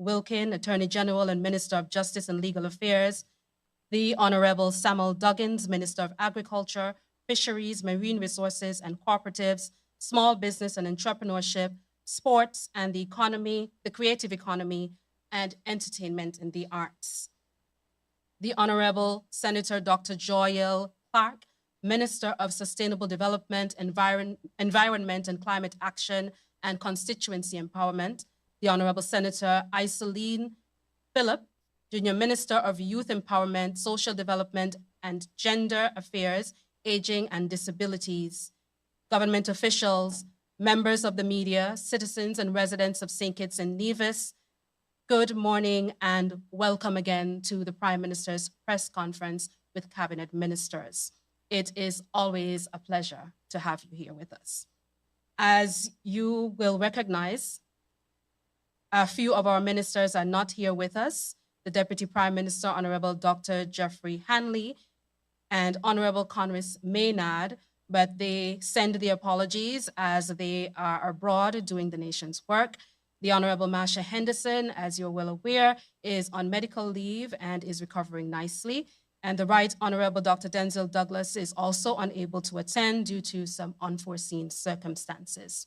Wilkin, Attorney General and Minister of Justice and Legal Affairs, the Honorable Samuel Duggins, Minister of Agriculture, Fisheries, Marine Resources and Cooperatives, Small Business and Entrepreneurship, Sports and the Economy, the Creative Economy, and Entertainment and the Arts. The Honorable Senator Dr. Joyelle Clark, Minister of Sustainable Development, Environment and Climate Action and Constituency Empowerment, the Honorable Senator Iseline Phillip, Junior Minister of Youth Empowerment, Social Development and Gender Affairs, Aging and Disabilities, government officials, members of the media, citizens and residents of St. Kitts and Nevis, good morning and welcome again to the Prime Minister's press conference with Cabinet Ministers. It is always a pleasure to have you here with us. As you will recognize, a few of our ministers are not here with us. The Deputy Prime Minister, Honorable Dr. Jeffrey Hanley, and Honorable Conris Maynard, but they send their apologies as they are abroad doing the nation's work. The Honorable Masha Henderson, as you're well aware, is on medical leave and is recovering nicely. And the Right Honorable Dr. Denzel Douglas is also unable to attend due to some unforeseen circumstances.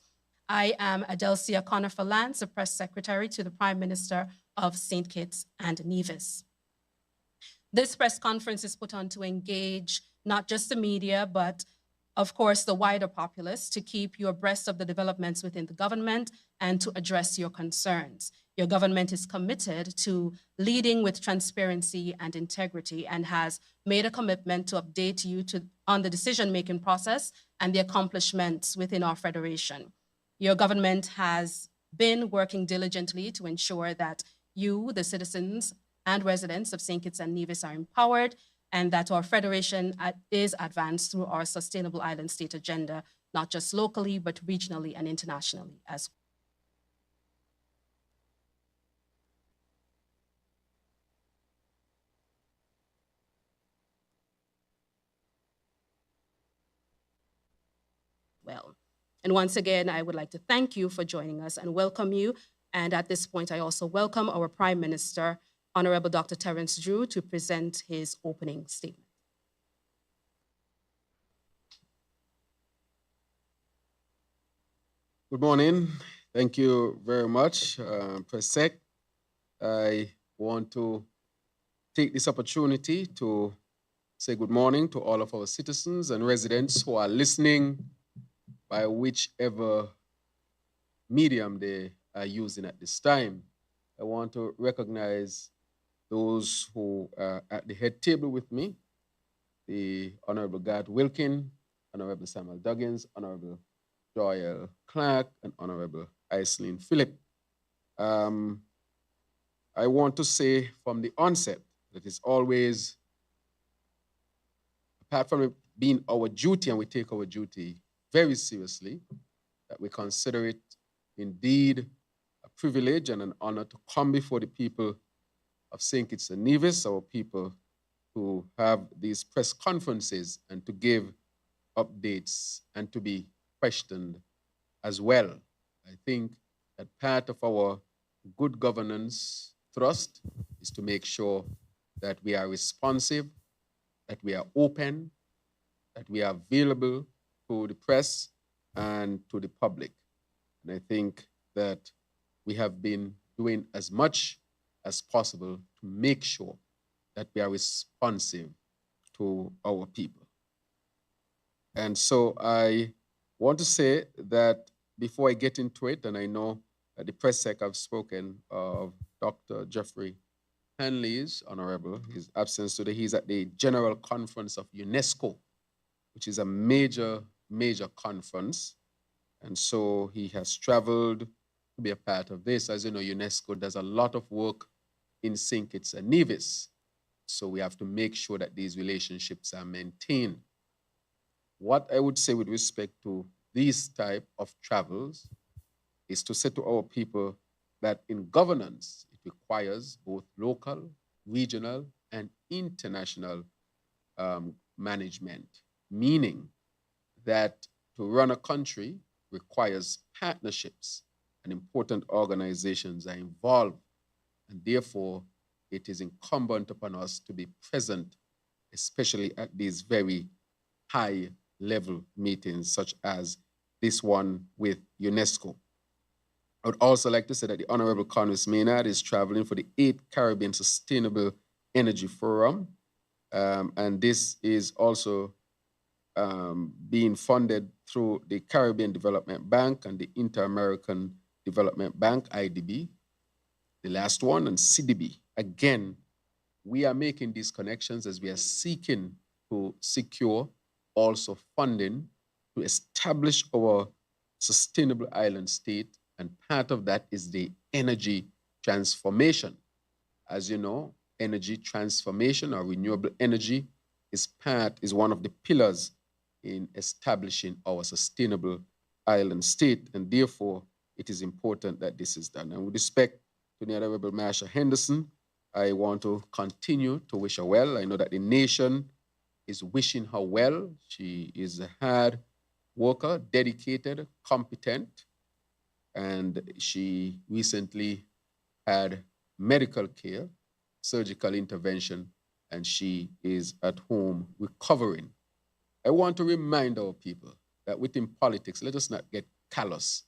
I am Adelcia Conifer-Lance, the Press Secretary to the Prime Minister of St. Kitts and Nevis. This press conference is put on to engage not just the media, but of course, the wider populace to keep you abreast of the developments within the government and to address your concerns. Your government is committed to leading with transparency and integrity and has made a commitment to update you on the decision-making process and the accomplishments within our federation. Your government has been working diligently to ensure that you, the citizens and residents of St. Kitts and Nevis, are empowered and that our federation is advanced through our Sustainable Island State agenda, not just locally, but regionally and internationally as well. And once again, I would like to thank you for joining us and welcome you. And at this point, I also welcome our Prime Minister, Honorable Dr. Terence Drew, to present his opening statement. Good morning. Thank you very much, Press Sec. I want to take this opportunity to say good morning to all of our citizens and residents who are listening by whichever medium they are using at this time. I want to recognize those who are at the head table with me, the Honorable Gad Wilkin, Honorable Samuel Duggins, Honorable Joyelle Clark, and Honorable Iseline Phillip. I want to say from the onset that it's always, apart from it being our duty, and we take our duty very seriously, that we consider it indeed a privilege and an honor to come before the people of St. Kitts and Nevis, our people who have these press conferences and to give updates and to be questioned as well. I think that part of our good governance thrust is to make sure that we are responsive, that we are open, that we are available to the press and to the public. And I think that we have been doing as much as possible to make sure that we are responsive to our people. And so I want to say that before I get into it, and I know at the press sec I've spoken of Dr. Jeffrey Hanley's honorable, his absence today. He's at the General Conference of UNESCO, which is a major conference. And so he has traveled to be a part of this. As you know, UNESCO does a lot of work in St. Kitts and Nevis. So we have to make sure that these relationships are maintained. What I would say with respect to these type of travels is to say to our people that in governance, it requires both local, regional, and international management, meaning that to run a country requires partnerships, and important organizations are involved And therefore, it is incumbent upon us to be present, especially at these very high level meetings, such as this one with UNESCO. I would also like to say that the Honorable Congress Maynard is traveling for the 8th Caribbean Sustainable Energy Forum. And this is also being funded through the Caribbean Development Bank and the Inter-American Development Bank, IDB, the last one, and CDB. Again, we are making these connections as we are seeking to secure also funding to establish our sustainable island state. And part of that is the energy transformation. As you know, energy transformation or renewable energy is one of the pillars in establishing our sustainable island state. And therefore, it is important that this is done. And with respect to the Honorable Marsha Henderson, I want to continue to wish her well. I know that the nation is wishing her well. She is a hard worker, dedicated, competent, and she recently had medical care, surgical intervention, and she is at home recovering. I want to remind our people that within politics, let us not get callous.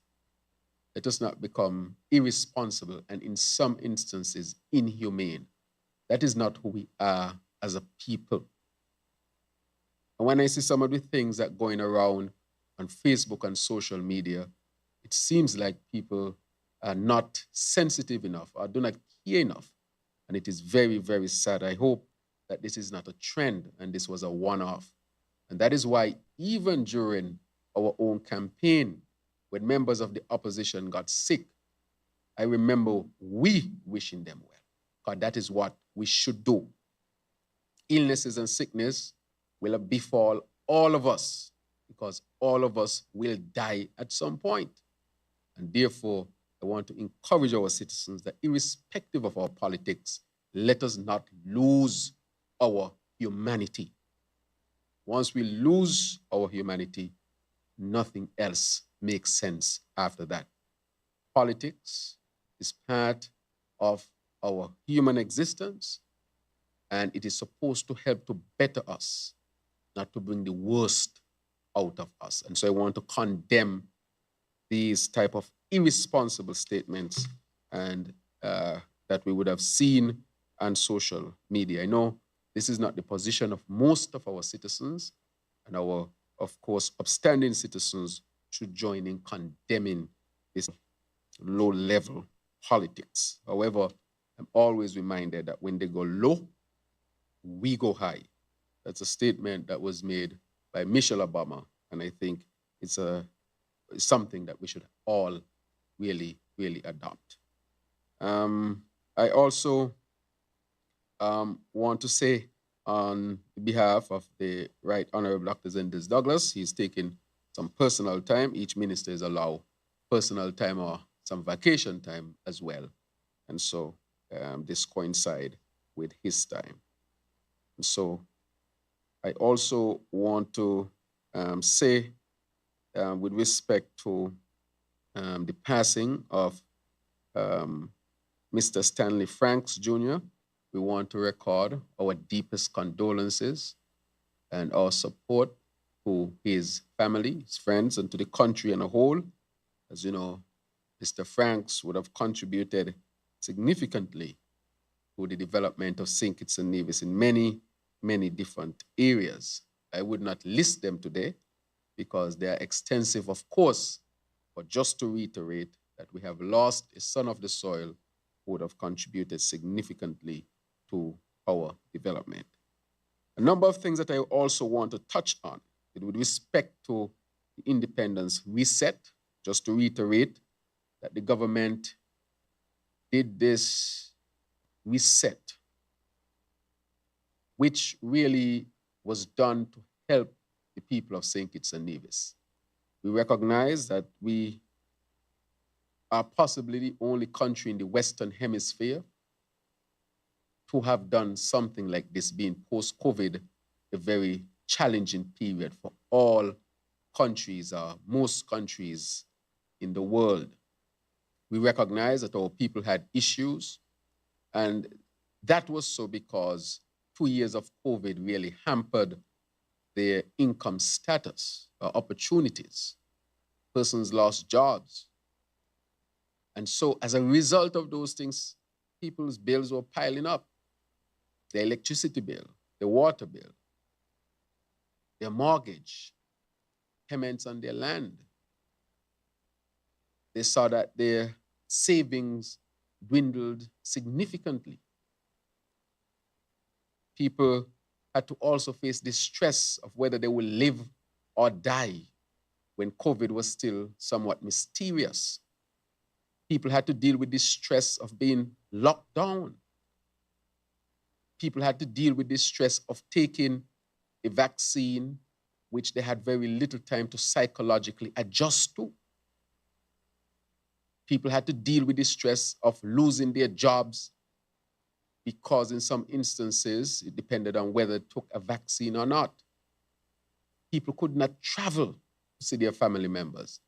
Let us not become irresponsible and in some instances inhumane. That is not who we are as a people. And when I see some of the things that are going around on Facebook and social media, it seems like people are not sensitive enough or do not care enough. And it is very, very sad. I hope that this is not a trend and this was a one-off. And that is why even during our own campaign, when members of the opposition got sick, I remember we wishing them well, because that is what we should do. Illnesses and sickness will befall all of us, because all of us will die at some point. And therefore, I want to encourage our citizens that irrespective of our politics, let us not lose our humanity. Once we lose our humanity, nothing else makes sense after that. Politics is part of our human existence, and it is supposed to help to better us, not to bring the worst out of us. And so I want to condemn these type of irresponsible statements and that we would have seen on social media. I know this is not the position of most of our citizens, and our, of course, upstanding citizens should join in condemning this low-level politics. However, I'm always reminded that when they go low, we go high. That's a statement that was made by Michelle Obama, and I think it's something that we should all really, really adopt. I also want to say on behalf of the Right Honorable Dr. Zendis Douglas, he's taking some personal time. Each minister is allowed personal time or some vacation time as well. And so this coincide with his time. And so I also want to say with respect to the passing of Mr. Stanley Franks Jr., we want to record our deepest condolences and our support to his family, his friends, and to the country in a whole. As you know, Mr. Franks would have contributed significantly to the development of St. Kitts and Nevis in many, many different areas. I would not list them today because they are extensive, of course, but just to reiterate that we have lost a son of the soil who would have contributed significantly to our development. A number of things that I also want to touch on with respect to the independence reset, just to reiterate that the government did this reset, which really was done to help the people of St. Kitts and Nevis. We recognize that we are possibly the only country in the Western Hemisphere to have done something like this, being post-COVID, a very challenging period for all countries, most countries in the world. We recognize that our people had issues, And that was so because 2 years of COVID really hampered their income status or opportunities. Persons lost jobs. And so as a result of those things, people's bills were piling up. Their electricity bill, their water bill, their mortgage, payments on their land. They saw that their savings dwindled significantly. People had to also face the stress of whether they will live or die when COVID was still somewhat mysterious. People had to deal with the stress of being locked down. People had to deal with the stress of taking a vaccine, which they had very little time to psychologically adjust to. People had to deal with the stress of losing their jobs because in some instances, it depended on whether they took a vaccine or not. People could not travel to see their family members.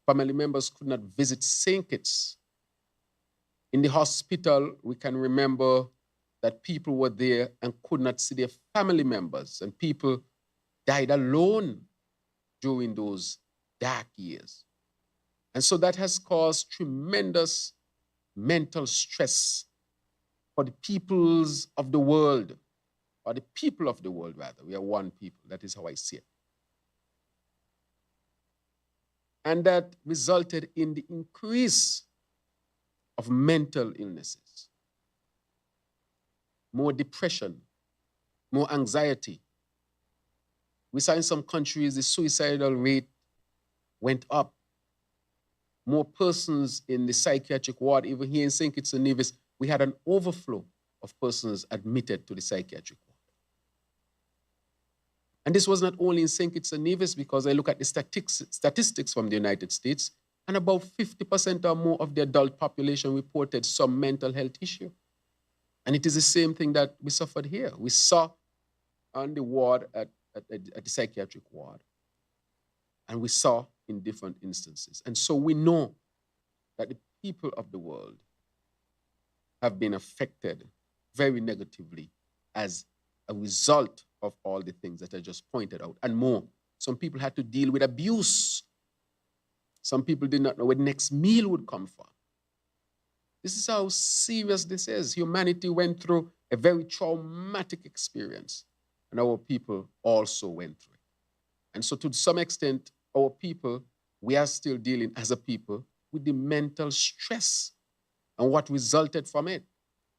Family members could not visit St. Kitts. In the hospital, we can remember that people were there and could not see their family members, and people died alone during those dark years. And so that has caused tremendous mental stress for the peoples of the world, or the people of the world, rather. We are one people. That is how I see it. And that resulted in the increase of mental illnesses, more depression, more anxiety. We saw in some countries the suicidal rate went up. More persons in the psychiatric ward. Even here in St. Kitts and Nevis, we had an overflow of persons admitted to the psychiatric ward. And this was not only in St. Kitts and Nevis, because I look at the statistics from the United States, and about 50% or more of the adult population reported some mental health issue. And it is the same thing that we suffered here. We saw on the ward at the psychiatric ward, and we saw in different instances. And so we know that the people of the world have been affected very negatively as a result of all the things that I just pointed out and more. Some people had to deal with abuse. Some people did not know where the next meal would come from. This is how serious this is. Humanity went through a very traumatic experience, and our people also went through it. And so to some extent, our people, we are still dealing as a people with the mental stress and what resulted from it.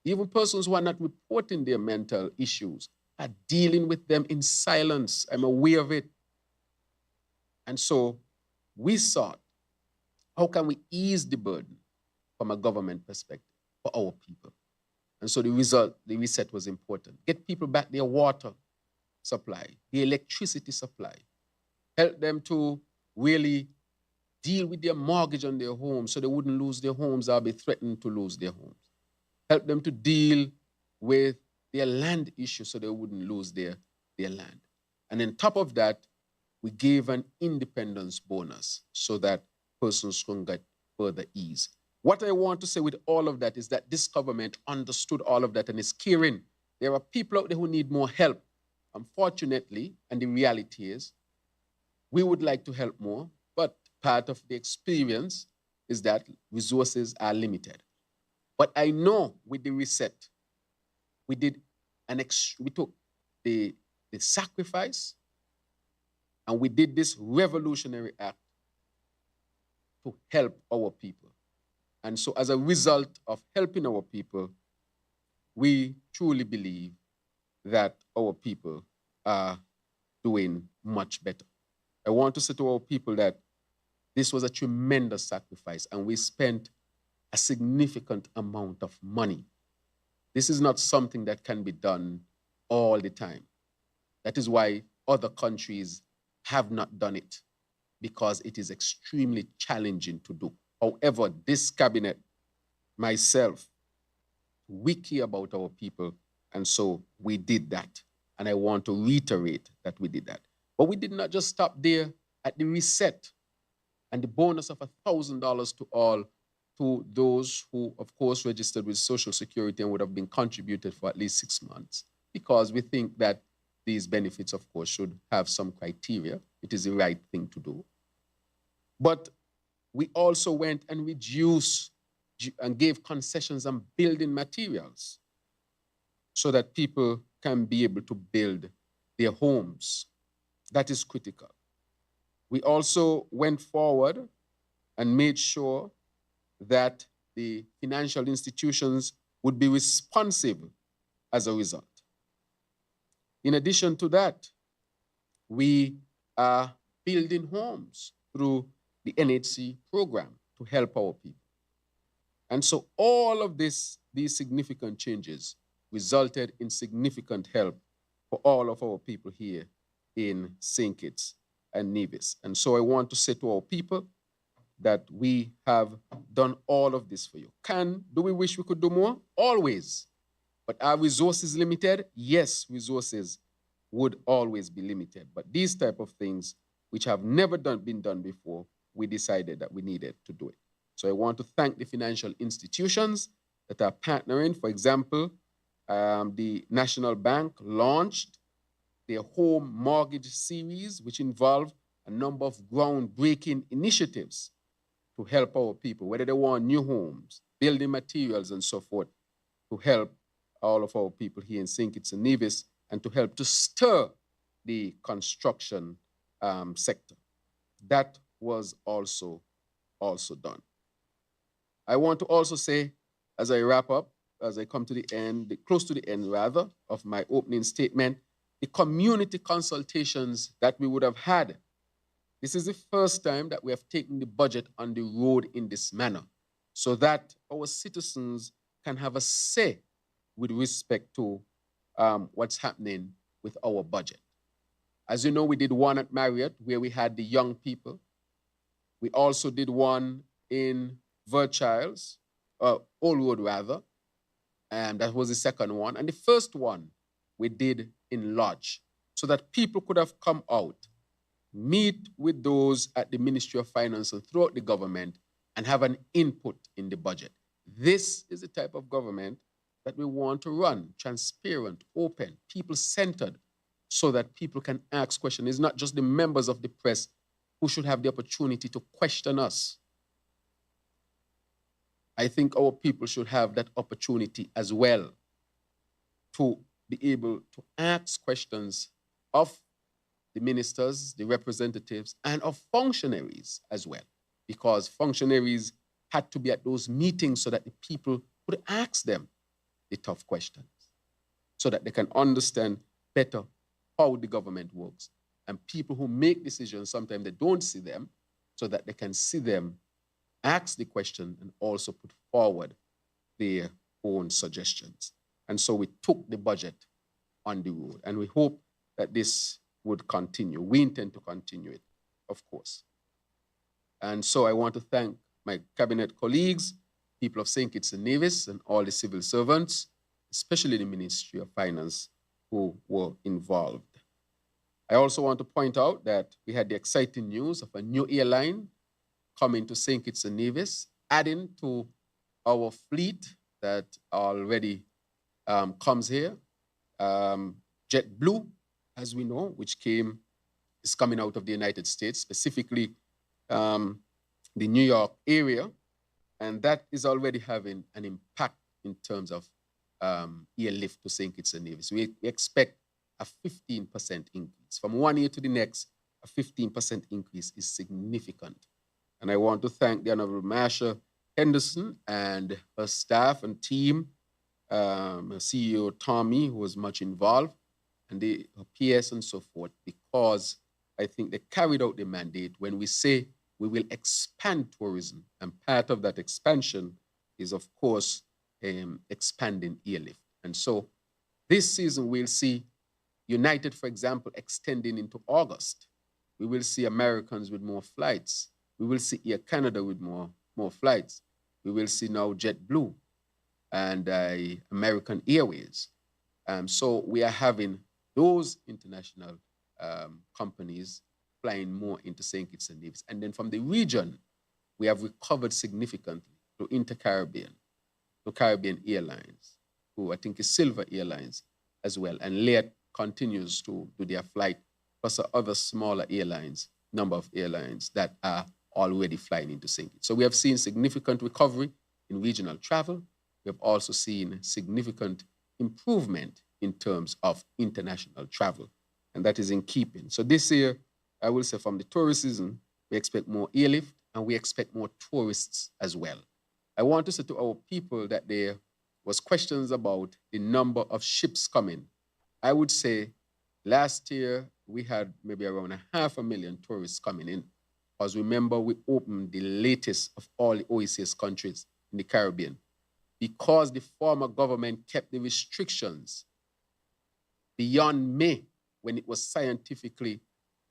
Even persons who are not reporting their mental issues are dealing with them in silence. I'm aware of it. And so we sought, how can we ease the burden from a government perspective for our people? And so the reset was important. Get people back their water supply, the electricity supply, help them to really deal with their mortgage on their homes so they wouldn't lose their homes or be threatened to lose their homes. Help them to deal with their land issue so they wouldn't lose their land. And on top of that, we gave an independence bonus so that persons can get further ease. What I want to say with all of that is that this government understood all of that and is caring. There are people out there who need more help. Unfortunately, and the reality is, we would like to help more, but part of the experience is that resources are limited. But I know with the reset, we took the sacrifice, and we did this revolutionary act to help our people. And so as a result of helping our people, we truly believe that our people are doing much better. I want to say to our people that this was a tremendous sacrifice, and we spent a significant amount of money. This is not something that can be done all the time. That is why other countries have not done it, because it is extremely challenging to do. However, this cabinet, myself, we care about our people, and so we did that. And I want to reiterate that we did that. But we did not just stop there at the reset and the bonus of $1,000 to all to those who, of course, registered with Social Security and would have been contributed for at least 6 months, because we think that these benefits, of course, should have some criteria. It is the right thing to do. But we also went and reduced and gave concessions on building materials so that people can be able to build their homes. That is critical. We also went forward and made sure that the financial institutions would be responsive as a result. In addition to that, we are building homes through the NHC program to help our people. And so all of these significant changes resulted in significant help for all of our people here in St. Kitts and Nevis. And so I want to say to our people that we have done all of this for you. Do we wish we could do more? Always. But are resources limited? Yes, resources would always be limited. But these type of things, which have never been done before, we decided that we needed to do it. So I want to thank the financial institutions that are partnering. For example, the National Bank launched their home mortgage series, which involved a number of groundbreaking initiatives to help our people, whether they want new homes, building materials, and so forth, to help all of our people here in St. Kitts and Nevis and to help to stir the construction sector. That was also done. I want to also say, as I wrap up, as I come to the end, close to the end rather, of my opening statement, the community consultations that we would have had. This is the first time that we have taken the budget on the road in this manner, so that our citizens can have a say with respect to what's happening with our budget. As you know, we did one at Marriott where we had the young people. We also did one in Verchilds, Old Road rather, and that was the second one. And the first one we did in Lodge, so that people could have come out, meet with those at the Ministry of Finance and throughout the government and have an input in the budget. This is the type of government that we want to run, transparent, open, people-centered, so that people can ask questions. It's not just the members of the press who should have the opportunity to question us. I think our people should have that opportunity as well to be able to ask questions of the ministers, the representatives, and of functionaries as well, because functionaries had to be at those meetings so that the people could ask them the tough questions, so that they can understand better how the government works. And people who make decisions, sometimes they don't see them, so that they can see them, ask the question, and also put forward their own suggestions. And so we took the budget on the road, and we hope that this would continue. We intend to continue it, of course. And so I want to thank my cabinet colleagues, people of St. Kitts and Nevis, and all the civil servants, especially the Ministry of Finance, who were involved. I also want to point out that we had the exciting news of a new airline coming to St. Kitts and Nevis, adding to our fleet that already comes here. JetBlue, as we know, which is coming out of the United States, specifically the New York area, and that is already having an impact in terms of airlift to St. Kitts and Nevis. We expect a 15% increase. From one year to the next, a 15% increase is significant. And I want to thank the Honorable Marsha Henderson and her staff and team, CEO Tommy, who was much involved, and the PS and so forth, because I think they carried out the mandate when we say we will expand tourism. And part of that expansion is, of course, expanding airlift. And so this season, we'll see United, for example, extending into August. We will see Americans with more flights. We will see Air Canada with more flights. We will see now JetBlue and American Airways. So we are having those international companies flying more into St. Kitts and Nevis. And then from the region, we have recovered significantly. to Intercaribbean, to Caribbean Airlines, who I think is Silver Airlines as well. And Lear continues to do their flight, plus other smaller airlines, number of airlines that are already flying into St. Kitts. So we have seen significant recovery in regional travel. We have also seen significant improvement in terms of international travel, and that is in keeping. So this year, I will say from the tourist season, we expect more airlift and we expect more tourists as well. I want to say to our people that there was questions about the number of ships coming. I would say last year we had maybe around 500,000 tourists coming in. Because remember, we opened the latest of all the OECS countries in the Caribbean. Because the former government kept the restrictions beyond May, when it was scientifically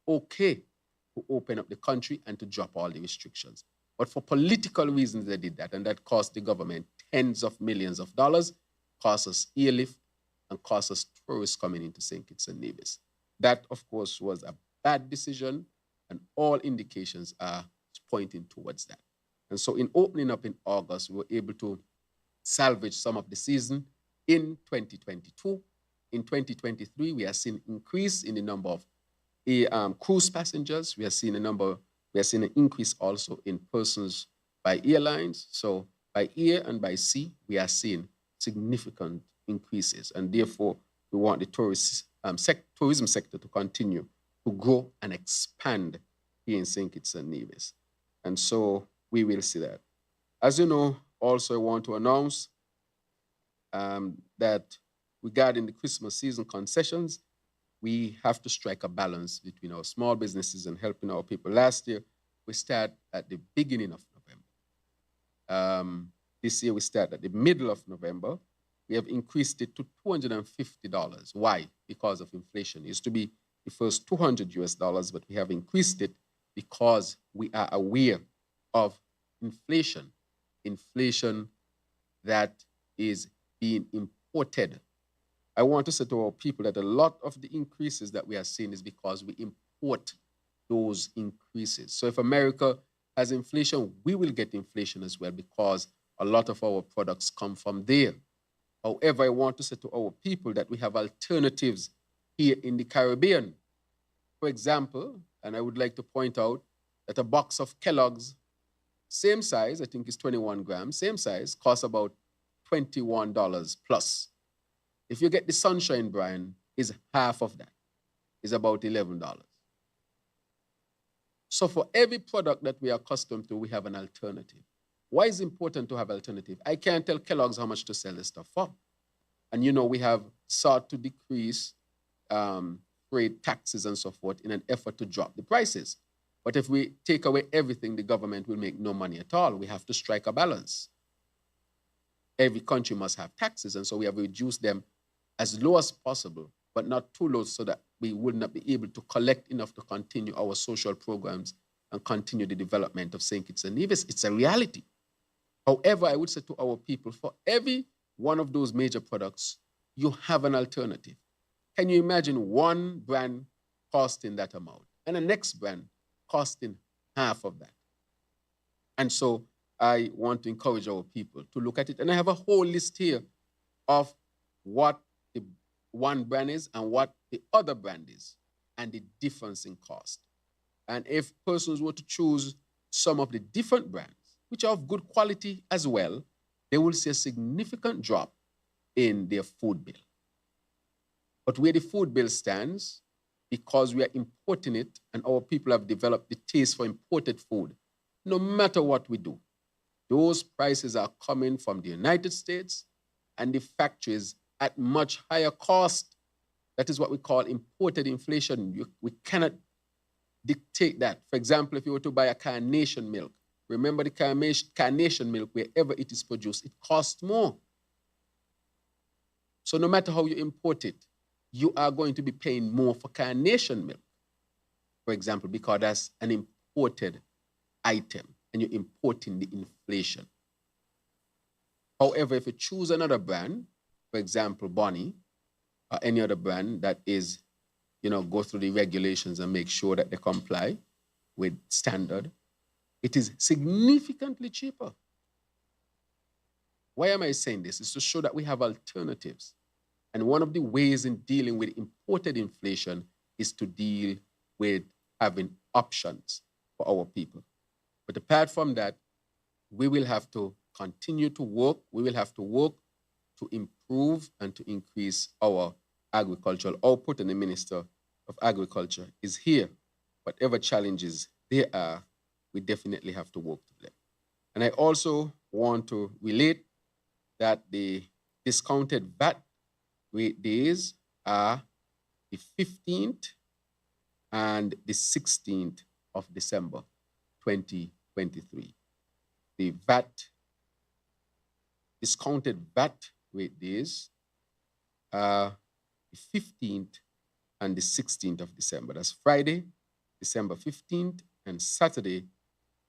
okay to open up the country and to drop all the restrictions. But for political reasons, they did that, and that cost the government tens of millions of dollars, cost us airlift, and cost us tourists coming into St. Kitts and Nevis. That, of course, was a bad decision, and all indications are pointing towards that. And so in opening up in August, we were able to salvage some of the season in 2022. In 2023, we are seeing an increase in the number of cruise passengers. We are seeing an increase also in persons by airlines. So by air and by sea, we are seeing significant increases. And therefore, we want the tourism sector to continue to grow and expand here in St. Kitts and Nevis. And so we will see that. As you know, also I want to announce that regarding the Christmas season concessions, we have to strike a balance between our small businesses and helping our people. Last year, we start at the beginning of November. This year, we start at the middle of November. We have increased it to $250. Why? Because of inflation. It used to be the first $200, but we have increased it because we are aware of inflation that is being imported. I want to say to our people that a lot of the increases that we are seeing is because we import those increases. So if America has inflation, we will get inflation as well because a lot of our products come from there. However, I want to say to our people that we have alternatives here in the Caribbean. For example, and I would like to point out that a box of Kellogg's, same size, I think it's 21 grams, same size, costs about $21 plus. If you get the Sunshine brand, is half of that, is about $11. So for every product that we are accustomed to, we have an alternative. Why is it important to have alternative? I can't tell Kellogg's how much to sell this stuff for. And you know, we have sought to decrease freight taxes and so forth in an effort to drop the prices. But if we take away everything, the government will make no money at all. We have to strike a balance. Every country must have taxes, and so we have reduced them as low as possible, but not too low so that we would not be able to collect enough to continue our social programs and continue the development of St. Kitts and Nevis. It's a reality. However, I would say to our people, for every one of those major products, you have an alternative. Can you imagine one brand costing that amount and the next brand costing half of that? And so I want to encourage our people to look at it. And I have a whole list here of what the one brand is and what the other brand is and the difference in cost. And if persons were to choose some of the different brands, which are of good quality as well, they will see a significant drop in their food bill. But where the food bill stands, because we are importing it and our people have developed the taste for imported food, no matter what we do, those prices are coming from the United States and the factories at much higher cost. That is what we call imported inflation. We cannot dictate that. For example, if you were to buy a carnation milk, remember the carnation milk, wherever it is produced, it costs more. So no matter how you import it, you are going to be paying more for carnation milk, for example, because that's an imported item and you're importing the inflation. However, if you choose another brand, for example, Bonnie, or any other brand that is, go through the regulations and make sure that they comply with standard, it is significantly cheaper. Why am I saying this? It's to show that we have alternatives. And one of the ways in dealing with imported inflation is to deal with having options for our people. But apart from that, we will have to continue to work. We will have to work to improve and to increase our agricultural output. And the Minister of Agriculture is here. Whatever challenges there are, we definitely have to work to them. And I also want to relate that the discounted VAT rate days are the 15th and the 16th of December 2023. The discounted VAT rate days are the 15th and the 16th of December. That's Friday, December 15th, and Saturday,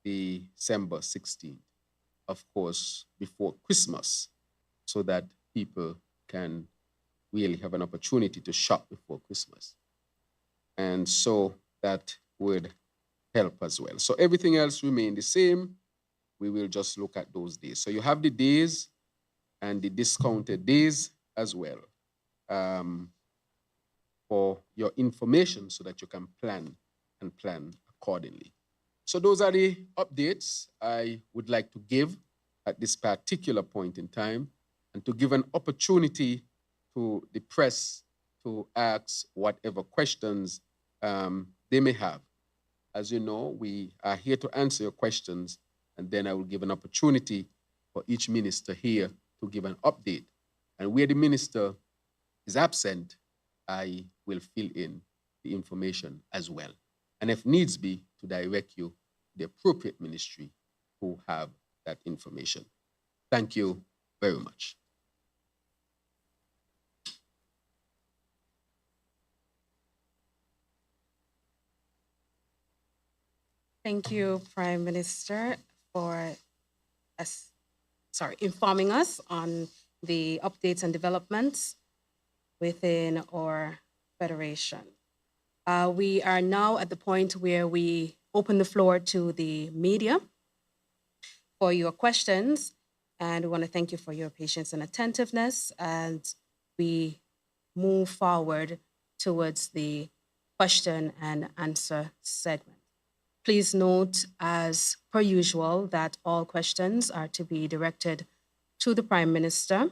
December 16th. Of course, before Christmas, so that people can really have an opportunity to shop before Christmas. And so that would help as well. So everything else remain the same. We will just look at those days. So you have the days and the discounted days as well for your information so that you can plan and plan accordingly. So those are the updates I would like to give at this particular point in time, and to give an opportunity to the press to ask whatever questions they may have. As you know, we are here to answer your questions, and then I will give an opportunity for each minister here to give an update. And where the minister is absent, I will fill in the information as well. And if needs be, to direct you to the appropriate ministry who have that information. Thank you very much. Thank you, Prime Minister, for informing us on the updates and developments within our federation. We are now at the point where we open the floor to the media for your questions, and we want to thank you for your patience and attentiveness as we move forward towards the question and answer segment. Please note, as per usual, that all questions are to be directed to the Prime Minister,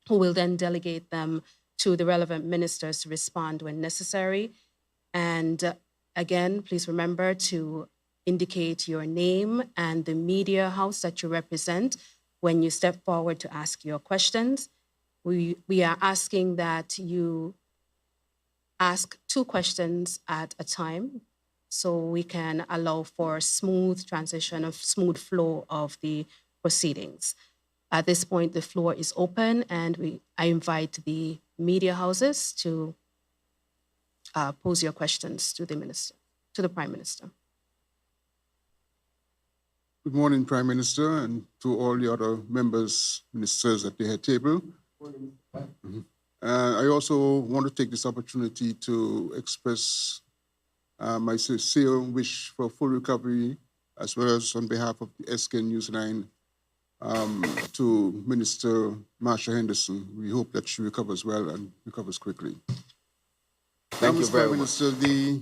who will then delegate them to the relevant ministers to respond when necessary. And again, please remember to indicate your name and the media house that you represent when you step forward to ask your questions. We are asking that you ask 2 questions at a time, so we can allow for smooth transition of smooth flow of the proceedings. At this point, the floor is open, and I invite the media houses to pose your questions to the minister, to the Prime Minister. Good morning, Prime Minister, and to all the other members, ministers at the head table. I also want to take this opportunity to express my sincere wish for full recovery, as well as on behalf of the SK News 9, to Minister Marsha Henderson. We hope that she recovers well and recovers quickly. Thank you very Prime much. Minister, the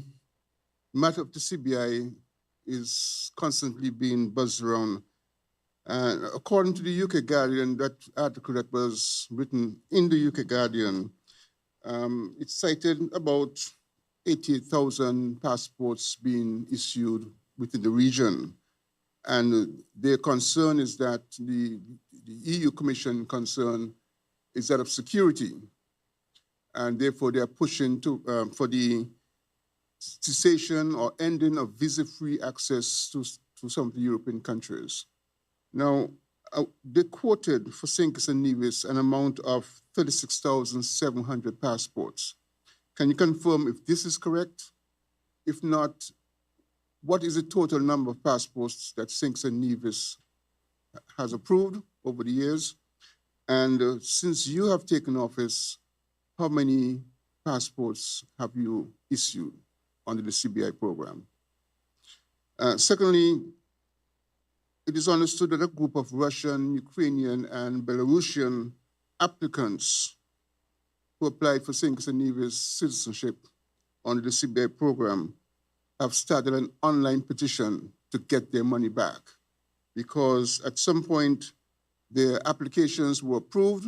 matter of the CBI is constantly being buzzed around. And according to the UK Guardian, that article that was written in the UK Guardian, it cited about 88,000 passports being issued within the region. And their concern is that the EU Commission concern is that of security. And therefore, they are pushing for the cessation or ending of visa-free access to some of the European countries. Now, they quoted for St. and Nevis an amount of 36,700 passports. Can you confirm if this is correct? If not, what is the total number of passports that St. and Nevis has approved over the years? And since you have taken office, how many passports have you issued under the CBI program? Secondly, it is understood that a group of Russian, Ukrainian, and Belarusian applicants who applied for St. Nevis citizenship under the CBI program have started an online petition to get their money back, because at some point their applications were approved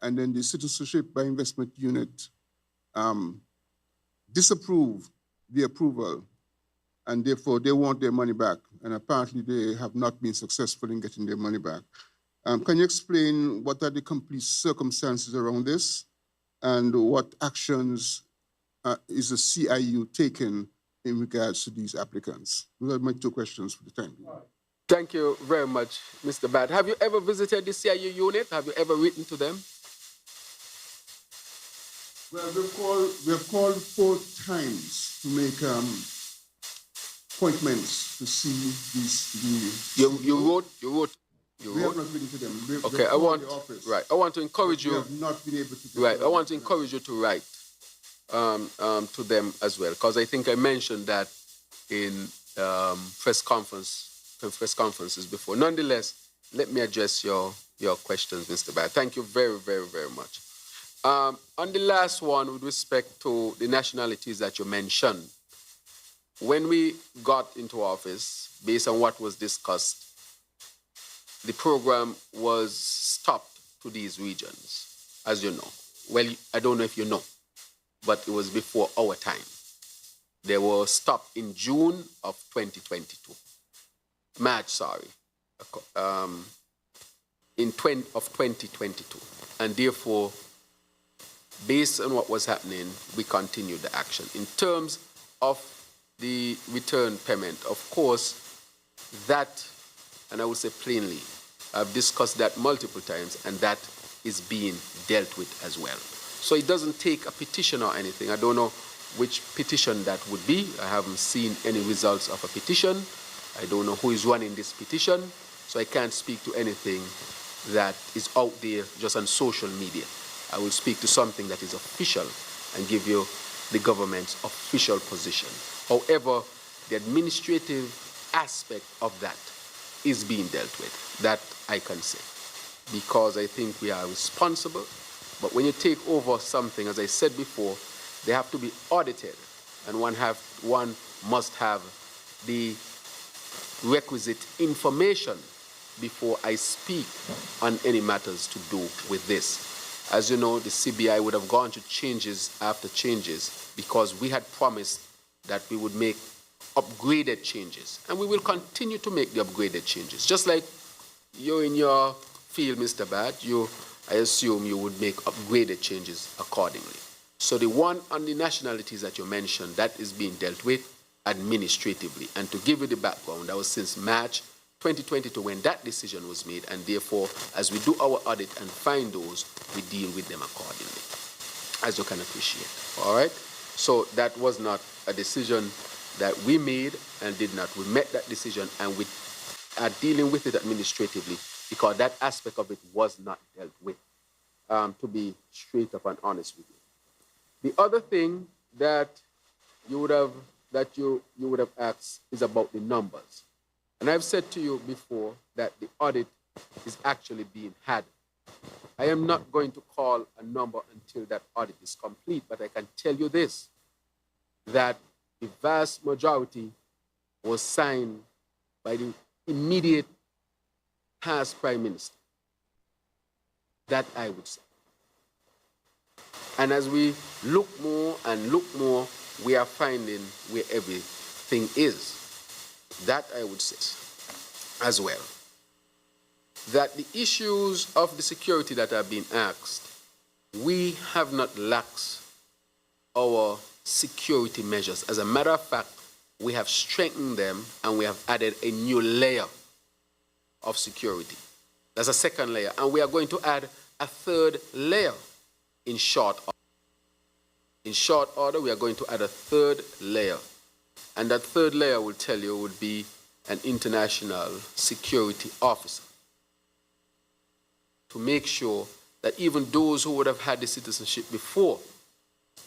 and then the Citizenship by Investment Unit disapproved the approval, and therefore they want their money back. And apparently they have not been successful in getting their money back. Can you explain what are the complete circumstances around this, and what actions is the CIU taking in regards to these applicants? Those are my two questions for the time being. Thank you very much, Mr. Bad. Have you ever visited the CIU unit? Have you ever written to them? Well, we've called 4 times to make appointments to see these. You wrote. We have not written to them. Okay, I want to encourage you. We have not been able to. Right, I want to encourage you to write to them as well, because I think I mentioned that in press conferences before. Nonetheless, let me address your questions, Mr. Bad. Thank you very, very, very much. On the last one, with respect to the nationalities that you mentioned, when we got into office, based on what was discussed, the program was stopped to these regions, as you know. Well, I don't know if you know, but it was before our time. They were stopped in June of 2022. March, sorry, in 2022. And therefore, based on what was happening, we continued the action. In terms of the return payment, of course, that, and I will say plainly, I've discussed that multiple times, and that is being dealt with as well. So it doesn't take a petition or anything. I don't know which petition that would be. I haven't seen any results of a petition. I don't know who is running this petition, so I can't speak to anything that is out there just on social media. I will speak to something that is official and give you the government's official position. However, the administrative aspect of that is being dealt with. That I can say, because I think we are responsible. But when you take over something, as I said before, they have to be audited, and one must have the requisite information before I speak on any matters to do with this. As you know, the CBI would have gone to changes after changes, because we had promised that we would make upgraded changes, and we will continue to make the upgraded changes. Just like you in your field, Mr. Bad, I assume you would make upgraded changes accordingly. So the one on the nationalities that you mentioned, that is being dealt with administratively. And to give you the background, that was since March 2022 when that decision was made, and therefore, as we do our audit and find those, we deal with them accordingly, as you can appreciate. All right? So that was not a decision that we made and did not. We met that decision, and we are dealing with it administratively, because that aspect of it was not dealt with, to be straight up and honest with you. The other thing that you would have asked is about the numbers. And I've said to you before that the audit is actually being had. I am not going to call a number until that audit is complete, but I can tell you this, that the vast majority was signed by the immediate past Prime Minister. That I would say. And as we look more and look more, we are finding where everything is. That I would say as well. That the issues of the security that are being asked, we have not laxed our security measures. As a matter of fact, we have strengthened them, and we have added a new layer of security. That's a second layer. And we are going to add a third layer in short order. In short order, we are going to add a third layer. And that third layer, will tell you, would be an international security officer, to make sure that even those who would have had the citizenship before,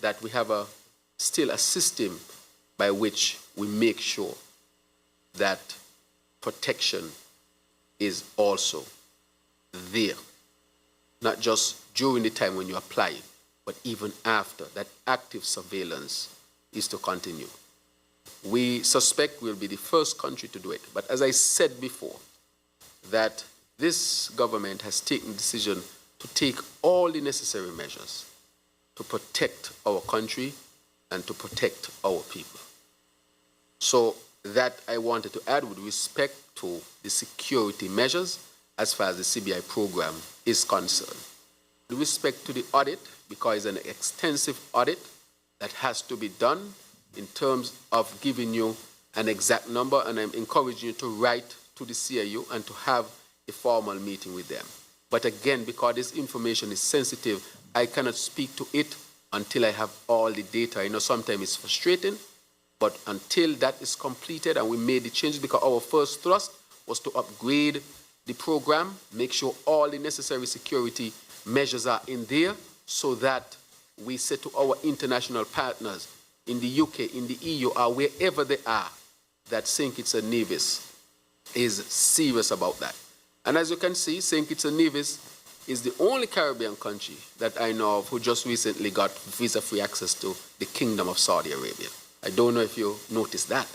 that we have still a system by which we make sure that protection is also there, not just during the time when you apply, but even after. That active surveillance is to continue. We suspect we'll be the first country to do it. But as I said before, that this government has taken the decision to take all the necessary measures to protect our country and to protect our people. So that I wanted to add with respect to the security measures as far as the CBI program is concerned. With respect to the audit, because it's an extensive audit that has to be done in terms of giving you an exact number, and I'm encouraging you to write to the CIU and to have a formal meeting with them. But again, because this information is sensitive, I cannot speak to it until I have all the data. I know sometimes it's frustrating, but until that is completed and we made the changes, because our first thrust was to upgrade the program, make sure all the necessary security measures are in there so that we say to our international partners in the UK, in the EU, or wherever they are, that St. Kitts and Nevis is serious about that. And as you can see, St. Kitts and Nevis is the only Caribbean country that I know of who just recently got visa-free access to the Kingdom of Saudi Arabia. I don't know if you noticed that.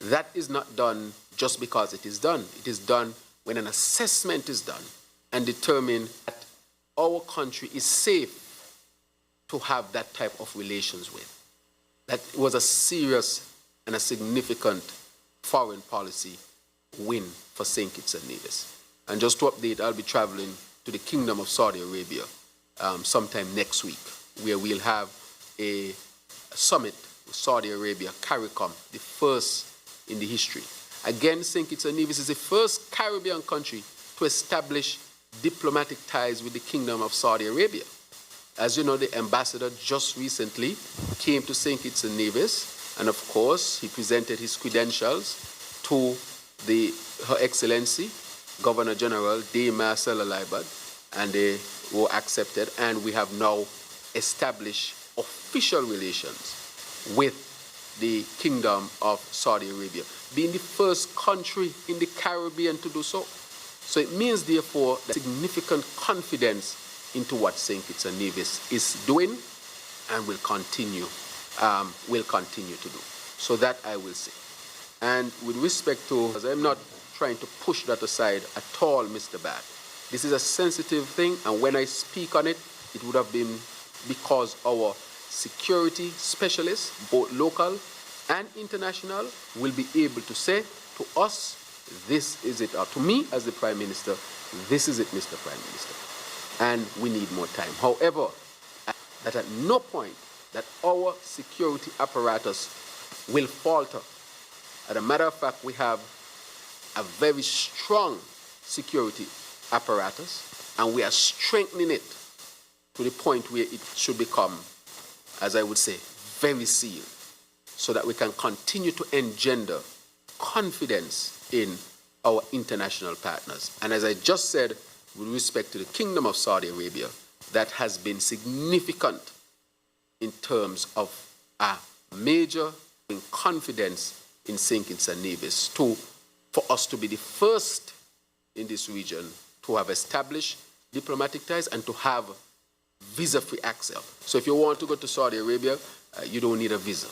That is not done just because it is done. It is done when an assessment is done and determine that our country is safe to have that type of relations with. That was a serious and a significant foreign policy win for St. Kitts and Nevis. And just to update, I'll be traveling to the Kingdom of Saudi Arabia sometime next week, where we'll have a summit with Saudi Arabia, CARICOM, the first in the history. Again, St. Kitts and Nevis is the first Caribbean country to establish diplomatic ties with the Kingdom of Saudi Arabia. As you know, the ambassador just recently came to St. Kitts and Nevis, and of course, he presented his credentials to Her Excellency, Governor General Dame Marcella Liebert, and they were accepted, and we have now established official relations with the Kingdom of Saudi Arabia, being the first country in the Caribbean to do so. So it means, therefore, that significant confidence into what St. Kitts and Nevis is doing and will continue to do. So that I will say. And with respect to, as I'm not trying to push that aside at all, Mr. Bad. This is a sensitive thing, and when I speak on it, it would have been because our security specialists, both local and international, will be able to say to us, this is it, or to me as the Prime Minister, this is it, Mr. Prime Minister. And we need more time. However, that at no point that our security apparatus will falter. As a matter of fact, we have a very strong security apparatus, and we are strengthening it to the point where it should become, as I would say, very sealed, so that we can continue to engender confidence in our international partners. And as I just said, with respect to the Kingdom of Saudi Arabia, that has been significant in terms of a major confidence in St. Kitts and Nevis for us to be the first in this region to have established diplomatic ties and to have visa-free access. So if you want to go to Saudi Arabia, you don't need a visa.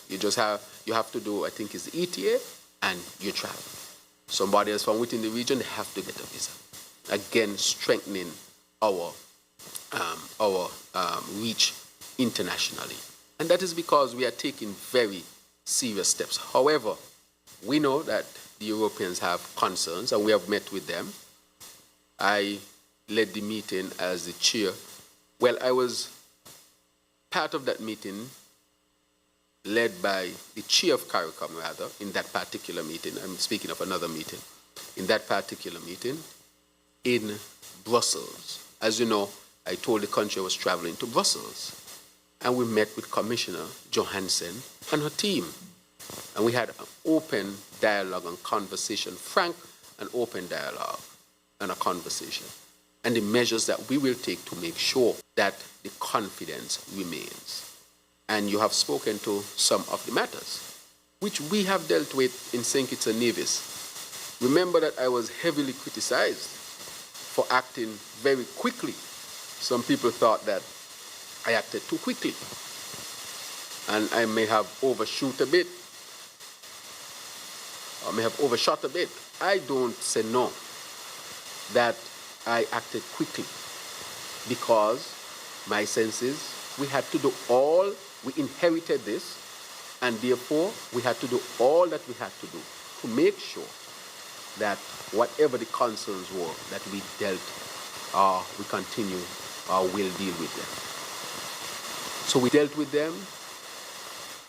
You have to do, I think it's the ETA, and you travel. Somebody else from within the region, they have to get a visa. Again, strengthening our reach internationally. And that is because we are taking very serious steps. However, we know that the Europeans have concerns, and we have met with them. I led the meeting as the chair. Well, I was part of that meeting led by the chair of CARICOM, rather, in that particular meeting. I'm speaking of another meeting. In that particular meeting in Brussels. As you know, I told the country I was traveling to Brussels. And we met with Commissioner Johansson and her team. And we had an open dialogue and conversation, frank and open dialogue and a conversation. And the measures that we will take to make sure that the confidence remains. And you have spoken to some of the matters, which we have dealt with in St. Kitts and Nevis. Remember that I was heavily criticized for acting very quickly. Some people thought that I acted too quickly, and I may have overshot a bit, or may have overshot a bit. I don't say no, that I acted quickly, because my sense is we had to do all, we inherited this, and therefore we had to do all that we had to do to make sure that whatever the concerns were, that we dealt, we continue, will deal with them. So we dealt with them,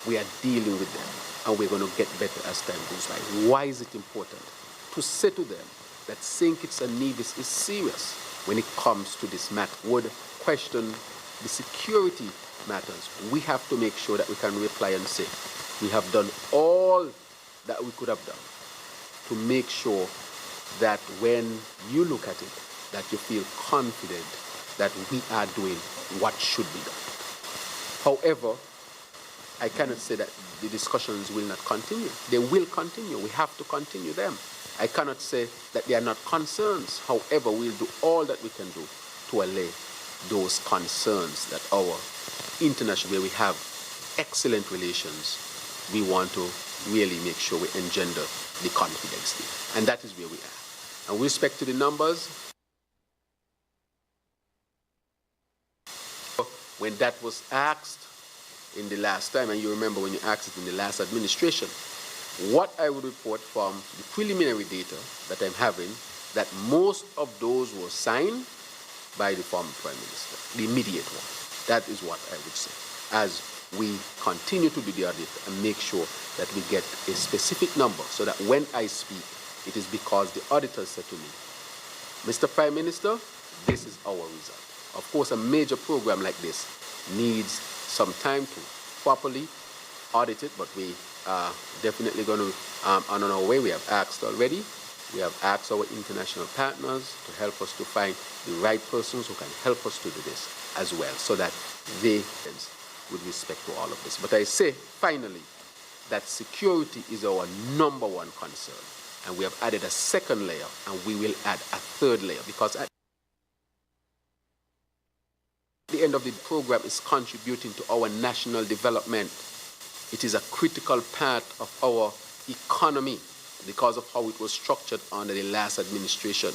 we are dealing with them, and we're going to get better as time goes by. Why is it important? To say to them that St. Kitts and Nevis is serious when it comes to this matter. Would question the security matters. We have to make sure that we can reply and say, we have done all that we could have done to make sure that when you look at it, that you feel confident that we are doing what should be done. However, I cannot say that the discussions will not continue. They will continue. We have to continue them. I cannot say that they are not concerns. However, we'll do all that we can do to allay those concerns that our international, where we have excellent relations, we want to really make sure we engender the confidence there. And that is where we are. And with respect to the numbers, when that was asked in the last time, and you remember when you asked it in the last administration, what I would report from the preliminary data that I'm having, that most of those were signed by the former Prime Minister, the immediate one. That is what I would say, as we continue to do the audit and make sure that we get a specific number, so that when I speak, it is because the auditor said to me, Mr. Prime Minister, this is our result. Of course, a major program like this needs some time to properly audit it, but we are definitely going to, on our way. We have asked already. We have asked our international partners to help us to find the right persons who can help us to do this as well, so that they, with respect to all of this. But I say, finally, that security is our number one concern. And we have added a second layer, and we will add a third layer, because at the end of the program is contributing to our national development. It is a critical part of our economy because of how it was structured under the last administration.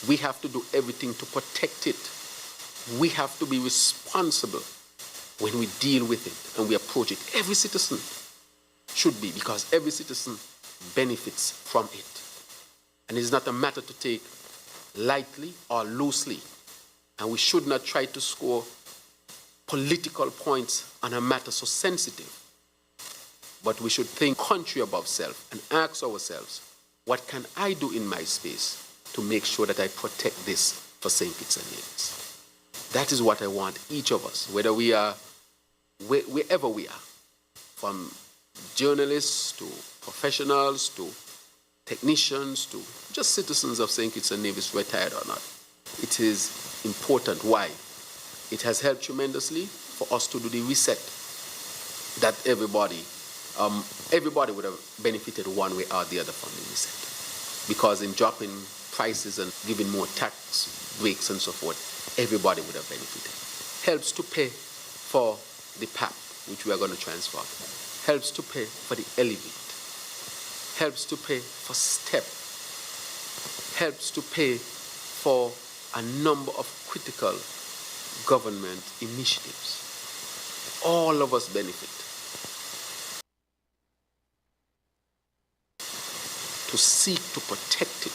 We have to do everything to protect it. We have to be responsible when we deal with it and we approach it. Every citizen should be, because every citizen benefits from it. And it is not a matter to take lightly or loosely. And we should not try to score political points on a matter so sensitive. But we should think country above self and ask ourselves, what can I do in my space to make sure that I protect this for St. Kitts and Nevis? That is what I want each of us, whether we are, wherever we are, from journalists to professionals to technicians to just citizens of St. Kitts and Nevis, retired or not. It is important. Why? It has helped tremendously for us to do the reset that everybody would have benefited one way or the other from the reset. Because in dropping prices and giving more tax breaks and so forth, everybody would have benefited. Helps to pay for the PAP, which we are going to transfer. Helps to pay for the Elevate. Helps to pay for STEP. Helps to pay for a number of critical government initiatives. All of us benefit. To seek to protect it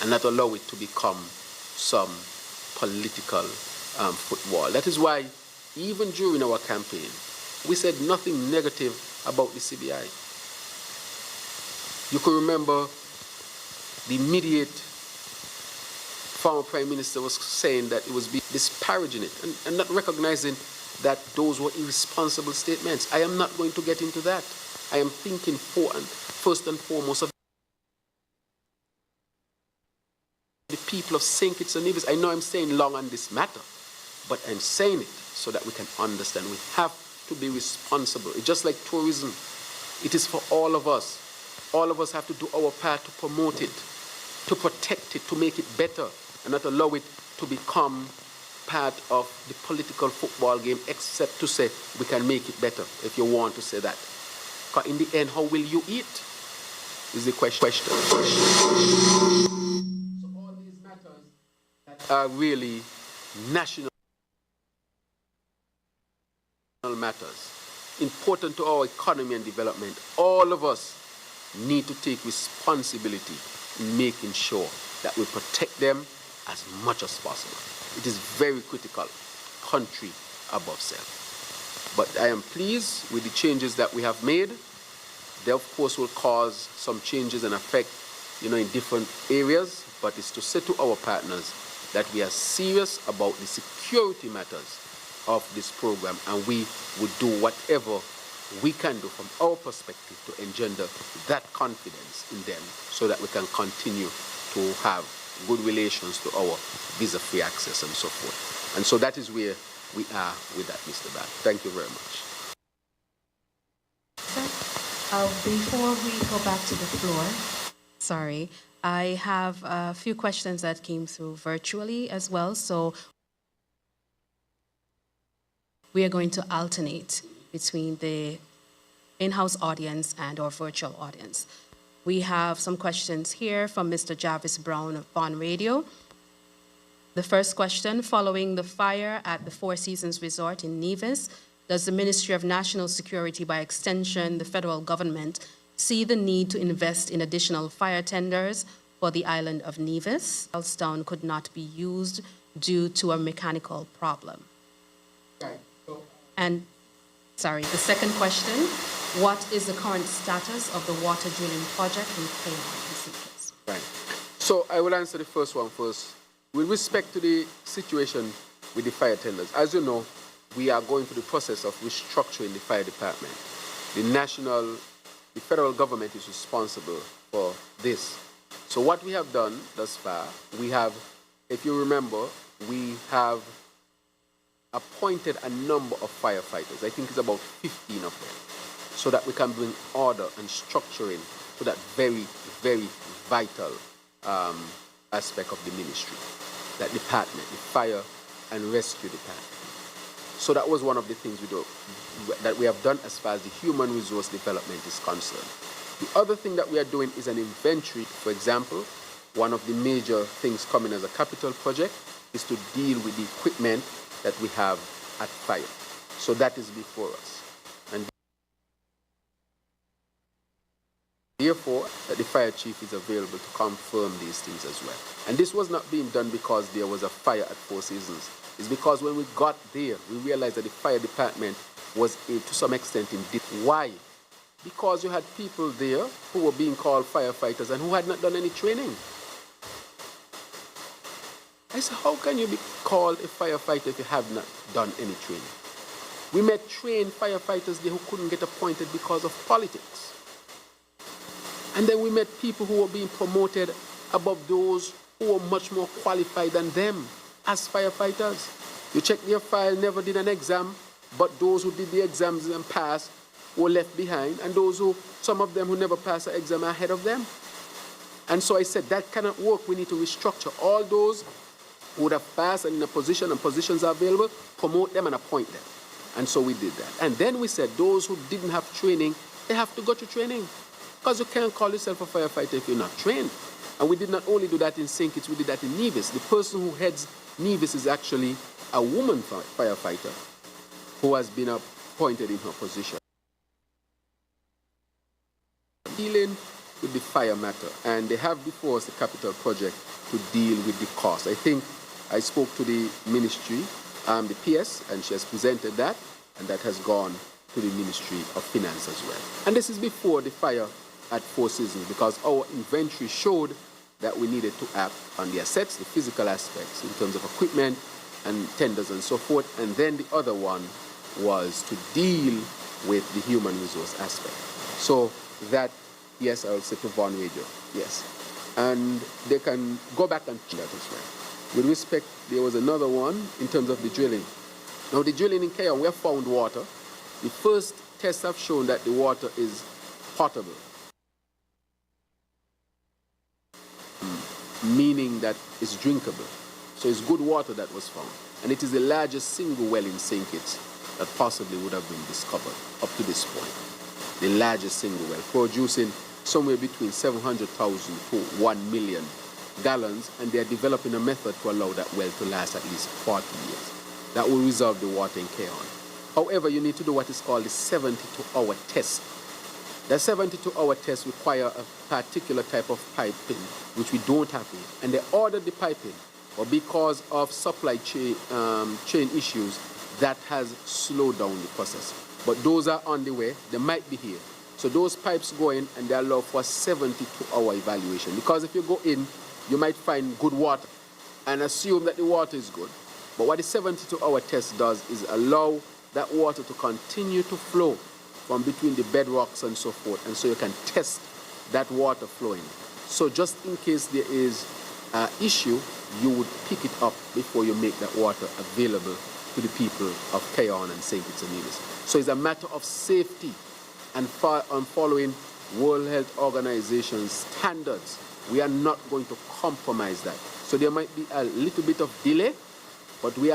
and not allow it to become some political football. That is why even during our campaign, we said nothing negative about the CBI. You could remember the immediate former Prime Minister was saying that it was disparaging it and not recognizing that those were irresponsible statements. I am not going to get into that. I am thinking first and foremost of the people of St. Kitts and Nevis. I know I'm saying long on this matter, but I'm saying it so that we can understand. We have to be responsible. It's just like tourism. It is for all of us. All of us have to do our part to promote it, to protect it, to make it better, and not allow it to become part of the political football game, except to say we can make it better, if you want to say that. Because in the end, how will you eat is the question. So all these matters that are really national matters, important to our economy and development, all of us need to take responsibility in making sure that we protect them as much as possible. It is very critical, country above self. But I am pleased with the changes that we have made. They, of course, will cause some changes and effect, in different areas, but it's to say to our partners that we are serious about the security matters of this program, and we would do whatever we can do from our perspective to engender that confidence in them so that we can continue to have good relations to our visa-free access and so forth. And so that is where we are with that, Mr. Bad. Thank you very much. Before we go back to the floor, I have a few questions that came through virtually as well. So we are going to alternate between the in-house audience and our virtual audience. We have some questions here from Mr. Jarvis Brown of Bond Radio. The first question, following the fire at the Four Seasons Resort in Nevis, does the Ministry of National Security, by extension, the federal government, see the need to invest in additional fire tenders for the island of Nevis? Charlestown could not be used due to a mechanical problem. Right. And, the second question, what is the current status of the water drilling project in Cayman? Right. So I will answer the first one first. With respect to the situation with the fire tenders, as you know, we are going through the process of restructuring the fire department. The federal government is responsible for this. So what we have done thus far, we have, if you remember, we have appointed a number of firefighters. I think it's about 15 of them, so that we can bring order and structuring to that very, very vital aspect of the ministry, that department, the fire and rescue department. So that was one of the things that we have done as far as the human resource development is concerned. The other thing that we are doing is an inventory. For example, one of the major things coming as a capital project is to deal with the equipment that we have at fire. So that is before us. And therefore, the fire chief is available to confirm these things as well. And this was not being done because there was a fire at Four Seasons. It's because when we got there, we realized that the fire department was to some extent in debt. Why? Because you had people there who were being called firefighters and who had not done any training. I said, how can you be called a firefighter if you have not done any training? We met trained firefighters there who couldn't get appointed because of politics. And then we met people who were being promoted above those who were much more qualified than them as firefighters. You check their file, never did an exam, but those who did the exams and passed were left behind, and some of them who never passed the exam are ahead of them. And so I said, that cannot work. We need to restructure all those who would have passed and in a position and positions are available, promote them and appoint them. And so we did that. And then we said, those who didn't have training, they have to go to training. Because you can't call yourself a firefighter if you're not trained. And we did not only do that in St. Kitts, we did that in Nevis. The person who heads Nevis is actually a woman firefighter who has been appointed in her position. Dealing with the fire matter, and they have before us the capital project to deal with the cost. I think I spoke to the ministry, the PS, and she has presented that, and that has gone to the Ministry of Finance as well. And this is before the fire at Four Seasons, because our inventory showed that we needed to act on the assets, the physical aspects in terms of equipment and tenders and so forth. And then the other one was to deal with the human resource aspect. So that, yes, I will say to Vaughan Radio, yes. And they can go back and check that as well. With respect, there was another one in terms of the drilling. Now, the drilling in Kenya, we have found water. The first tests have shown that the water is potable. meaning that it's drinkable. So it's good water that was found. And it is the largest single well in St. Kitts that possibly would have been discovered up to this point. The largest single well, producing somewhere between 700,000 to 1 million gallons, and they are developing a method to allow that well to last at least 40 years. That will resolve the water in Keon. However, you need to do what is called the 72-hour test. The 72-hour test require a particular type of piping, which we don't have here. And they ordered the piping, but because of supply chain issues, that has slowed down the process. But those are on the way. They might be here. So those pipes go in, and they allow for a 72-hour evaluation. Because if you go in, you might find good water and assume that the water is good. But what the 72-hour test does is allow that water to continue to flow from between the bedrocks and so forth, and so you can test that water flowing. So just in case there is an issue, you would pick it up before you make that water available to the people of Keon and St. Kitts and Nevis. So it's a matter of safety and following World Health Organization's standards. We are not going to compromise that. So there might be a little bit of delay, but we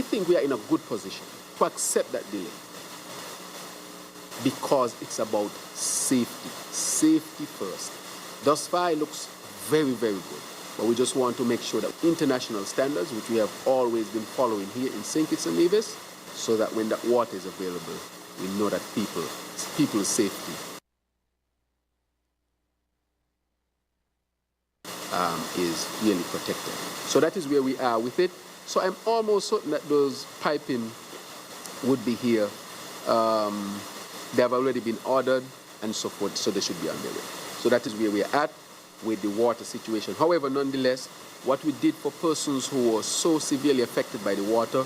think we are in a good position to accept that delay, because it's about safety. Safety first. Thus far, it looks very, very good. But we just want to make sure that international standards, which we have always been following here in St. Kitts and Nevis, so that when that water is available, we know that people's safety is really protected. So that is where we are with it. So I'm almost certain that those piping would be here. They have already been ordered and so forth, so they should be on their way. So that is where we are at with the water situation. However, nonetheless, what we did for persons who were so severely affected by the water,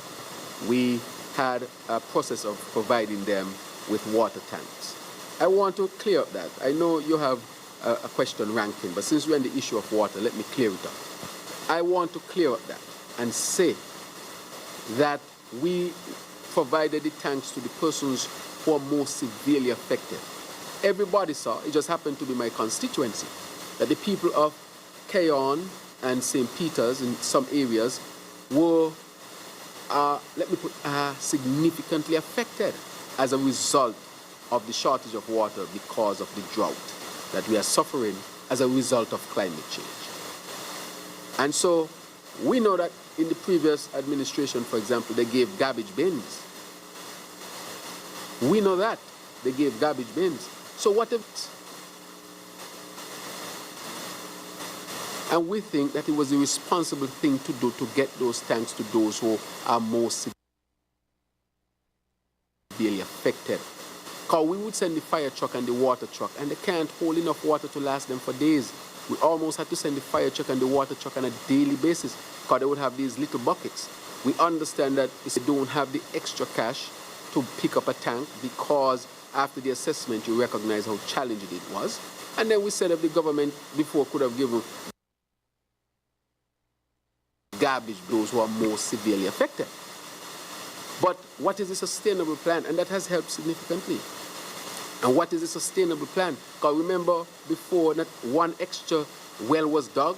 we had a process of providing them with water tanks. I want to clear up that. I know you have a question ranking, but since we're on the issue of water, let me clear it up. I want to clear up that and say that we provided the tanks to the persons who are most severely affected. Everybody saw, it just happened to be my constituency, that the people of Keon and St. Peter's in some areas were, significantly affected as a result of the shortage of water because of the drought that we are suffering as a result of climate change. And so we know that in the previous administration, for example, they gave garbage bins. We know that. They gave garbage bins. So what if... And we think that it was a responsible thing to do to get those tanks to those who are most severely affected. Because we would send the fire truck and the water truck, and they can't hold enough water to last them for days. We almost had to send the fire truck and the water truck on a daily basis, because they would have these little buckets. We understand that if they don't have the extra cash to pick up a tank, because after the assessment you recognize how challenging it was. And then we said if the government before could have given garbage those who are most severely affected. But what is a sustainable plan? And that has helped significantly. And what is a sustainable plan? Because remember before that one extra well was dug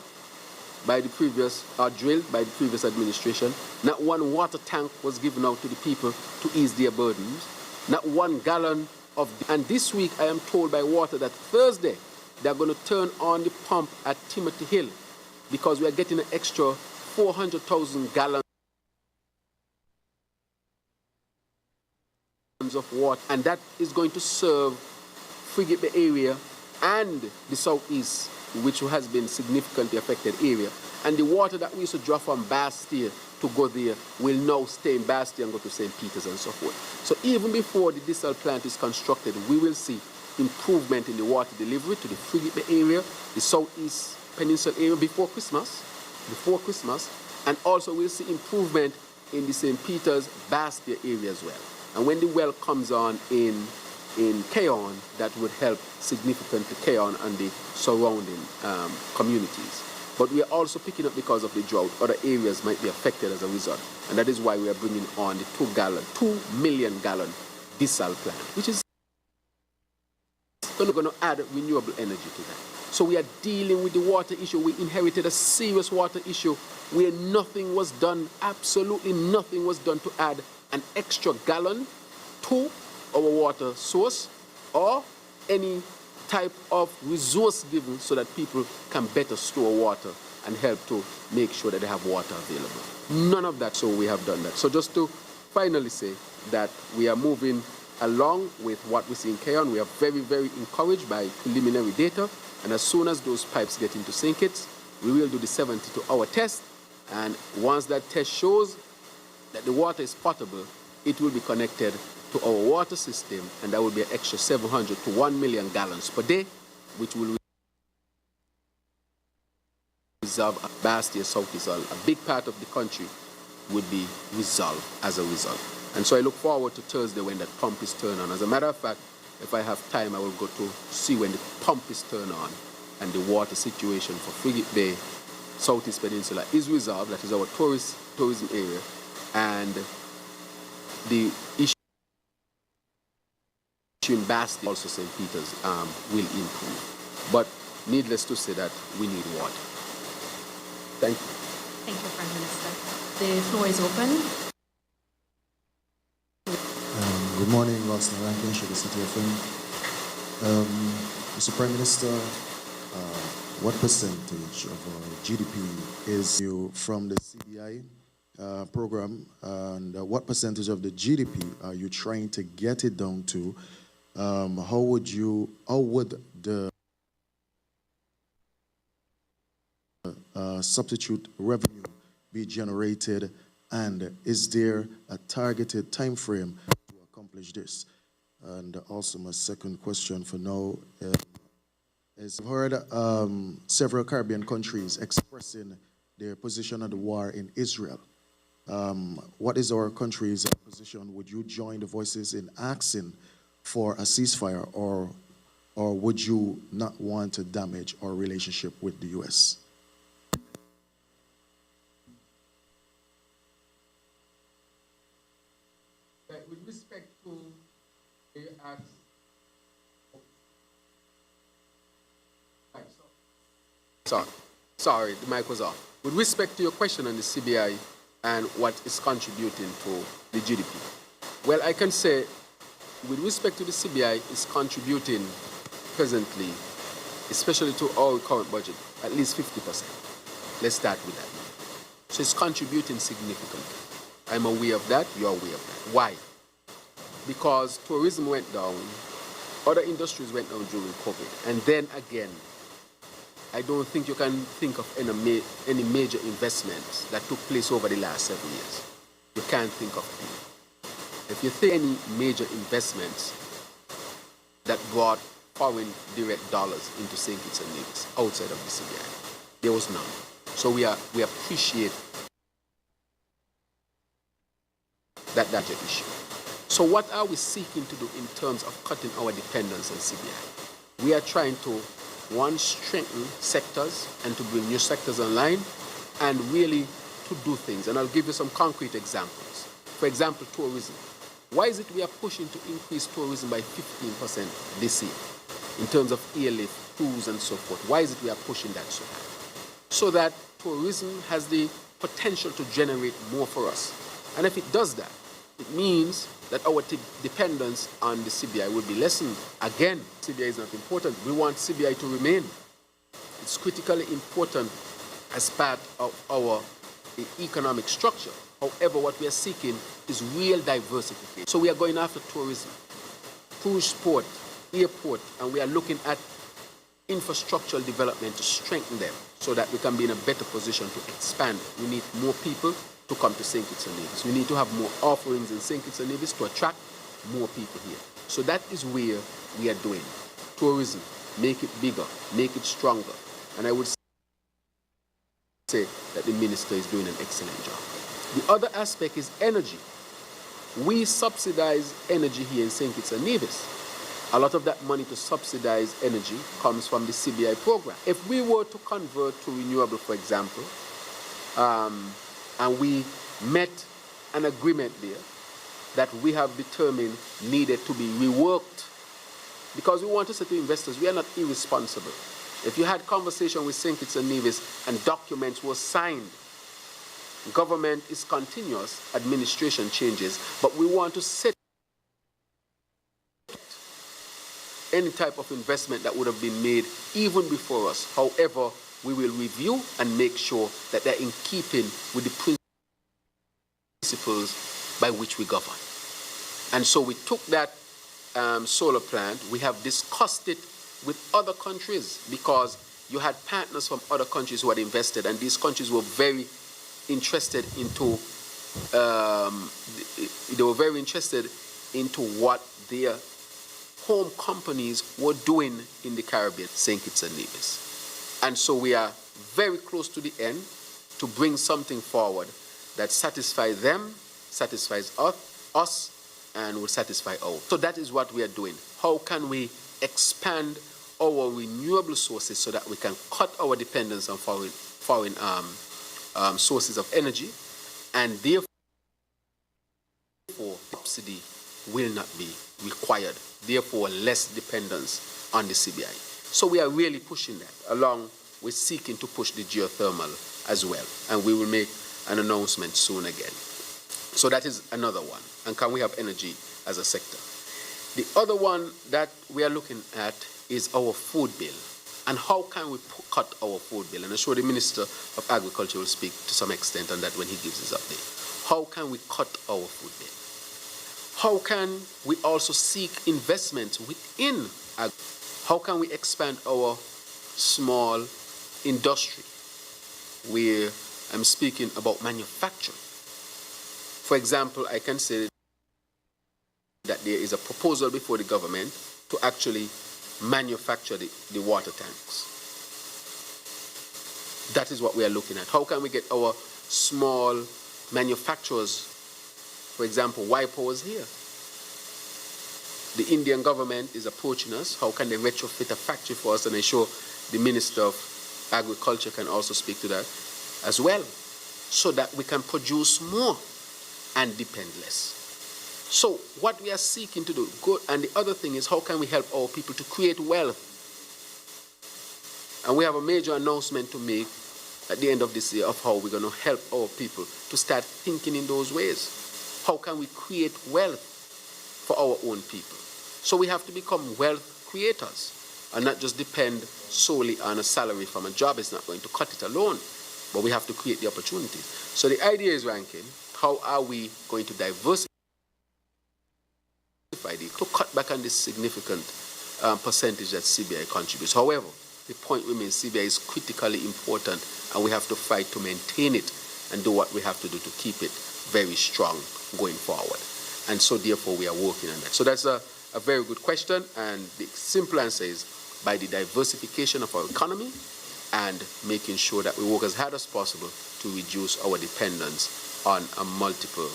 by the previous, drilled by the previous administration. Not one water tank was given out to the people to ease their burdens. Not 1 gallon of, and this week I am told by water that Thursday they're going to turn on the pump at Timothy Hill, because we are getting an extra 400,000 gallons of water, and that is going to serve Frigate Bay area and the southeast, which has been significantly affected area. And the water that we used to draw from Bastille to go there will now stay in Bastille and go to St. Peter's and so forth. So even before the desal plant is constructed, we will see improvement in the water delivery to the Frigate Bay area, the southeast peninsula area before Christmas, and also we'll see improvement in the St. Peter's, Bastille area as well. And when the well comes on in Keon, that would help significantly Keon and the surrounding communities. But we are also picking up, because of the drought, other areas might be affected as a result. And that is why we are bringing on the 2 million gallon desal plant, which is going to add renewable energy to that. So we are dealing with the water issue. We inherited a serious water issue where nothing was done, absolutely nothing was done to add an extra gallon to our water source or any type of resource given so that people can better store water and help to make sure that they have water available. None of that, so we have done that. So just to finally say that we are moving along with what we see in Keyon. We are very, very encouraged by preliminary data, and as soon as those pipes get into St. Kitts, we will do the 72-hour test, and once that test shows that the water is potable, it will be connected to our water system, and that will be an extra 700 to 1 million gallons per day, which will resolve Bastia, Southeast. A big part of the country would be resolved as a result. And so I look forward to Thursday when that pump is turned on. As a matter of fact, if I have time, I will go to see when the pump is turned on and the water situation for Frigate Bay, Southeast Peninsula is resolved. That is our tourism area. And the issue in Bastia, also St. Peter's, will improve. But needless to say that we need water. Thank you. Thank you, Prime Minister. The floor is open. Good morning, Rosner Rankin, Sugar City FM. Mr. Prime Minister, what percentage of our GDP is you from the CBI program, and what percentage of the GDP are you trying to get it down to? How would the substitute revenue be generated, and is there a targeted time frame to accomplish this? And also my second question for now is I've heard several Caribbean countries expressing their position on the war in Israel. What is our country's position? Would you join the voices in asking for a ceasefire, or would you not want to damage our relationship with the U.S.? With respect to the acts, sorry, the mic was off. With respect to your question on the CBI and what is contributing to the GDP, well, I can say with respect to the CBI, is contributing presently, especially to our current budget, at least 50%. Let's start with that. So it's contributing significantly. I'm aware of that, you're aware of that. Why? Because tourism went down, other industries went down during COVID, and then again, I don't think you can think of any major investments that took place over the last 7 years. You can't think of any. If you think any major investments that brought foreign direct dollars into St. Kitts and Nevis outside of the CBI, there was none. So we appreciate that issue. So what are we seeking to do in terms of cutting our dependence on CBI? We are trying to, one, strengthen sectors and to bring new sectors online, and really to do things. And I'll give you some concrete examples. For example, tourism. Why is it we are pushing to increase tourism by 15% this year in terms of airlift, cruise, and so forth? Why is it we are pushing that so high? So that tourism has the potential to generate more for us. And if it does that, it means that our dependence on the CBI will be lessened. Again, CBI is not important. We want CBI to remain. It's critically important as part of our economic structure. However, what we are seeking is real diversification. So we are going after tourism, cruise port, airport, and we are looking at infrastructural development to strengthen them so that we can be in a better position to expand. We need more people to come to St. Kitts and Nevis. We need to have more offerings in St. Kitts and Nevis to attract more people here. So that is where we are doing tourism. Make it bigger, make it stronger. And I would say that the minister is doing an excellent job. The other aspect is energy. We subsidize energy here in St. Kitts and Nevis. A lot of that money to subsidize energy comes from the CBI program. If we were to convert to renewable, for example, and we met an agreement there that we have determined needed to be reworked, because we want to say to investors, we are not irresponsible. If you had conversation with St. Kitts and Nevis and documents were signed, government is continuous, administration changes, but we want to set any type of investment that would have been made even before us. However, we will review and make sure that they're in keeping with the principles by which we govern. And so we took that solar plant, we have discussed it with other countries because you had partners from other countries who had invested, and these countries were very interested into what their home companies were doing in the Caribbean, St. Kitts and Nevis. And so we are very close to the end to bring something forward that satisfies them, satisfies us, and will satisfy all. So that is what we are doing. How can we expand our renewable sources so that we can cut our dependence on foreign sources of energy, and therefore subsidy will not be required, therefore less dependence on the CBI. So we are really pushing that, along with seeking to push the geothermal as well, and we will make an announcement soon again. So that is another one. And can we have energy as a sector? The other one that we are looking at is our food bill. And how can we cut our food bill? And I'm sure the Minister of Agriculture will speak to some extent on that when he gives his update. How can we cut our food bill? How can we also seek investments within agriculture? How can we expand our small industry, where I'm speaking about manufacturing? For example, I can say that there is a proposal before the government to actually manufacture the water tanks. That is what we are looking at. How can we get our small manufacturers, for example, wipers here? The Indian government is approaching us. How can they retrofit a factory for us? And I'm sure the Minister of Agriculture can also speak to that as well, so that we can produce more and depend less. So what we are seeking to do, good, and the other thing is, how can we help our people to create wealth? And we have a major announcement to make at the end of this year of how we're going to help our people to start thinking in those ways. How can we create wealth for our own people? So we have to become wealth creators and not just depend solely on a salary from a job. It's not going to cut it alone, but we have to create the opportunities. So the idea is, Rankin, how are we going to diversify to cut back on this significant percentage that CBI contributes? However, the point remains, CBI is critically important, and we have to fight to maintain it and do what we have to do to keep it very strong going forward. And so therefore we are working on that. So that's a very good question, and the simple answer is by the diversification of our economy and making sure that we work as hard as possible to reduce our dependence on multiple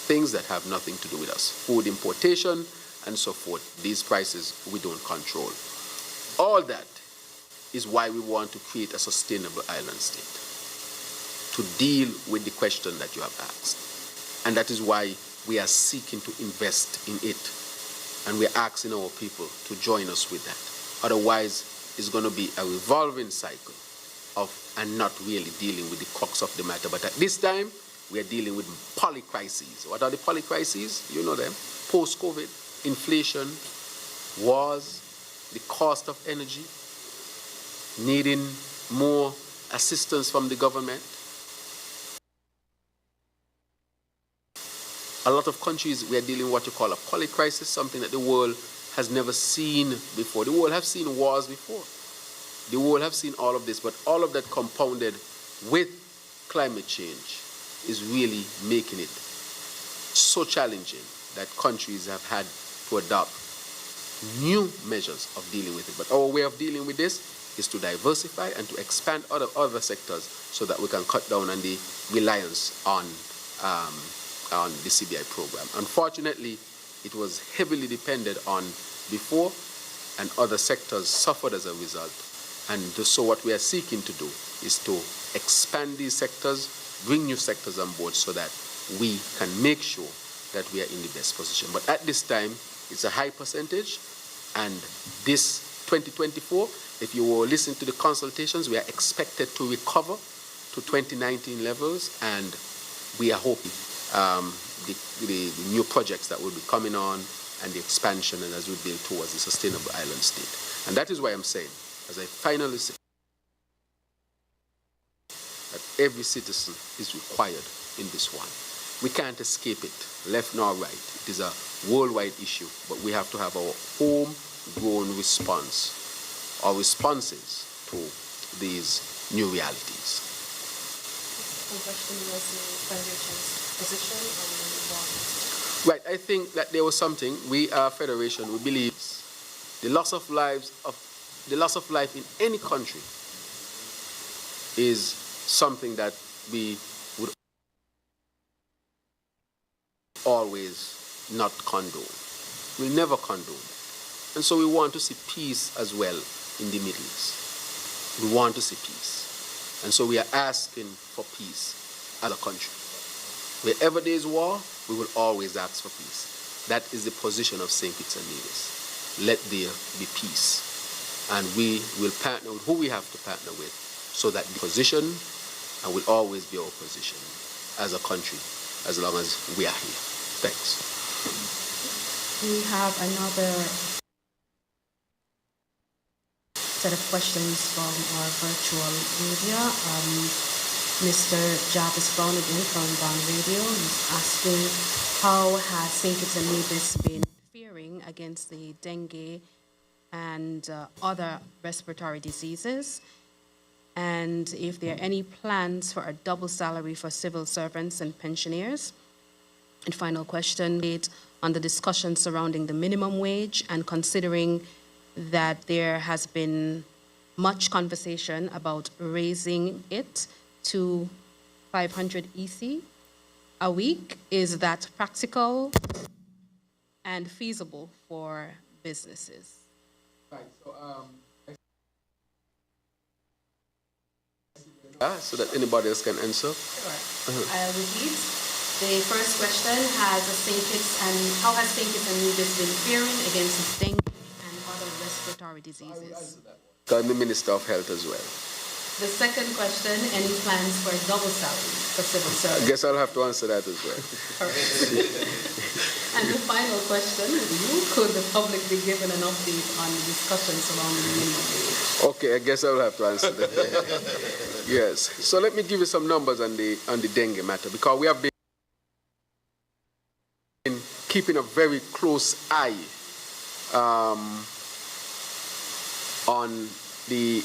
things that have nothing to do with us. Food importation and so forth. These prices we don't control. All that is why we want to create a sustainable island state, to deal with the question that you have asked. And that is why we are seeking to invest in it. And we're asking our people to join us with that. Otherwise, it's going to be a revolving cycle and not really dealing with the crux of the matter. But at this time, we are dealing with polycrises. What are the polycrises? You know them. Post-COVID, inflation, wars, the cost of energy, needing more assistance from the government. A lot of countries, we are dealing with what you call a polycrisis, something that the world has never seen before. The world has seen wars before. The world have seen all of this, but all of that compounded with climate change is really making it so challenging that countries have had to adopt new measures of dealing with it. But our way of dealing with this is to diversify and to expand other sectors so that we can cut down on the reliance on the CBI program. Unfortunately, it was heavily depended on before, and other sectors suffered as a result. And so what we are seeking to do is to expand these sectors, bring new sectors on board so that we can make sure that we are in the best position. But at this time, it's a high percentage, and this 2024, if you will listen to the consultations, we are expected to recover to 2019 levels, and we are hoping the new projects that will be coming on and the expansion and as we build towards a sustainable island state. And that is why I'm saying, as I finally say, that every citizen is required in this one. We can't escape it, left nor right. It is a worldwide issue, but we have to have our homegrown response, or responses to these new realities. The question was the Federation's position on Right, I think that there was something. We are a federation. We believe the loss of life in any country is something that we would always not condone. We'll never condone. And so we want to see peace as well in the Middle East. We want to see peace. And so we are asking for peace as a country. Wherever there is war, we will always ask for peace. That is the position of St. Kitts and Nevis. Let there be peace. And we will partner with who we have to partner with so that the position and will always be our position as a country as long as we are here. Thanks. We have another set of questions from our virtual media. Mr. Jarvis Brown again from Brown Radio is asking, how has St. Kitts and Nevis been faring against the dengue and other respiratory diseases? And if there are any plans for a double salary for civil servants and pensioners? And final question, on the discussion surrounding the minimum wage and considering that there has been much conversation about raising it to 500 EC a week, is that practical and feasible for businesses? Right, so that anybody else can answer. Sure. I'll repeat. The first question, how has St. Kitts and Nevis been faring against dengue and other respiratory diseases? I'm the Minister of Health as well. The second question, any plans for a double salary for civil servants? I guess I'll have to answer that as well. Correct. And the final question, could the public be given an update on the discussion surrounding minimum wage? Okay, I guess I'll have to answer that. Yes. So let me give you some numbers on the dengue matter, because we have been keeping a very close eye on the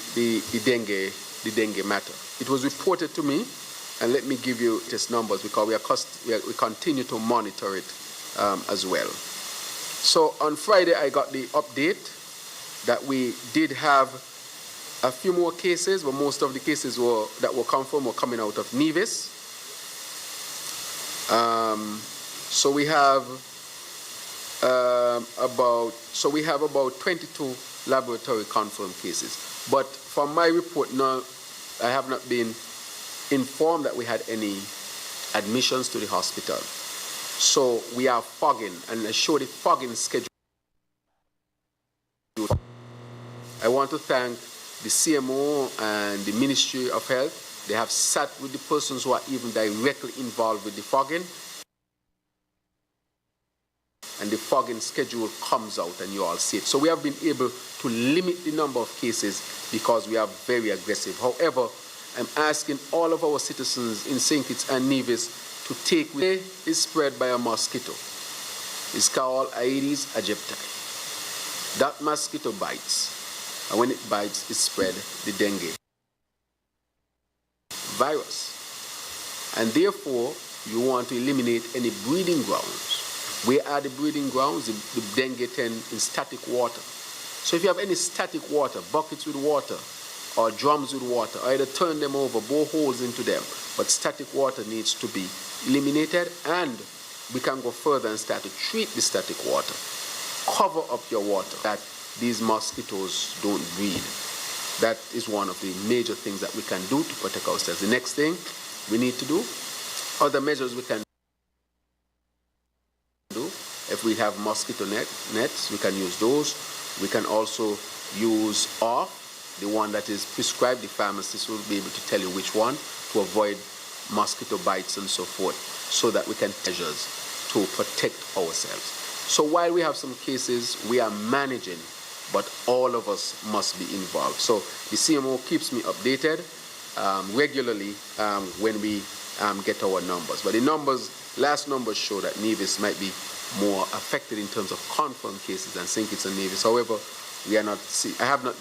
dengue matter. It was reported to me, and let me give you these numbers because we continue to monitor it as well. So on Friday, I got the update that we did have a few more cases, but most of the cases that were confirmed were coming out of Nevis. So we have about 22 laboratory confirmed cases. But from my report, no, I have not been informed that we had any admissions to the hospital. So we are fogging, and I show the fogging schedule. I want to thank the CMO and the Ministry of Health. They have sat with the persons who are even directly involved with the fogging. And the fogging schedule comes out and you all see it. So we have been able to limit the number of cases because we are very aggressive. However, I'm asking all of our citizens in St. Kitts and Nevis to take away is spread by a mosquito. It's called Aedes aegypti. That mosquito bites, and when it bites, it spread the dengue virus. And therefore, you want to eliminate any breeding grounds. Where are the breeding grounds? The dengue tend in static water. So if you have any static water, buckets with water, or drums with water, either turn them over, bore holes into them. But static water needs to be eliminated, and we can go further and start to treat the static water. Cover up your water that these mosquitoes don't breed. That is one of the major things that we can do to protect ourselves. The next thing we need to do, other measures we can do. If we have mosquito nets, we can use those. We can also use off, the one that is prescribed, the pharmacist will be able to tell you which one to avoid mosquito bites and so forth, so that we can measures to protect ourselves. So while we have some cases we are managing, but all of us must be involved. So the CMO keeps me updated regularly when we get our numbers. But the numbers, last numbers show that Nevis might be more affected in terms of confirmed cases than St. Kitts and Nevis. However, we are not. I have not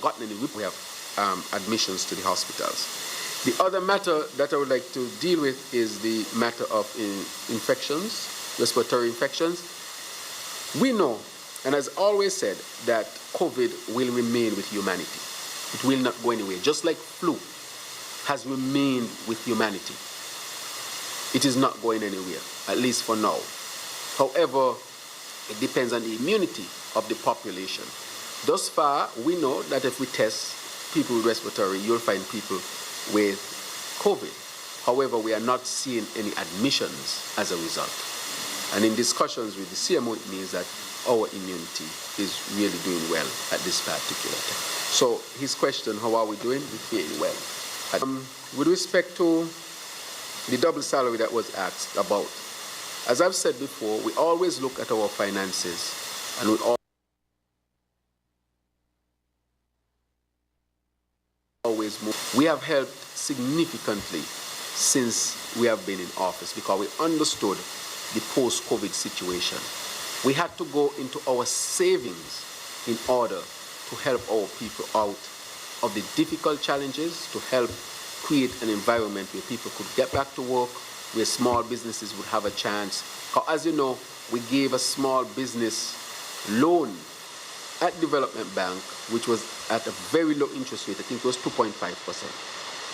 gotten any. We have admissions to the hospitals. The other matter that I would like to deal with is the matter of infections, respiratory infections. We know, and as always said, that COVID will remain with humanity. It will not go anywhere. Just like flu has remained with humanity, it is not going anywhere, at least for now. However, it depends on the immunity of the population. Thus far, we know that if we test people with respiratory, you'll find people with COVID. However, we are not seeing any admissions as a result. And in discussions with the CMO, it means that our immunity is really doing well at this particular time. So his question, how are we doing? We're fairly well. With respect to the double salary that was asked about, as I've said before, we always look at our finances and we always move. We have helped significantly since we have been in office because we understood the post-COVID situation. We had to go into our savings in order to help our people out of the difficult challenges, to help create an environment where people could get back to work, where small businesses would have a chance. As you know, we gave a small business loan at Development Bank, which was at a very low interest rate. I think it was 2.5%.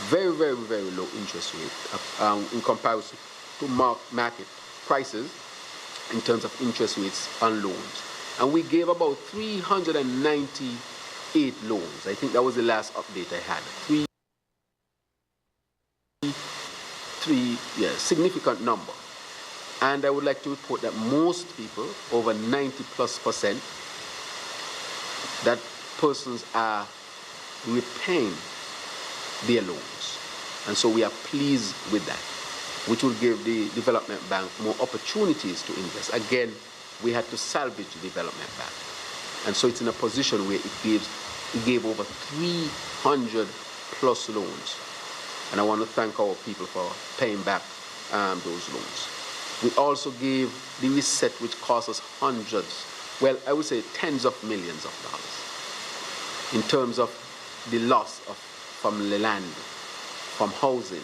Very, very, very low interest rate in comparison to market prices in terms of interest rates on loans. And we gave about 398 loans. I think that was the last update I had. Significant number. And I would like to report that most people, over 90+%, that persons are repaying their loans. And so we are pleased with that, which will give the Development Bank more opportunities to invest. Again, we had to salvage the Development Bank. And so it's in a position where it gave over 300 plus loans. And I want to thank our people for paying back those loans. We also gave the reset, which cost us hundreds, well, I would say tens of millions of dollars in terms of the loss from the land, from housing,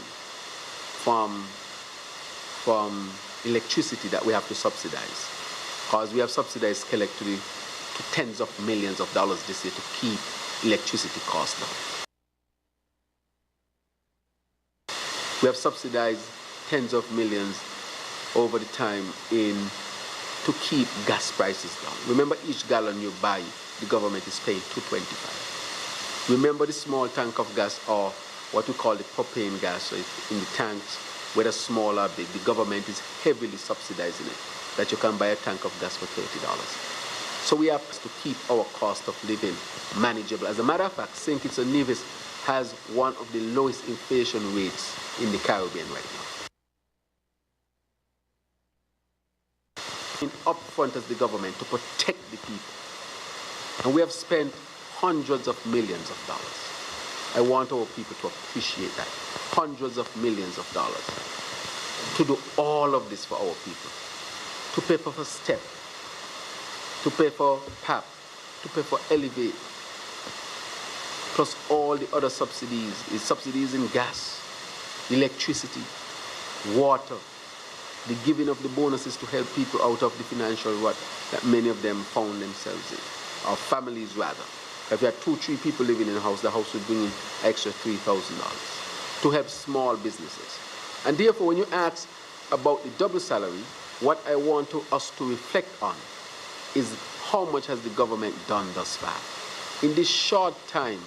from electricity that we have to subsidize. Because we have subsidized collectively to tens of millions of dollars this year to keep electricity costs down. We have subsidized tens of millions over the time to keep gas prices down. Remember, each gallon you buy, the government is paying $2.25. Remember the small tank of gas, or what we call the propane gas, so in the tanks, whether small or big, the government is heavily subsidizing it, that you can buy a tank of gas for $30. So we have to keep our cost of living manageable. As a matter of fact, St. Kitts and Nevis has one of the lowest inflation rates in the Caribbean right now. Upfront as the government to protect the people. And we have spent hundreds of millions of dollars. I want our people to appreciate that. Hundreds of millions of dollars to do all of this for our people. To pay for STEP, to pay for PAP, to pay for Elevate, plus all the other subsidies in gas, electricity, water, the giving of the bonuses to help people out of the financial rut that many of them found themselves in, or families rather. If you had 2-3 people living in a house, the house would bring in extra $3,000 to help small businesses. And therefore, when you ask about the double salary, what I want us to reflect on is how much has the government done thus far. In this short time,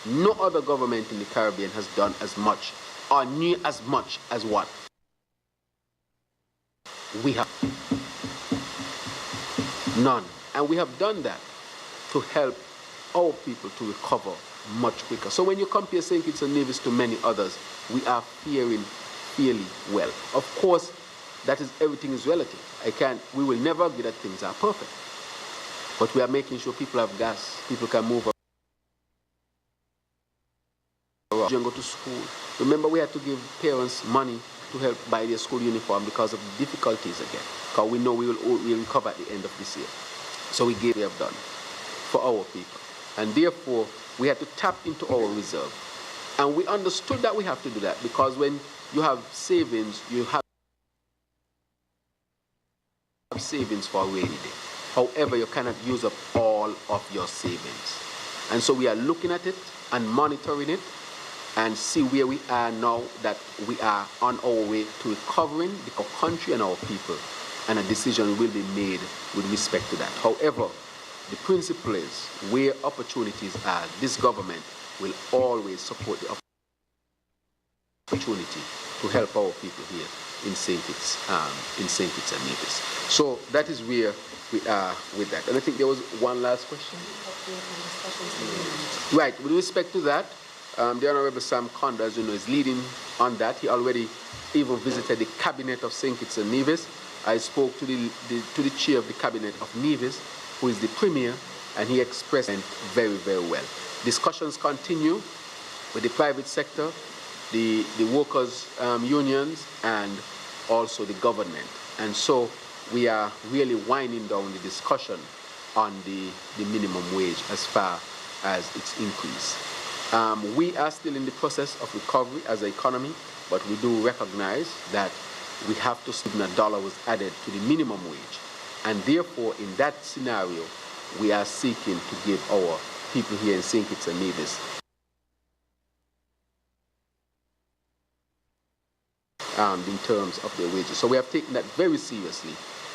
no other government in the Caribbean has done as much or near as much as what we have. None. And we have done that to help our people to recover much quicker. So when you compare St. Kitts and Nevis to many others, we are faring fairly well. Of course, everything is relative. We will never agree that things are perfect. But we are making sure people have gas, people can move around, go to school. Remember, we had to give parents money to help buy their school uniform because of the difficulties again. Because we know we will recover at the end of this year. So we have done for our people. And therefore, we had to tap into our reserve. And we understood that we have to do that because when you have savings, you have savings for a rainy day. However, you cannot use up all of your savings. And so we are looking at it and monitoring it and see where we are now that we are on our way to recovering the country and our people. And a decision will be made with respect to that. However, the principle is where opportunities are, this government will always support the opportunity to help our people here in St. Kitts and Nevis. So that is where we are with that. And I think there was one last question. Right, with respect to that, the Honorable Sam Conda, as you know, is leading on that. He already even visited the cabinet of St. Kitts and Nevis. I spoke to the chair of the cabinet of Nevis, who is the premier, and he expressed it very, very well. Discussions continue with the private sector, the workers' unions, and also the government. And so we are really winding down the discussion on the minimum wage as far as its increase. We are still in the process of recovery as an economy, but we do recognize that we have to see that $1 was added to the minimum wage. And therefore, in that scenario, we are seeking to give our people here in St. Kitts and Nevis in terms of their wages. So we have taken that very seriously,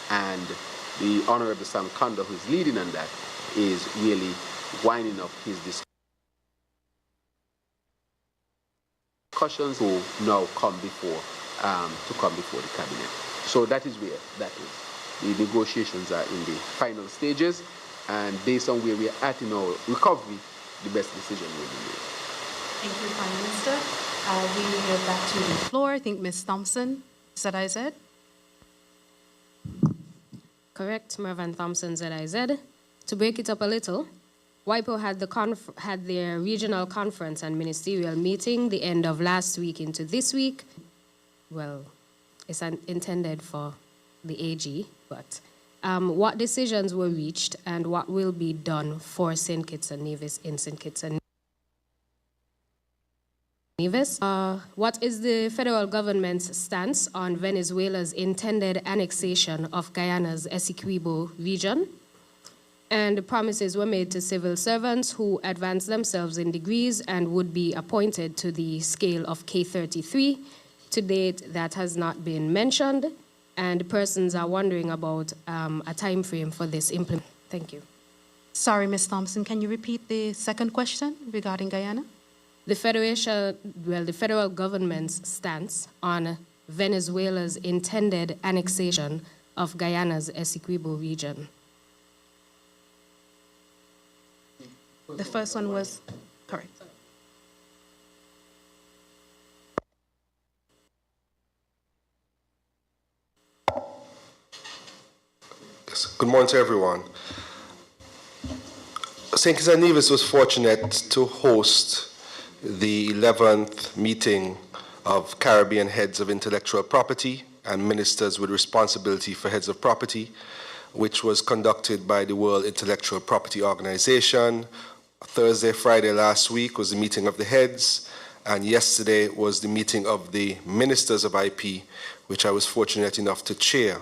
and the Honorable Sam Conda, who is leading on that, is really winding up his discussions who now come before the cabinet. So that is where that is. The negotiations are in the final stages, and based on where we are at in our recovery, the best decision will be made. Thank you, Prime Minister. We are back to the floor. I think Ms. Thompson, ZIZ. Correct, Mervyn Thompson, ZIZ. To break it up a little, WIPO had their regional conference and ministerial meeting the end of last week into this week. Well, it's intended for the AG, but what decisions were reached and what will be done for St. Kitts and Nevis in St. Kitts and Nevis? What is the federal government's stance on Venezuela's intended annexation of Guyana's Essequibo region? And promises were made to civil servants who advanced themselves in degrees and would be appointed to the scale of K33. To date, that has not been mentioned, and persons are wondering about a time frame for this implement. Thank you. Sorry, Ms. Thompson, can you repeat the second question regarding Guyana? The federal government's stance on Venezuela's intended annexation of Guyana's Essequibo region. The first one was correct. Yes. Good morning to everyone. St. Kitts and Nevis was fortunate to host the 11th meeting of Caribbean heads of intellectual property and ministers with responsibility for heads of property, which was conducted by the World Intellectual Property Organization. Thursday, Friday last week was the meeting of the heads, and yesterday was the meeting of the ministers of IP, which I was fortunate enough to chair.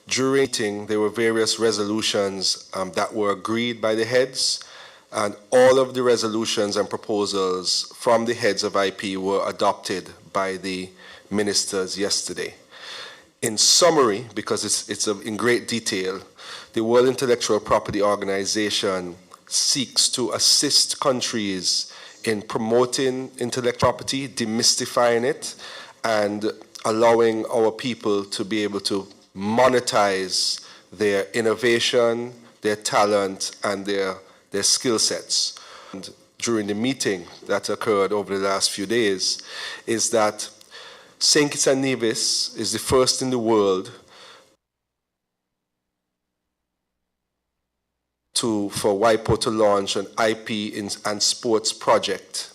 During the meeting, there were various resolutions that were agreed by the heads, and all of the resolutions and proposals from the heads of IP were adopted by the ministers yesterday. In summary, because it's in great detail, the World Intellectual Property Organization seeks to assist countries in promoting intellectual property, demystifying it, and allowing our people to be able to monetize their innovation, their talent and their skill sets. And during the meeting that occurred over the last few days is that St. Kitts and Nevis is the first in the world for WIPO to launch an IP and sports project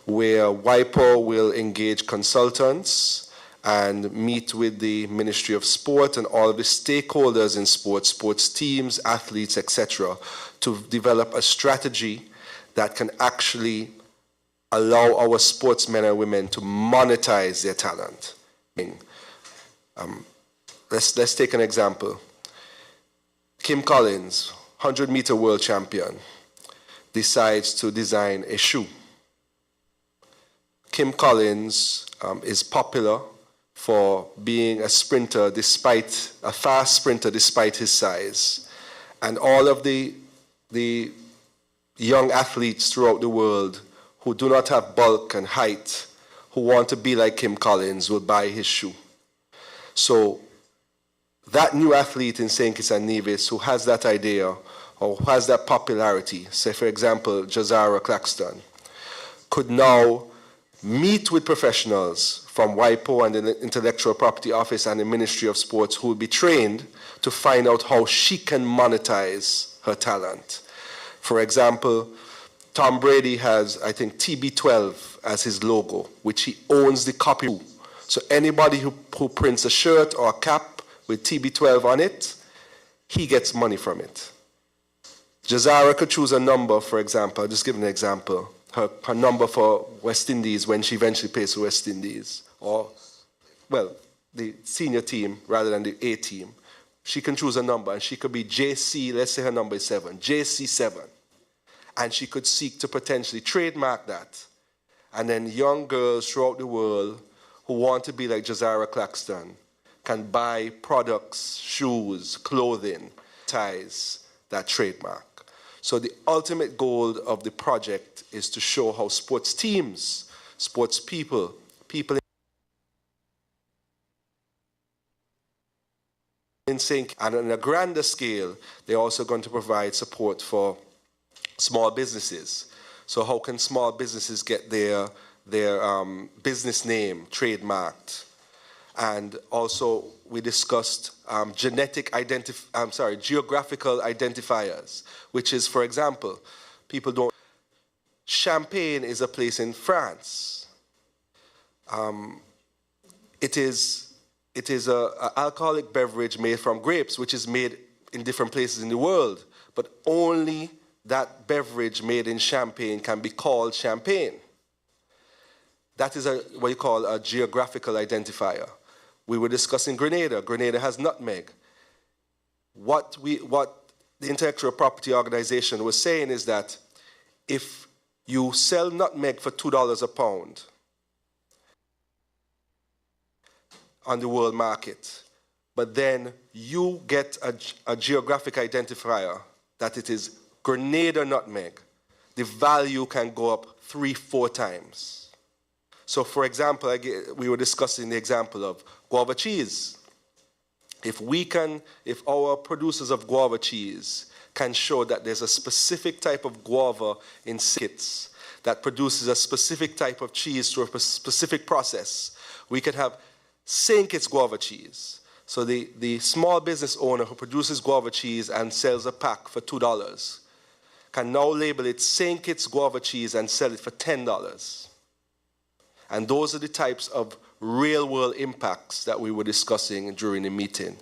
where WIPO will engage consultants and meet with the Ministry of Sport and all of the stakeholders in sports, sports teams, athletes, etc., to develop a strategy that can actually allow our sportsmen and women to monetize their talent. Let's take an example. Kim Collins, 100-meter world champion, decides to design a shoe. Kim Collins is popular for being a sprinter a fast sprinter despite his size. And all of the young athletes throughout the world who do not have bulk and height, who want to be like Kim Collins, will buy his shoe. So that new athlete in St. Kitts and Nevis who has that idea or who has that popularity, say for example, Jazara Claxton, could now meet with professionals from WIPO and the Intellectual Property Office and the Ministry of Sports who will be trained to find out how she can monetize her talent. For example, Tom Brady has, I think, TB12 as his logo, which he owns the copy. So anybody who prints a shirt or a cap with TB12 on it, he gets money from it. Jazara could choose a number, for example, I'll just give an example. Her number for West Indies when she eventually plays for West Indies, or, well, the senior team rather than the A team. She can choose a number, and she could be JC, let's say her number is 7, JC7. And she could seek to potentially trademark that. And then young girls throughout the world who want to be like Jazara Claxton can buy products, shoes, clothing, ties, that trademark. So the ultimate goal of the project is to show how sports teams, sports people in sync, and on a grander scale, they're also going to provide support for small businesses. So how can small businesses get their business name trademarked? And also we discussed geographical identifiers, which is, for example, people don't. Champagne is a place in France. It is an alcoholic beverage made from grapes, which is made in different places in the world, but only that beverage made in Champagne can be called champagne. That is what you call a geographical identifier. We were discussing Grenada. Grenada has nutmeg. What the Intellectual Property Organization was saying is that if you sell nutmeg for $2 a pound on the world market, but then you get a geographic identifier that it is Grenada nutmeg, the value can go up 3-4 times. So for example, we were discussing the example of guava cheese. If our producers of guava cheese can show that there's a specific type of guava in Kitts that produces a specific type of cheese through a specific process, we could have St. Kitts guava cheese. So the small business owner who produces guava cheese and sells a pack for $2 can now label it St. Kitts guava cheese and sell it for $10. And those are the types of real-world impacts that we were discussing during the meeting.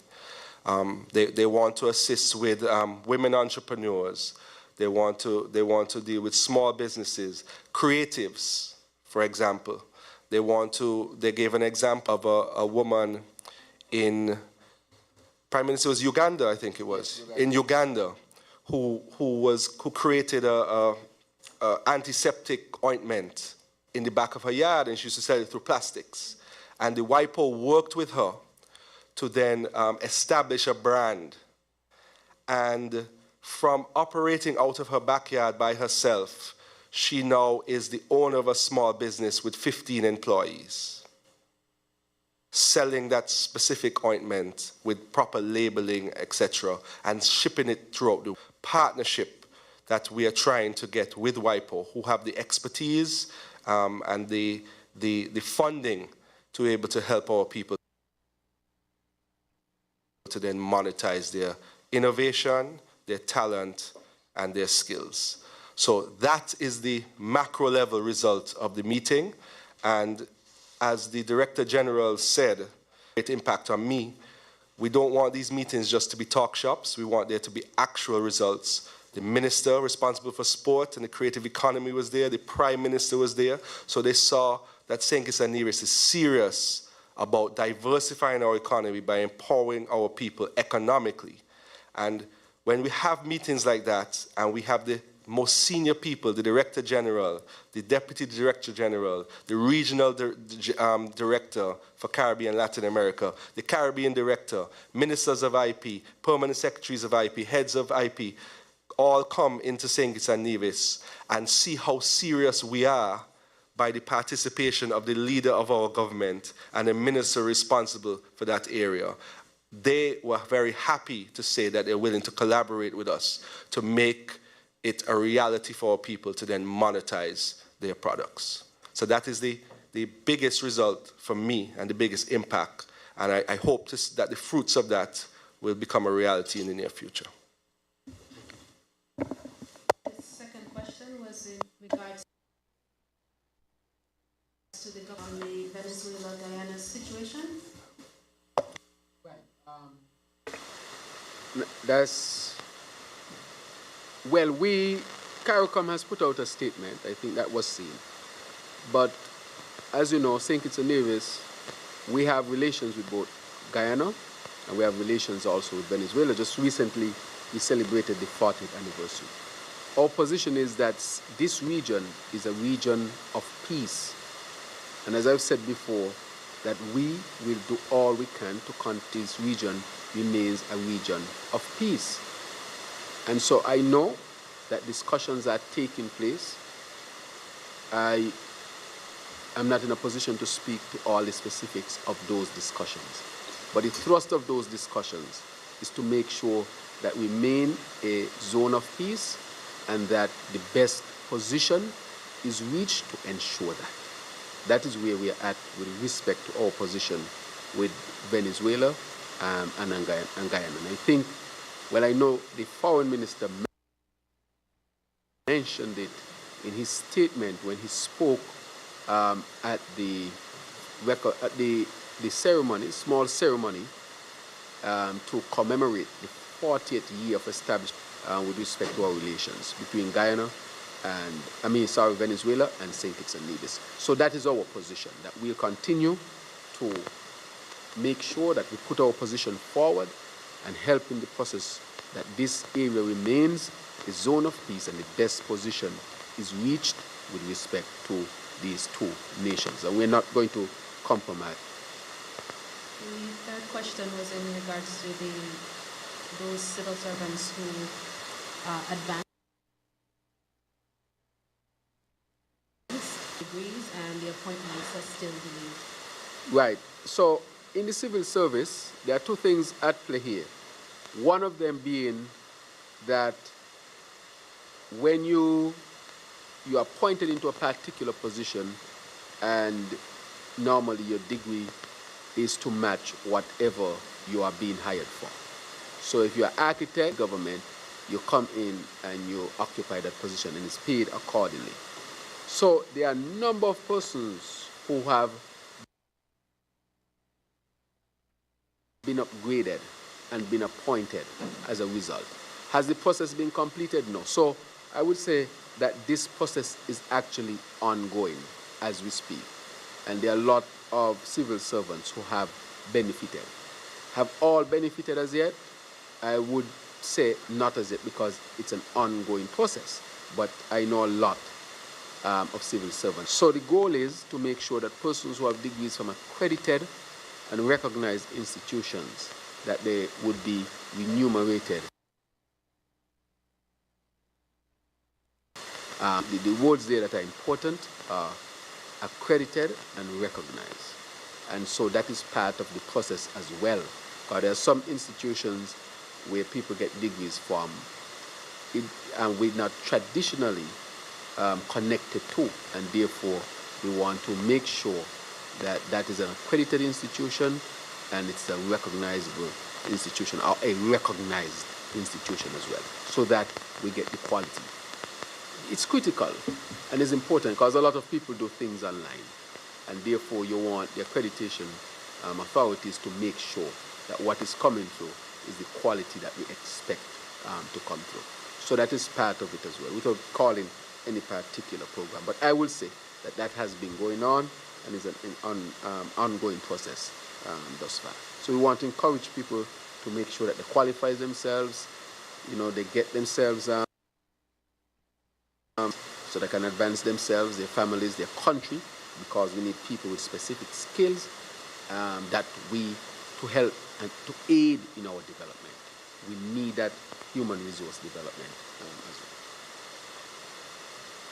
They want to assist with women entrepreneurs. They want to deal with small businesses, creatives, for example. They gave an example of a woman in, Prime Minister was Uganda, I think it was, yes, in Uganda, who created a antiseptic ointment in the back of her yard, and she used to sell it through plastics. And the WIPO worked with her to then establish a brand. And from operating out of her backyard by herself, she now is the owner of a small business with 15 employees. selling that specific ointment with proper labeling, etc., and shipping it throughout the partnership that we are trying to get with WIPO, who have the expertise and the funding to be able to help our people to then monetize their innovation, their talent, and their skills. So that is the macro level result of the meeting. And as the Director General said, great impact on me. We don't want these meetings just to be talk shops. We want there to be actual results. The minister responsible for sport and the creative economy was there. The prime minister was there. So they saw that St. Kitts and Nevis is serious about diversifying our economy by empowering our people economically. And when we have meetings like that and we have the most senior people, the Director General, the Deputy Director General, the Regional Director for Caribbean and Latin America, the Caribbean Director, Ministers of IP, Permanent Secretaries of IP, Heads of IP, all come into St. Kitts and Nevis and see how serious we are by the participation of the leader of our government and the minister responsible for that area. They were very happy to say that they're willing to collaborate with us to make it a reality for our people to then monetize their products. So that is the biggest result for me and the biggest impact. And I hope that the fruits of that will become a reality in the near future. The second question was in regards to the Venezuela-Guyana situation. Right. Well, CARICOM has put out a statement. I think that was seen. But as you know, St. Kitts and Nevis, we have relations with both Guyana and we have relations also with Venezuela. Just recently, we celebrated the 40th anniversary. Our position is that this region is a region of peace. And as I've said before, that we will do all we can to continue this region remains a region of peace. And so I know that discussions are taking place. I am not in a position to speak to all the specifics of those discussions. But the thrust of those discussions is to make sure that we remain a zone of peace and that the best position is reached to ensure that. That is where we are at with respect to our position with Venezuela and Guyana. And I think, well, I know the foreign minister mentioned it in his statement when he spoke at the ceremony, small ceremony, to commemorate the 40th year of establishment with respect to our relations between Guyana and, Venezuela and St. Kitts and Nevis. So that is our position, that we'll continue to make sure that we put our position forward and help in the process that this area remains a zone of peace and the best position is reached with respect to these two nations. And we're not going to compromise. The third question was in regards to those civil servants who advanced degrees and the appointments are still delayed. Right. So in the civil service, there are two things at play here. One of them being that when you are appointed into a particular position and normally your degree is to match whatever you are being hired for. So if you're an architect, government, you come in and you occupy that position and it's paid accordingly. So there are a number of persons who have been upgraded and been appointed as a result. Has the process been completed? No. So I would say that this process is actually ongoing as we speak. And there are a lot of civil servants who have benefited. Have all benefited as yet? I would say not as yet because it's an ongoing process. But I know a lot of civil servants. So the goal is to make sure that persons who have degrees from accredited and recognized institutions, that they would be remunerated. The words there that are important are accredited and recognized. And so that is part of the process as well. Because there are some institutions where people get degrees from and we're not traditionally connected to, and therefore we want to make sure that that is an accredited institution and it's a recognizable institution, or a recognized institution as well, so that we get the quality. It's critical and it's important because a lot of people do things online, and therefore you want the accreditation authorities to make sure that what is coming through is the quality that we expect to come through. So that is part of it as well, without calling any particular program. But I will say that that has been going on and is an ongoing process thus far. So we want to encourage people to make sure that they qualify themselves, they get themselves so they can advance themselves, their families, their country, because we need people with specific skills to help and to aid in our development. We need that human resource development as well.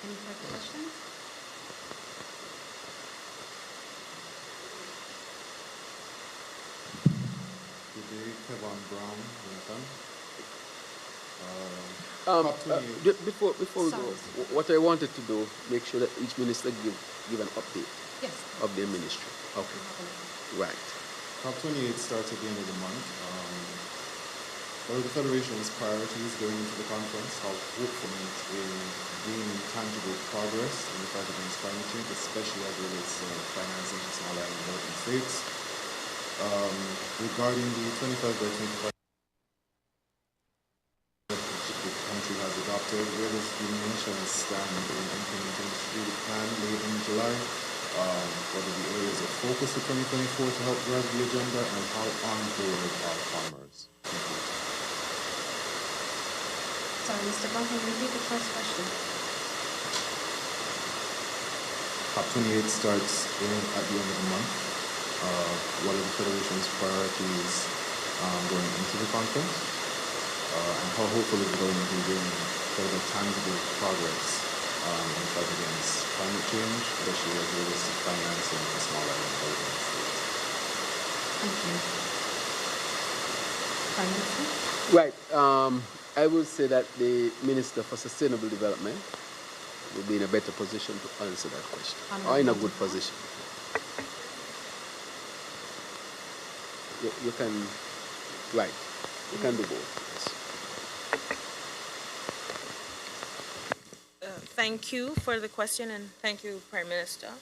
Any further questions? Good day, Kevin Brown, Jonathan. Before we go, what I wanted to do, make sure that each minister give an update Yes. of their ministry. Okay. Right. COP28 starts at the end of the month. What are the Federation's priorities going into the conference? How hopeful in gaining tangible progress in the fight against climate change, especially as it relates to financing to small island developing states? Regarding the 25 by 25 the country has adopted, where does the nation stand in implementing the strategic plan laid in July? What are the areas of focus for 2024 to help drive the agenda, and how on board are farmers? Thank you. Sorry, Mr. Brown, can you repeat the first question? COP28 starts at the end of the month. What are the Federation's priorities going into the conference? And how hopeful is it going to bring further tangible progress in the fight against climate change, especially as it relates to financing for small island developing states? Thank you. Prime Minister? Right. I will say that the Minister for Sustainable Development will be in a better position to answer that question, or in a good position. You can, right, you can do both. Yes. Thank you for the question, and thank you, Prime Minister.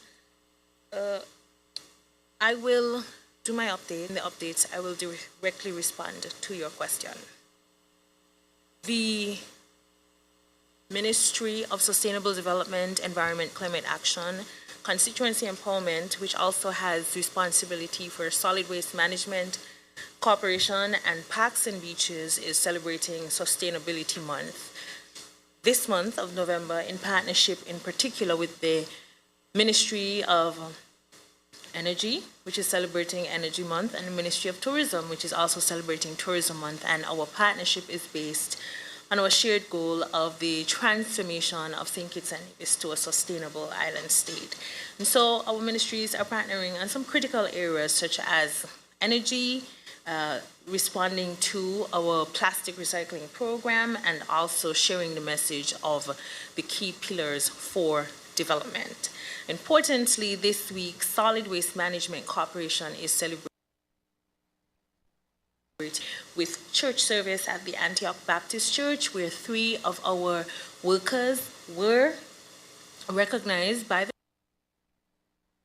I will do my update. In the updates, I will directly respond to your question. The Ministry of Sustainable Development, Environment, Climate Action, Constituency Empowerment, which also has responsibility for solid waste management, corporation, and parks and beaches, is celebrating Sustainability Month this month of November, in partnership in particular with the Ministry of Energy, which is celebrating Energy Month, and the Ministry of Tourism, which is also celebrating Tourism Month. And our partnership is based on our shared goal of the transformation of St. Kitts and Nevis to a sustainable island state. And so our ministries are partnering on some critical areas such as energy, responding to our plastic recycling program, and also sharing the message of the key pillars for development. Importantly, this week, Solid Waste Management Corporation is celebrating with church service at the Antioch Baptist Church, where 3 of our workers were recognized by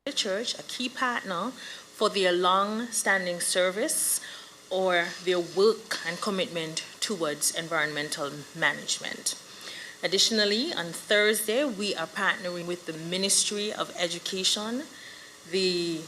the church, a key partner, for their long-standing service or their work and commitment towards environmental management. Additionally, on Thursday, we are partnering with the Ministry of Education, the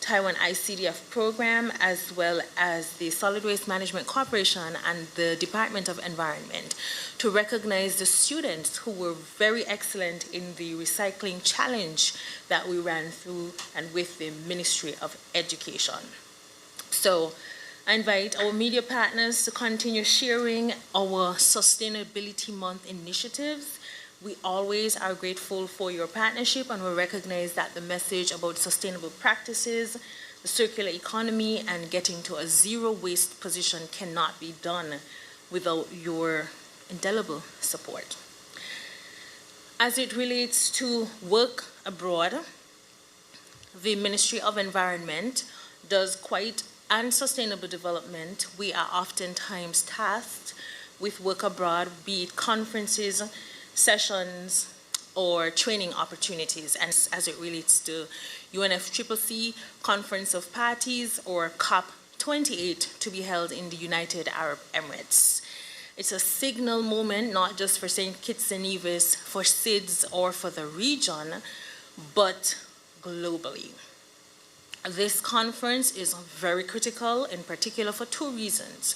Taiwan ICDF program, as well as the Solid Waste Management Corporation and the Department of Environment, to recognize the students who were very excellent in the recycling challenge that we ran through and with the Ministry of Education. So I invite our media partners to continue sharing our Sustainability Month initiatives. We always are grateful for your partnership, and we recognize that the message about sustainable practices, The circular economy and getting to a zero waste position cannot be done without your indelible support. As it relates to work abroad, the Ministry of Environment does quite and sustainable development. We are oftentimes tasked with work abroad, be it conferences, sessions, or training opportunities, and as it relates to UNFCCC Conference of Parties or COP28 to be held in the United Arab Emirates. It's a signal moment, not just for St. Kitts and Nevis, for SIDS, or for the region, but globally. This conference is very critical, in particular for two reasons.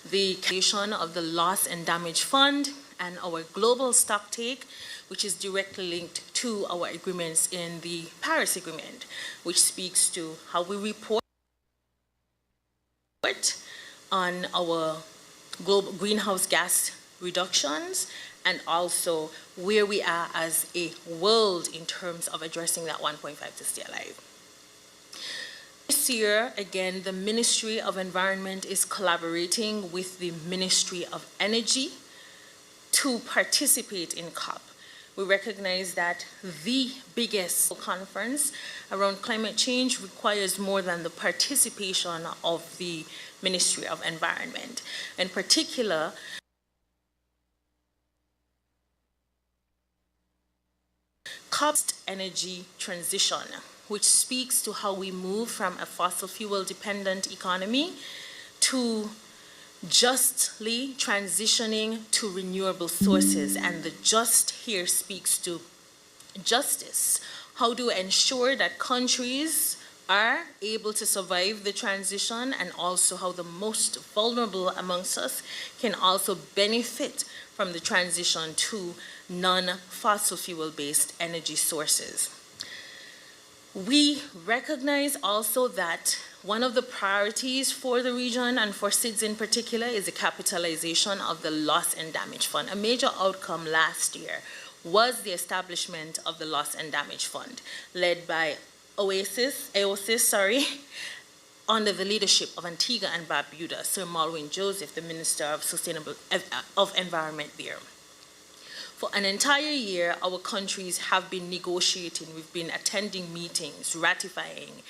The creation of the Loss and Damage Fund and our global stocktake, which is directly linked to our agreements in the Paris Agreement, which speaks to how we report on our global greenhouse gas reductions, and also where we are as a world in terms of addressing that 1.5 to stay alive. This year, again, the Ministry of Environment is collaborating with the Ministry of Energy to participate in COP. We recognize that the biggest conference around climate change requires more than the participation of the Ministry of Environment. In particular, COP's energy transition, which speaks to how we move from a fossil fuel dependent economy to justly transitioning to renewable sources. And the just here speaks to justice. How do we ensure that countries are able to survive the transition, and also how the most vulnerable amongst us can also benefit from the transition to non-fossil fuel-based energy sources. We recognize also that one of the priorities for the region and for SIDS in particular is the capitalization of the Loss and Damage Fund. A major outcome last year was the establishment of the Loss and Damage Fund, led by AOSIS, under the leadership of Antigua and Barbuda, Sir Malwin Joseph, the Minister of Environment there. For an entire year, our countries have been negotiating. We've been attending meetings, ratifying,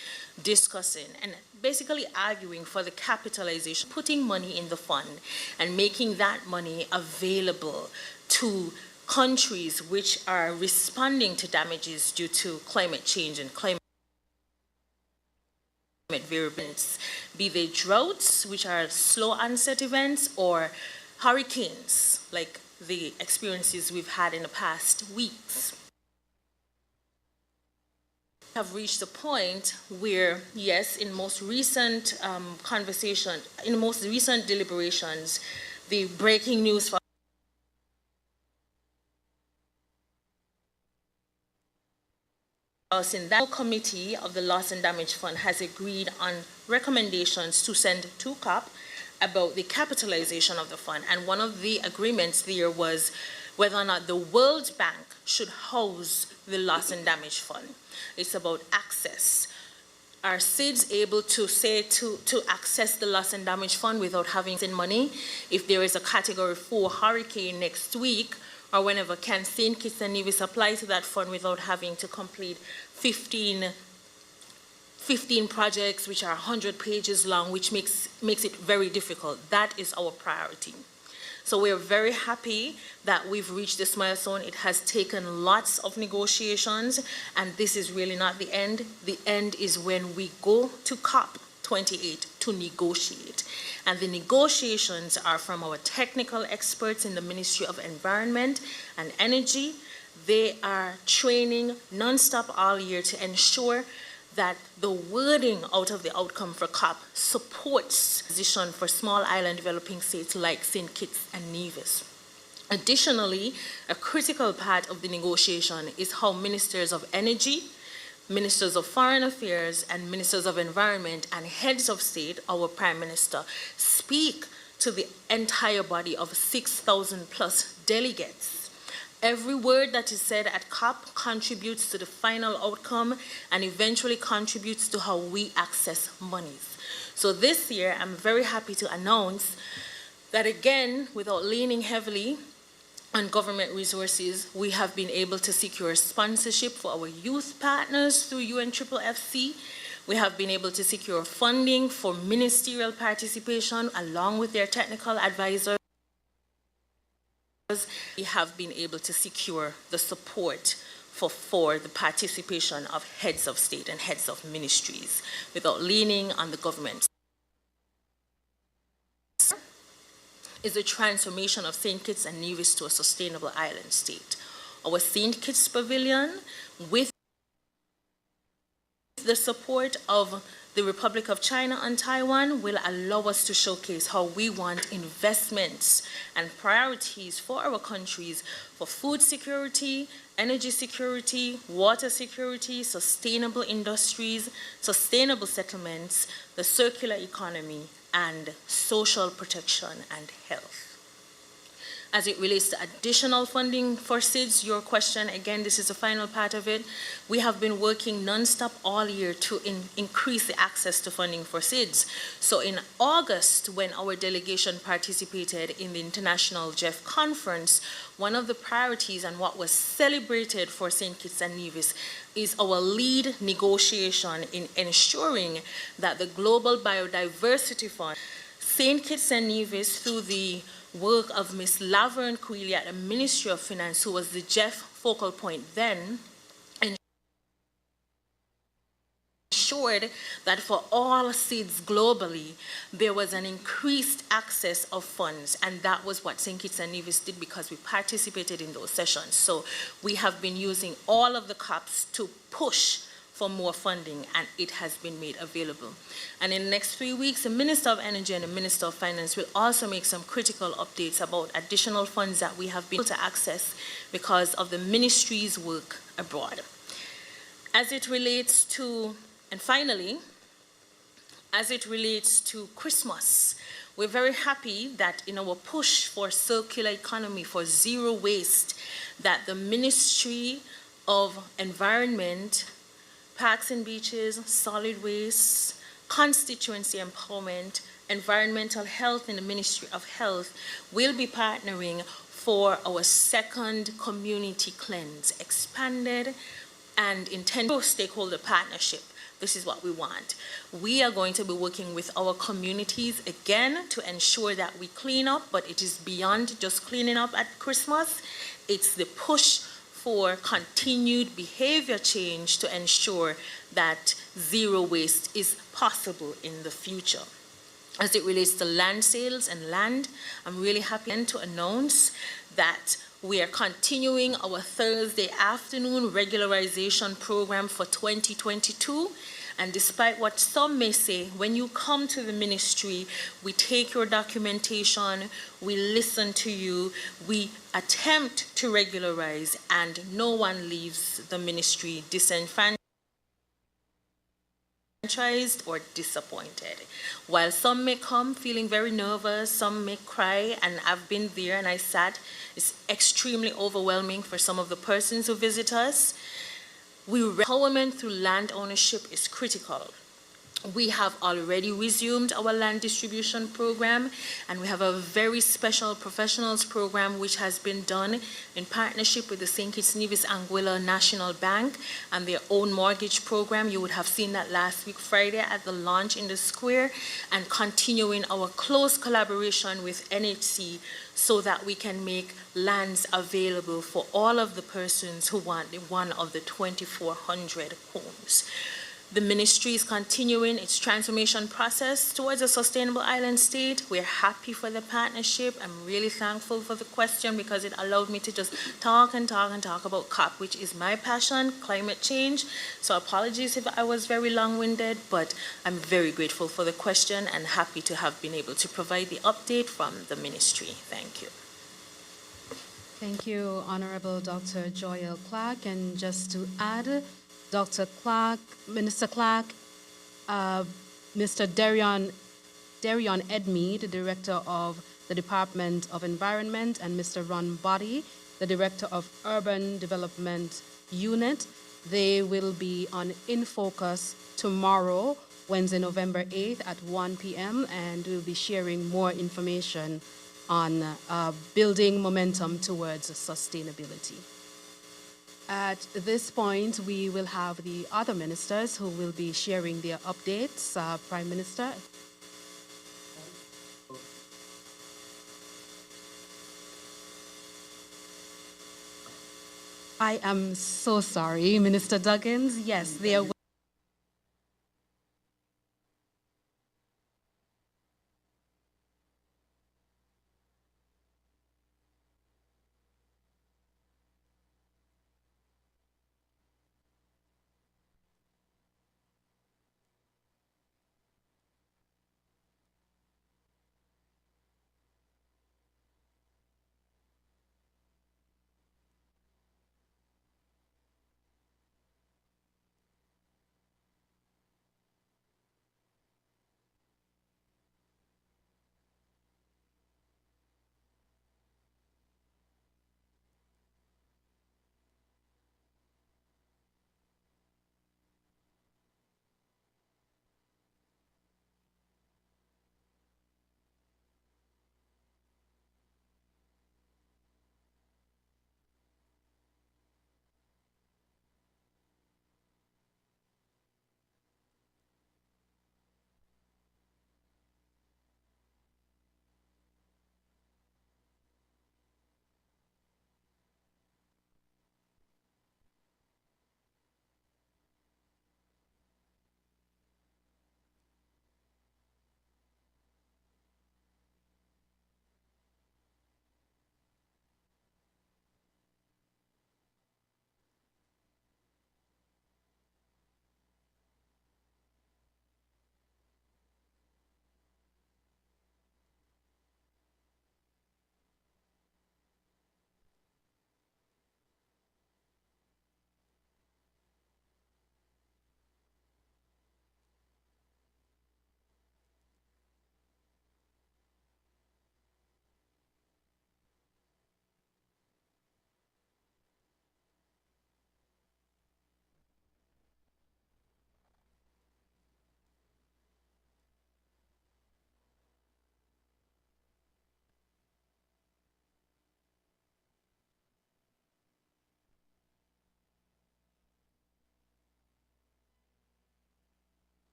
discussing, and basically arguing for the capitalization, putting money in the fund and making that money available to countries which are responding to damages due to climate change and climate variables, be they droughts, which are slow onset events, or hurricanes, like the experiences we've had in the past weeks. We have reached a point where, yes, in most recent deliberations, the breaking news for us in that committee of the Loss and Damage Fund has agreed on recommendations to send to COP about the capitalization of the fund. And one of the agreements there was whether or not the World Bank should house the Loss and Damage Fund. It's about access. Are SIDS able to access the Loss and Damage Fund without having money? If there is a Category 4 hurricane next week, or whenever, can St. Kitts and Nevis apply to that fund without having to complete 15 projects which are 100 pages long, which makes it very difficult? That is our priority. So we're very happy that we've reached this milestone. It has taken lots of negotiations, and this is really not the end. The end is when we go to COP28 to negotiate. And the negotiations are from our technical experts in the Ministry of Environment and Energy. They are training nonstop all year to ensure that the wording out of the outcome for COP supports position for small island developing states like St. Kitts and Nevis. Additionally, a critical part of the negotiation is how ministers of energy, ministers of foreign affairs, and ministers of environment and heads of state, our prime minister, speak to the entire body of 6,000 plus delegates Every word that is said at COP contributes to the final outcome and eventually contributes to how we access monies. So this year, I'm very happy to announce that again, without leaning heavily on government resources, we have been able to secure sponsorship for our youth partners through UNFFC. We have been able to secure funding for ministerial participation along with their technical advisors. We have been able to secure the support for the participation of heads of state and heads of ministries without leaning on the government. Is the transformation of St. Kitts and Nevis to a sustainable island state. Our St. Kitts Pavilion, with the support of the Republic of China and Taiwan, will allow us to showcase how we want investments and priorities for our countries for food security, energy security, water security, sustainable industries, sustainable settlements, the circular economy, and social protection and health. As it relates to additional funding for SIDS, your question, again, this is the final part of it. We have been working nonstop all year to increase the access to funding for SIDS. So in August, when our delegation participated in the International Jeff Conference, one of the priorities and what was celebrated for St. Kitts and Nevis is our lead negotiation in ensuring that the Global Biodiversity Fund, St. Kitts and Nevis, through the work of Ms. Laverne Quealy at the Ministry of Finance, who was the Jeff focal point then, ensured that for all SIDS globally, there was an increased access of funds, and that was what St. Kitts and Nevis did because we participated in those sessions. So we have been using all of the COPs to push for more funding, and it has been made available. And in the next 3 weeks, the Minister of Energy and the Minister of Finance will also make some critical updates about additional funds that we have been able to access because of the ministry's work abroad. As it relates to, and finally, as it relates to Christmas, we're very happy that in our push for circular economy, for zero waste, that the Ministry of Environment, Parks and Beaches, Solid Waste, Constituency Empowerment, Environmental Health, and the Ministry of Health will be partnering for our second community cleanse, expanded and intended stakeholder partnership. This is what we want. We are going to be working with our communities again to ensure that we clean up, but it is beyond just cleaning up at Christmas. It's the push for continued behavior change to ensure that zero waste is possible in the future. As it relates to land sales and land, I'm really happy to announce that we are continuing our Thursday afternoon regularization program for 2022. And despite what some may say, when you come to the ministry, we take your documentation, we listen to you, we attempt to regularize, and no one leaves the ministry disenfranchised or disappointed. While some may come feeling very nervous, some may cry, and I've been there and I sat, it's extremely overwhelming for some of the persons who visit us. Empowerment through land ownership is critical. We have already resumed our land distribution program, and we have a very special professionals program which has been done in partnership with the St. Kitts Nevis Anguilla National Bank and their own mortgage program. You would have seen that last week Friday at the launch in the square, and continuing our close collaboration with NHC so that we can make lands available for all of the persons who want one of the 2,400 homes. The ministry is continuing its transformation process towards a sustainable island state. We're happy for the partnership. I'm really thankful for the question because it allowed me to just talk and talk and talk about COP, which is my passion, climate change. So apologies if I was very long-winded, but I'm very grateful for the question and happy to have been able to provide the update from the ministry. Thank you. Thank you, Honorable Dr. Joyelle Clark. And just to add, Dr. Clark, Minister Clark, Mr. Darion Edme, the Director of the Department of Environment, and Mr. Ron Boddy, the Director of Urban Development Unit. They will be on In Focus tomorrow, Wednesday, November 8th at 1 p.m., and we'll be sharing more information on building momentum towards sustainability. At this point, we will have the other ministers who will be sharing their updates. Prime Minister. I am so sorry, Minister Duggins. Yes, there will.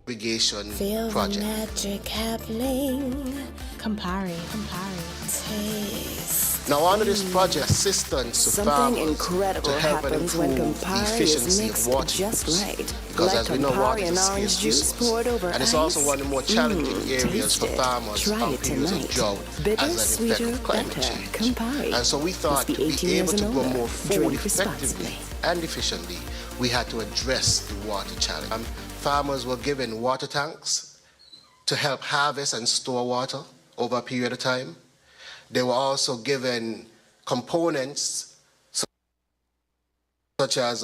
irrigation Feel project. the magic happening. Campari. Taste. Now, under this project, assistance to Something farmers incredible to help and happens when improve the Campari is efficiency of mixed water just use. right. Because Like as we know, water Campari is and a orange scarce juice resource. poured over And it's ice. also one of the more challenging areas for Taste it. farmers Try on it periods of tonight. drought Bitter, as an effect sweeter, of climate better. change. Campari. And so we thought Must be to 18 be years able to and grow older. more food Drink effectively responsibly. and efficiently, we had to address the water challenge. Farmers were given water tanks to help harvest and store water over a period of time. They were also given components such as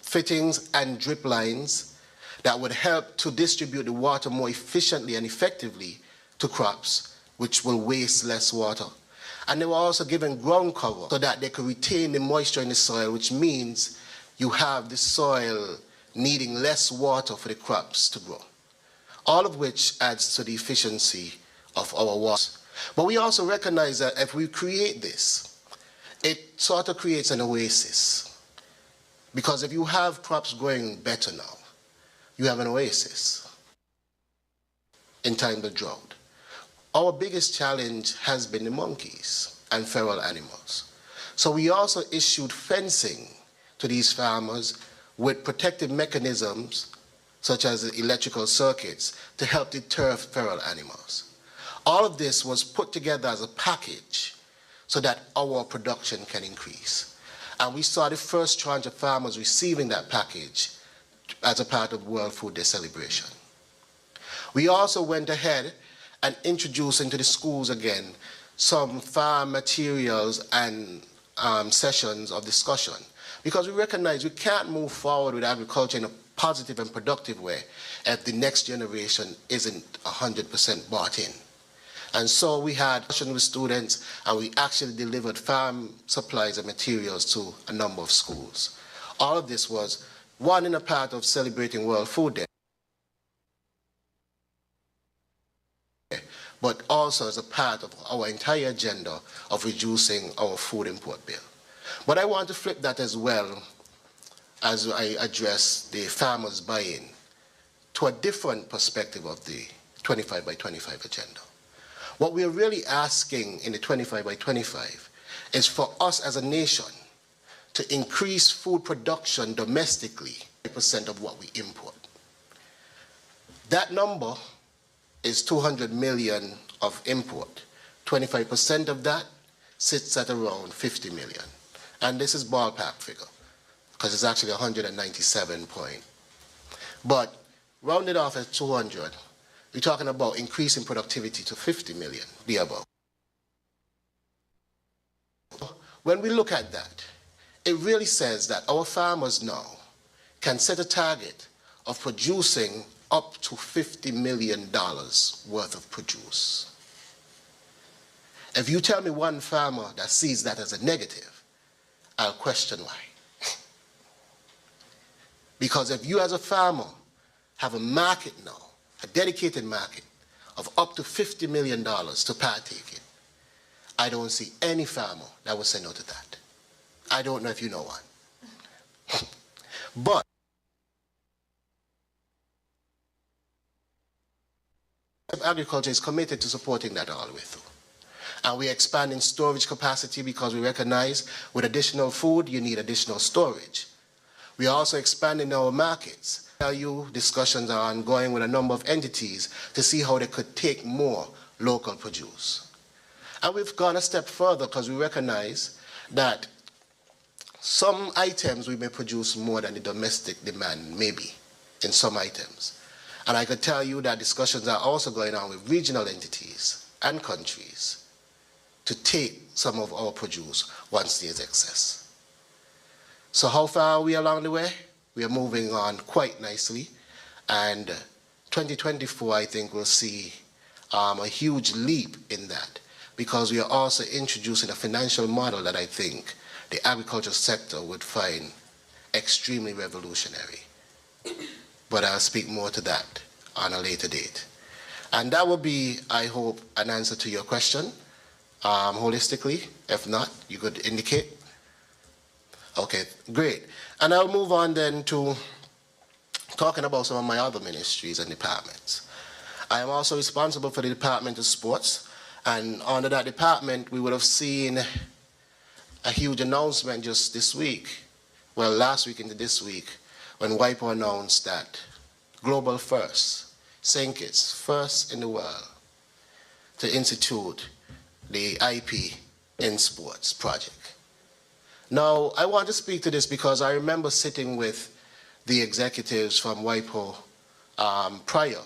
fittings and drip lines that would help to distribute the water more efficiently and effectively to crops, which will waste less water. And they were also given ground cover so that they could retain the moisture in the soil, which means you have the soil needing less water for the crops to grow. All of which adds to the efficiency of our water. But we also recognize that if we create this, it sort of creates an oasis. Because if you have crops growing better now, you have an oasis in times of drought. Our biggest challenge has been the monkeys and feral animals. So we also issued fencing to these farmers with protective mechanisms such as electrical circuits to help deter feral animals. All of this was put together as a package so that our production can increase. And we saw the first tranche of farmers receiving that package as a part of World Food Day celebration. We also went ahead and introduced into the schools again some farm materials and sessions of discussion, because we recognize we can't move forward with agriculture in a positive and productive way if the next generation isn't 100% bought in. And so we had discussion with students, and we actually delivered farm supplies and materials to a number of schools. All of this was, one, in a part of celebrating World Food Day, but also as a part of our entire agenda of reducing our food import bill. But I want to flip that as well as I address the farmers' buy-in to a different perspective of the 25 by 25 agenda. What we are really asking in the 25 by 25 is for us as a nation to increase food production domestically, 5% of what we import. That number is 200 million of import. 25% of that sits at around 50 million. And this is ballpark figure, because it's actually 197 point. But rounded off at 200, we're talking about increasing productivity to 50 million, the above. When we look at that, it really says that our farmers now can set a target of producing up to $50 million worth of produce. If you tell me one farmer that sees that as a negative, I'll question why. Because if you as a farmer have a market now, a dedicated market of up to $50 million to partake in, I don't see any farmer that would say no to that. I don't know if you know one. But agriculture is committed to supporting that all the way through. And we're expanding storage capacity because we recognize with additional food, you need additional storage. We are also expanding our markets. Discussions are ongoing with a number of entities to see how they could take more local produce. And we've gone a step further because we recognize that some items we may produce more than the domestic demand, maybe, in some items. And I could tell you that discussions are also going on with regional entities and countries to take some of our produce once there's excess. So how far are we along the way? We are moving on quite nicely. And 2024, I think, will see a huge leap in that, because we are also introducing a financial model that I think the agriculture sector would find extremely revolutionary. But I'll speak more to that on a later date. And that will be, I hope, an answer to your question, holistically. If not, you could indicate. Okay, great. And I'll move on then to talking about some of my other ministries and departments. I am also responsible for the Department of Sports, and under that department, we would have seen a huge announcement just this week, well, last week into this week, when WIPO announced that Global First, St. Kitts, first in the world to institute the IP in Sports project. Now, I want to speak to this because I remember sitting with the executives from WIPO prior,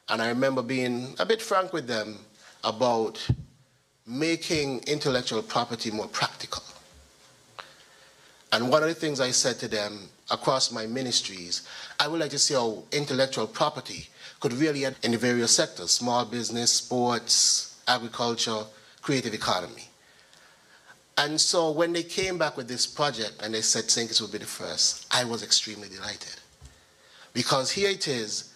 and I remember being a bit frank with them about making intellectual property more practical. And one of the things I said to them across my ministries, I would like to see how intellectual property could really add in the various sectors: small business, sports, agriculture, creative economy. And so when they came back with this project and they said St. Kitts would be the first, I was extremely delighted. Because here it is,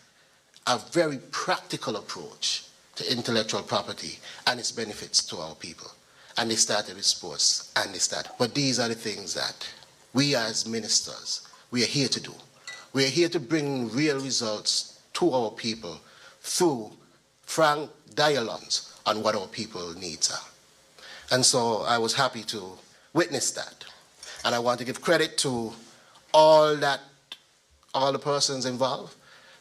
a very practical approach to intellectual property and its benefits to our people. And they started with sports, and they started. But these are the things that we as ministers, we are here to do. We are here to bring real results to our people through frank dialogues on what our people's needs are. And so I was happy to witness that. And I want to give credit to all the persons involved,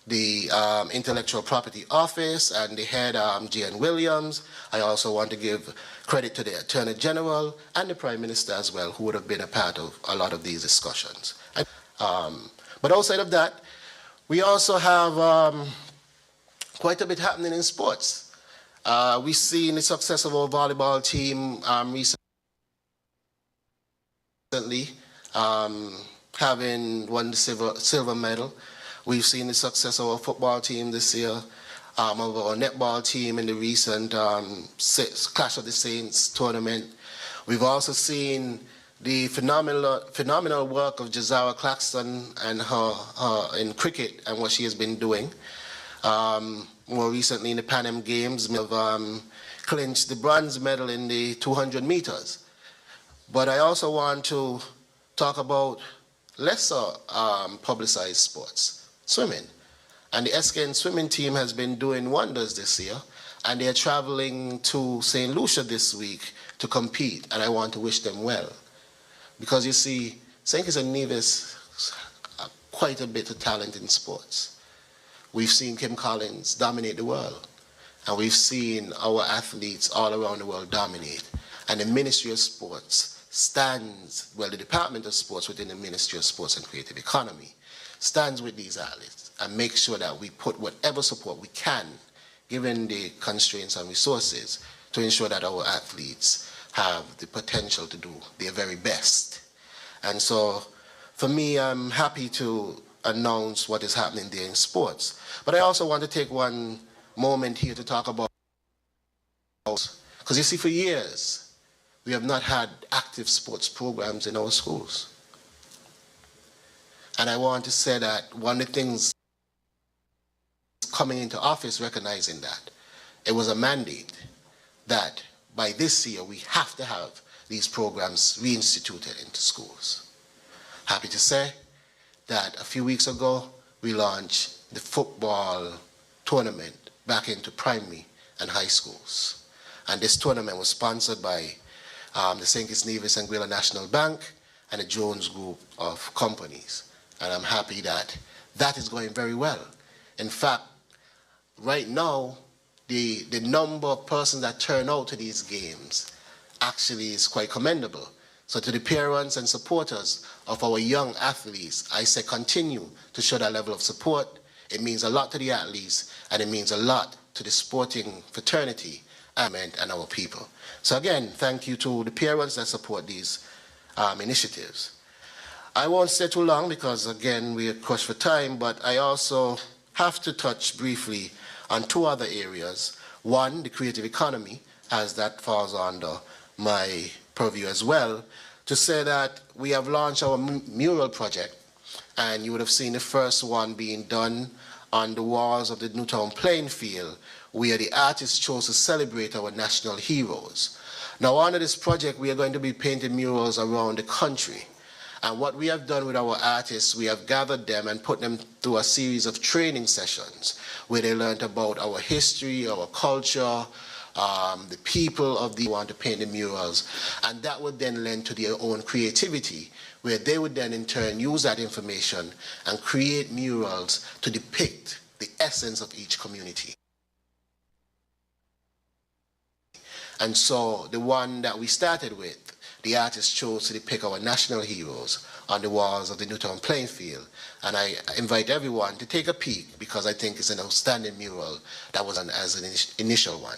the Intellectual Property Office and the head, J.N. Williams. I also want to give credit to the Attorney General and the Prime Minister as well, who would have been a part of a lot of these discussions. But outside of that, we also have quite a bit happening in sports. We've seen the success of our volleyball team recently, having won the silver medal. We've seen the success of our football team this year, of our netball team in the recent Clash of the Saints tournament. We've also seen the phenomenal work of Jazara Claxton and her in cricket and what she has been doing. More recently in the Pan Am Games, we have clinched the bronze medal in the 200 meters. But I also want to talk about lesser publicized sports, swimming. And the SKN swimming team has been doing wonders this year, and they're traveling to St. Lucia this week to compete, and I want to wish them well. Because you see, St. Kitts and Nevis have quite a bit of talent in sports. We've seen Kim Collins dominate the world, and we've seen our athletes all around the world dominate. And the Ministry of Sports stands, well, the Department of Sports within the Ministry of Sports and Creative Economy stands with these athletes and makes sure that we put whatever support we can, given the constraints and resources, to ensure that our athletes have the potential to do their very best. And so, for me, I'm happy to announce what is happening there in sports. But I also want to take one moment here to talk about, because you see, for years, we have not had active sports programs in our schools. And I want to say that one of the things coming into office recognizing that, it was a mandate that by this year we have to have these programs reinstituted into schools. Happy to say that a few weeks ago we launched the football tournament back into primary and high schools. And this tournament was sponsored by the St. Kitts Nevis and Guyana National Bank and the Jones Group of companies. And I'm happy that that is going very well. In fact, right now, the number of persons that turn out to these games actually is quite commendable. So to the parents and supporters of our young athletes, I say continue to show that level of support. It means a lot to the athletes, and it means a lot to the sporting fraternity and our people. So again, thank you to the parents that support these initiatives. I won't stay too long because, again, we are crushed for time, but I also have to touch briefly on two other areas. One, the creative economy, as that falls under my purview as well, to say that we have launched our mural project, and you would have seen the first one being done on the walls of the Newtown playing field, where the artists chose to celebrate our national heroes. Now, under this project, we are going to be painting murals around the country. And what we have done with our artists, we have gathered them and put them through a series of training sessions where they learned about our history, our culture, the people of the want to paint the murals. And that would then lend to their own creativity, where they would then in turn use that information and create murals to depict the essence of each community. And so the one that we started with, the artist chose to depict our national heroes on the walls of the Newtown playing field. And I invite everyone to take a peek because I think it's an outstanding mural that was as an initial one.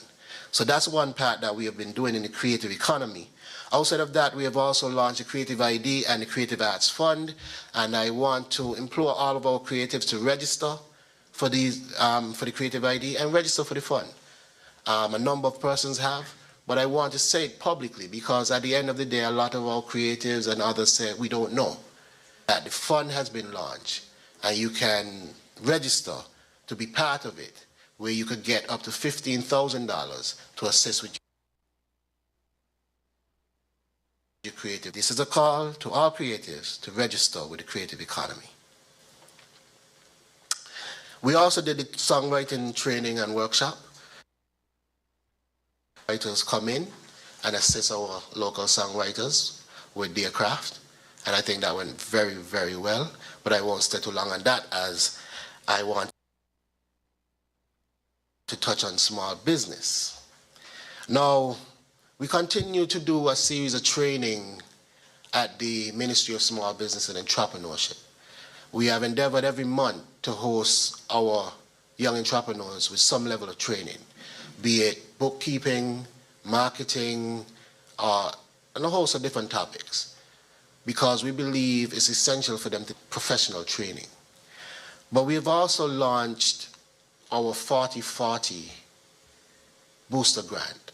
So that's one part that we have been doing in the creative economy. Outside of that, we have also launched a Creative ID and the Creative Arts Fund. And I want to implore all of our creatives to register for the Creative ID and register for the fund. A number of persons have. But I want to say it publicly because at the end of the day, a lot of our creatives and others say we don't know that the fund has been launched and you can register to be part of it, where you could get up to $15,000 to assist with your creative. This is a call to all creatives to register with the creative economy. We also did the songwriting training and workshop. Writers come in and assist our local songwriters with their craft, and I think that went very, very well, but I won't stay too long on that as I want to touch on small business. Now, we continue to do a series of training at the Ministry of Small Business and Entrepreneurship. We have endeavored every month to host our young entrepreneurs with some level of training, be it bookkeeping, marketing, and a host of different topics, because we believe it's essential for them to professional training. But we have also launched our 40-40 booster grant,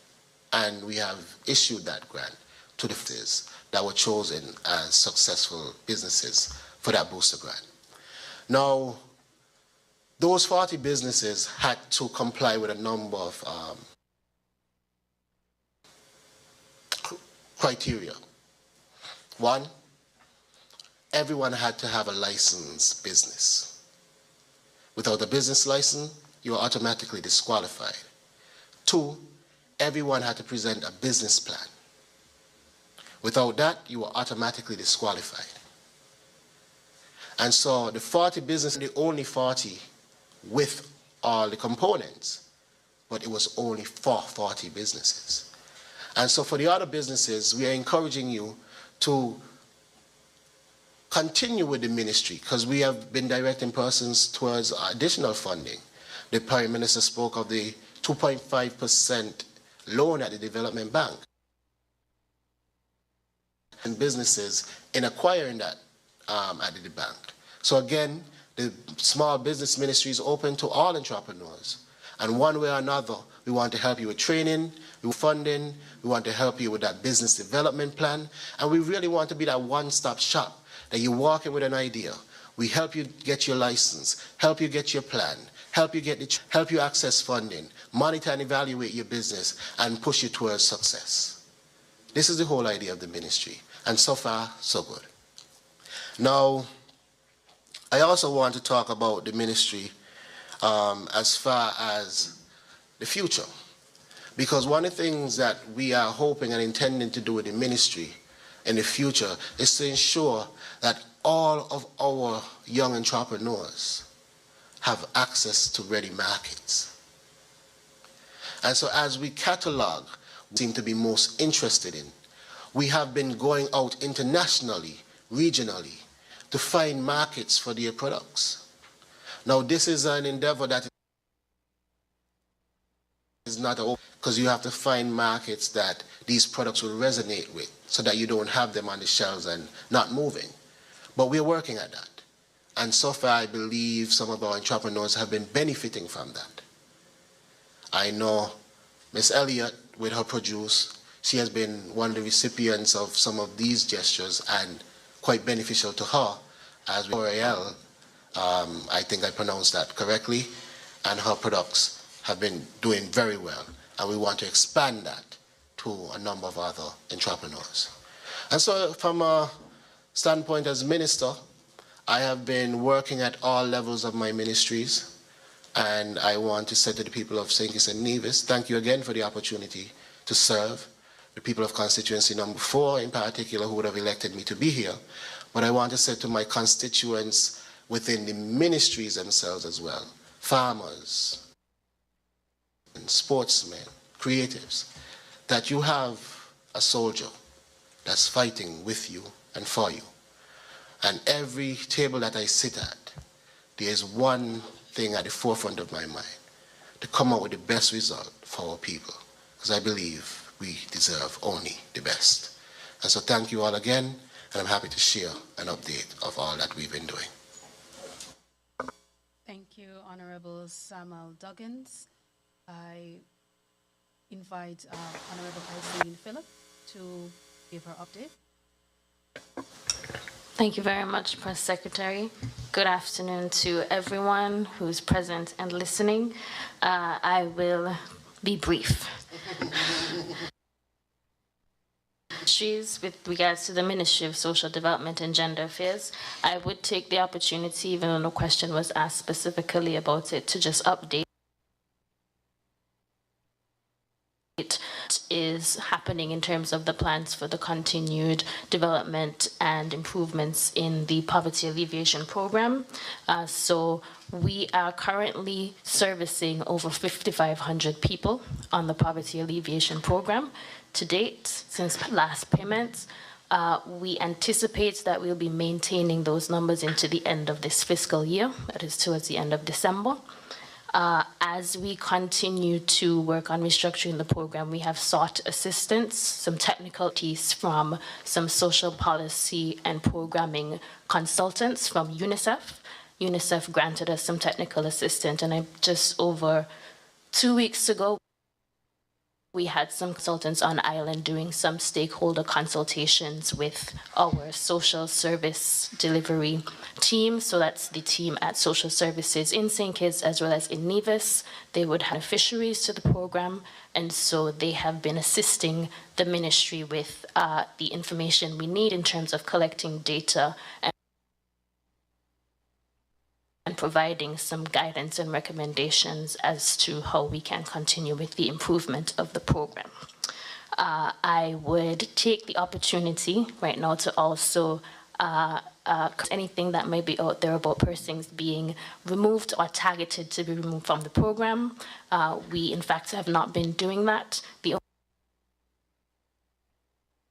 and we have issued that grant to the businesses that were chosen as successful businesses for that booster grant. Now, those 40 businesses had to comply with a number of criteria. One, everyone had to have a licensed business. Without a business license, you are automatically disqualified. Two, everyone had to present a business plan. Without that, you were automatically disqualified. And so the 40 businesses, the only 40 with all the components, but it was only for 40 businesses. And so for the other businesses, we are encouraging you to continue with the ministry, because we have been directing persons towards additional funding. The Prime Minister spoke of the 2.5% loan at the Development Bank. And businesses in acquiring that at the bank. So again, the Small Business Ministry is open to all entrepreneurs. And one way or another, we want to help you with training, with funding, we want to help you with that business development plan, and we really want to be that one-stop shop, that you walk in with an idea. We help you get your license, help you get your plan, help you access funding, monitor and evaluate your business, and push you towards success. This is the whole idea of the ministry, and so far, so good. Now, I also want to talk about the ministry as far as the future, because one of the things that we are hoping and intending to do with the ministry in the future is to ensure that all of our young entrepreneurs have access to ready markets. And so as we catalog what we seem to be most interested in, we have been going out internationally, regionally, to find markets for their products. Now, this is an endeavor that is not because you have to find markets that these products will resonate with, so that you don't have them on the shelves and not moving. But we're working at that. And so far, I believe some of our entrepreneurs have been benefiting from that. I know Miss Elliott, with her produce, she has been one of the recipients of some of these gestures and quite beneficial to her, as L'Oreal, I think I pronounced that correctly, and her products have been doing very well. And we want to expand that to a number of other entrepreneurs. And so from a standpoint as minister, I have been working at all levels of my ministries, and I want to say to the people of St. Kitts and Nevis, thank you again for the opportunity to serve the people of constituency number 4 in particular, who would have elected me to be here. But I want to say to my constituents within the ministries themselves as well, farmers, and sportsmen, creatives, that you have a soldier that's fighting with you and for you. And every table that I sit at, there's one thing at the forefront of my mind, to come out with the best result for our people, because I believe we deserve only the best. And so thank you all again, and I'm happy to share an update of all that we've been doing. Thank you, Honorable Samuel Duggins. I invite Honorable Eileen Phillip to give her update. Thank you very much, Press Secretary. Good afternoon to everyone who's present and listening. I will be brief. With regards to the Ministry of Social Development and Gender Affairs, I would take the opportunity, even though no question was asked specifically about it, to just update is happening in terms of the plans for the continued development and improvements in the poverty alleviation program. So We are currently servicing over 5,500 people on the poverty alleviation program. To date, since last payments, we anticipate that we'll be maintaining those numbers into the end of this fiscal year, that is towards the end of December. As we continue to work on restructuring the program, we have sought assistance, some technical expertise from some social policy and programming consultants from UNICEF. UNICEF granted us some technical assistance, and just over 2 weeks ago, we had some consultants on island doing some stakeholder consultations with our social service delivery team. So that's the team at social services in St. Kitts as well as in Nevis. They would have beneficiaries to the program, and so they have been assisting the ministry with the information we need in terms of collecting data and providing some guidance and recommendations as to how we can continue with the improvement of the program. I would take the opportunity right now to also anything that may be out there about persons being removed or targeted to be removed from the program. We, in fact, have not been doing that. The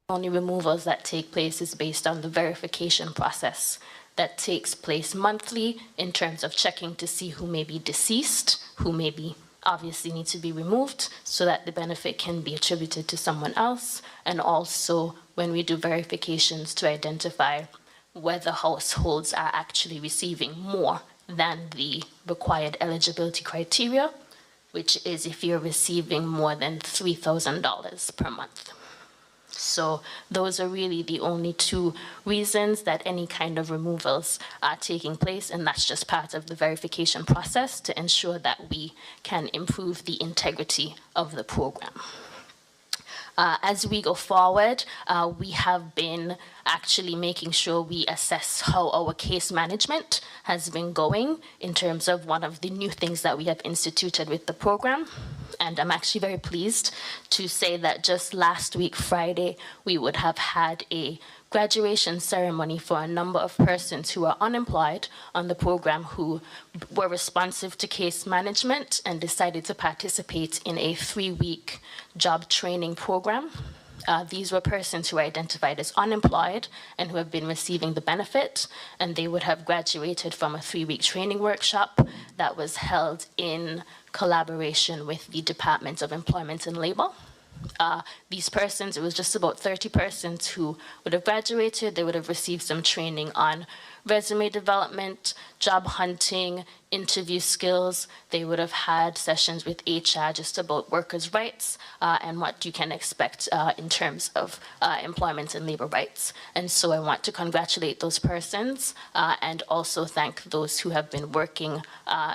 only removals that take place is based on the verification process that takes place monthly in terms of checking to see who may be deceased, who may be obviously need to be removed so that the benefit can be attributed to someone else, and also when we do verifications to identify whether households are actually receiving more than the required eligibility criteria, which is if you're receiving more than $3,000 per month. So those are really the only two reasons that any kind of removals are taking place, and that's just part of the verification process to ensure that we can improve the integrity of the program. As we go forward, we have been actually making sure we assess how our case management has been going in terms of one of the new things that we have instituted with the program. And I'm actually very pleased to say that just last week, Friday, we would have had a graduation ceremony for a number of persons who are unemployed on the program who were responsive to case management and decided to participate in a 3-week job training program. These were persons who were identified as unemployed and who have been receiving the benefit, and they would have graduated from a 3-week training workshop that was held in collaboration with the Department of Employment and Labor. These persons, it was just about 30 persons who would have graduated. They would have received some training on resume development, job hunting, interview skills. They would have had sessions with HR just about workers' rights and what you can expect in terms of employment and labor rights. And so I want to congratulate those persons and also thank those who have been working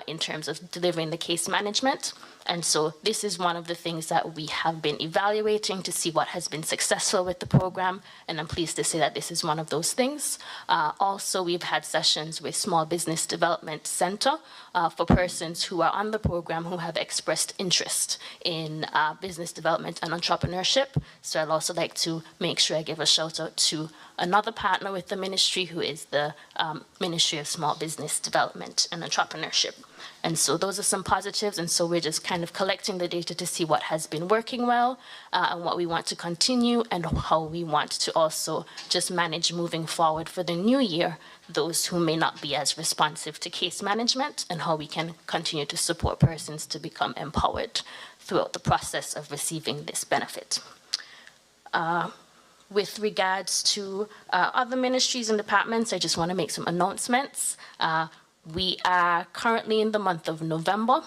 in terms of delivering the case management. And so this is one of the things that we have been evaluating to see what has been successful with the program, and I'm pleased to say that this is one of those things. Also, we've had sessions with Small Business Development Center for persons who are on the program who have expressed interest in business development and entrepreneurship. So I'd also like to make sure I give a shout out to another partner with the ministry, who is the Ministry of Small Business Development and Entrepreneurship. And so those are some positives, and so we're just kind of collecting the data to see what has been working well and what we want to continue and how we want to also just manage moving forward for the new year those who may not be as responsive to case management, and how we can continue to support persons to become empowered throughout the process of receiving this benefit. With regards to other ministries and departments, I just want to make some announcements. We are currently in the month of November,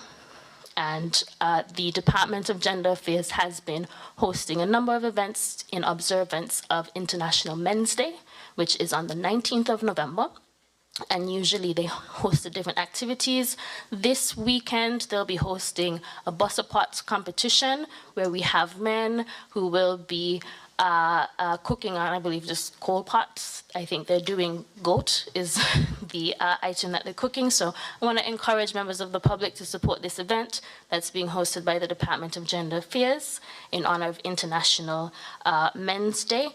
and the Department of Gender Affairs has been hosting a number of events in observance of International Men's Day, which is on the 19th of November. And usually they host different activities. This weekend, they'll be hosting a buster pot competition where we have men who will be cooking on, I believe, just coal pots. I think they're doing goat is the item that they're cooking. So I want to encourage members of the public to support this event that's being hosted by the Department of Gender Affairs in honor of International Men's Day.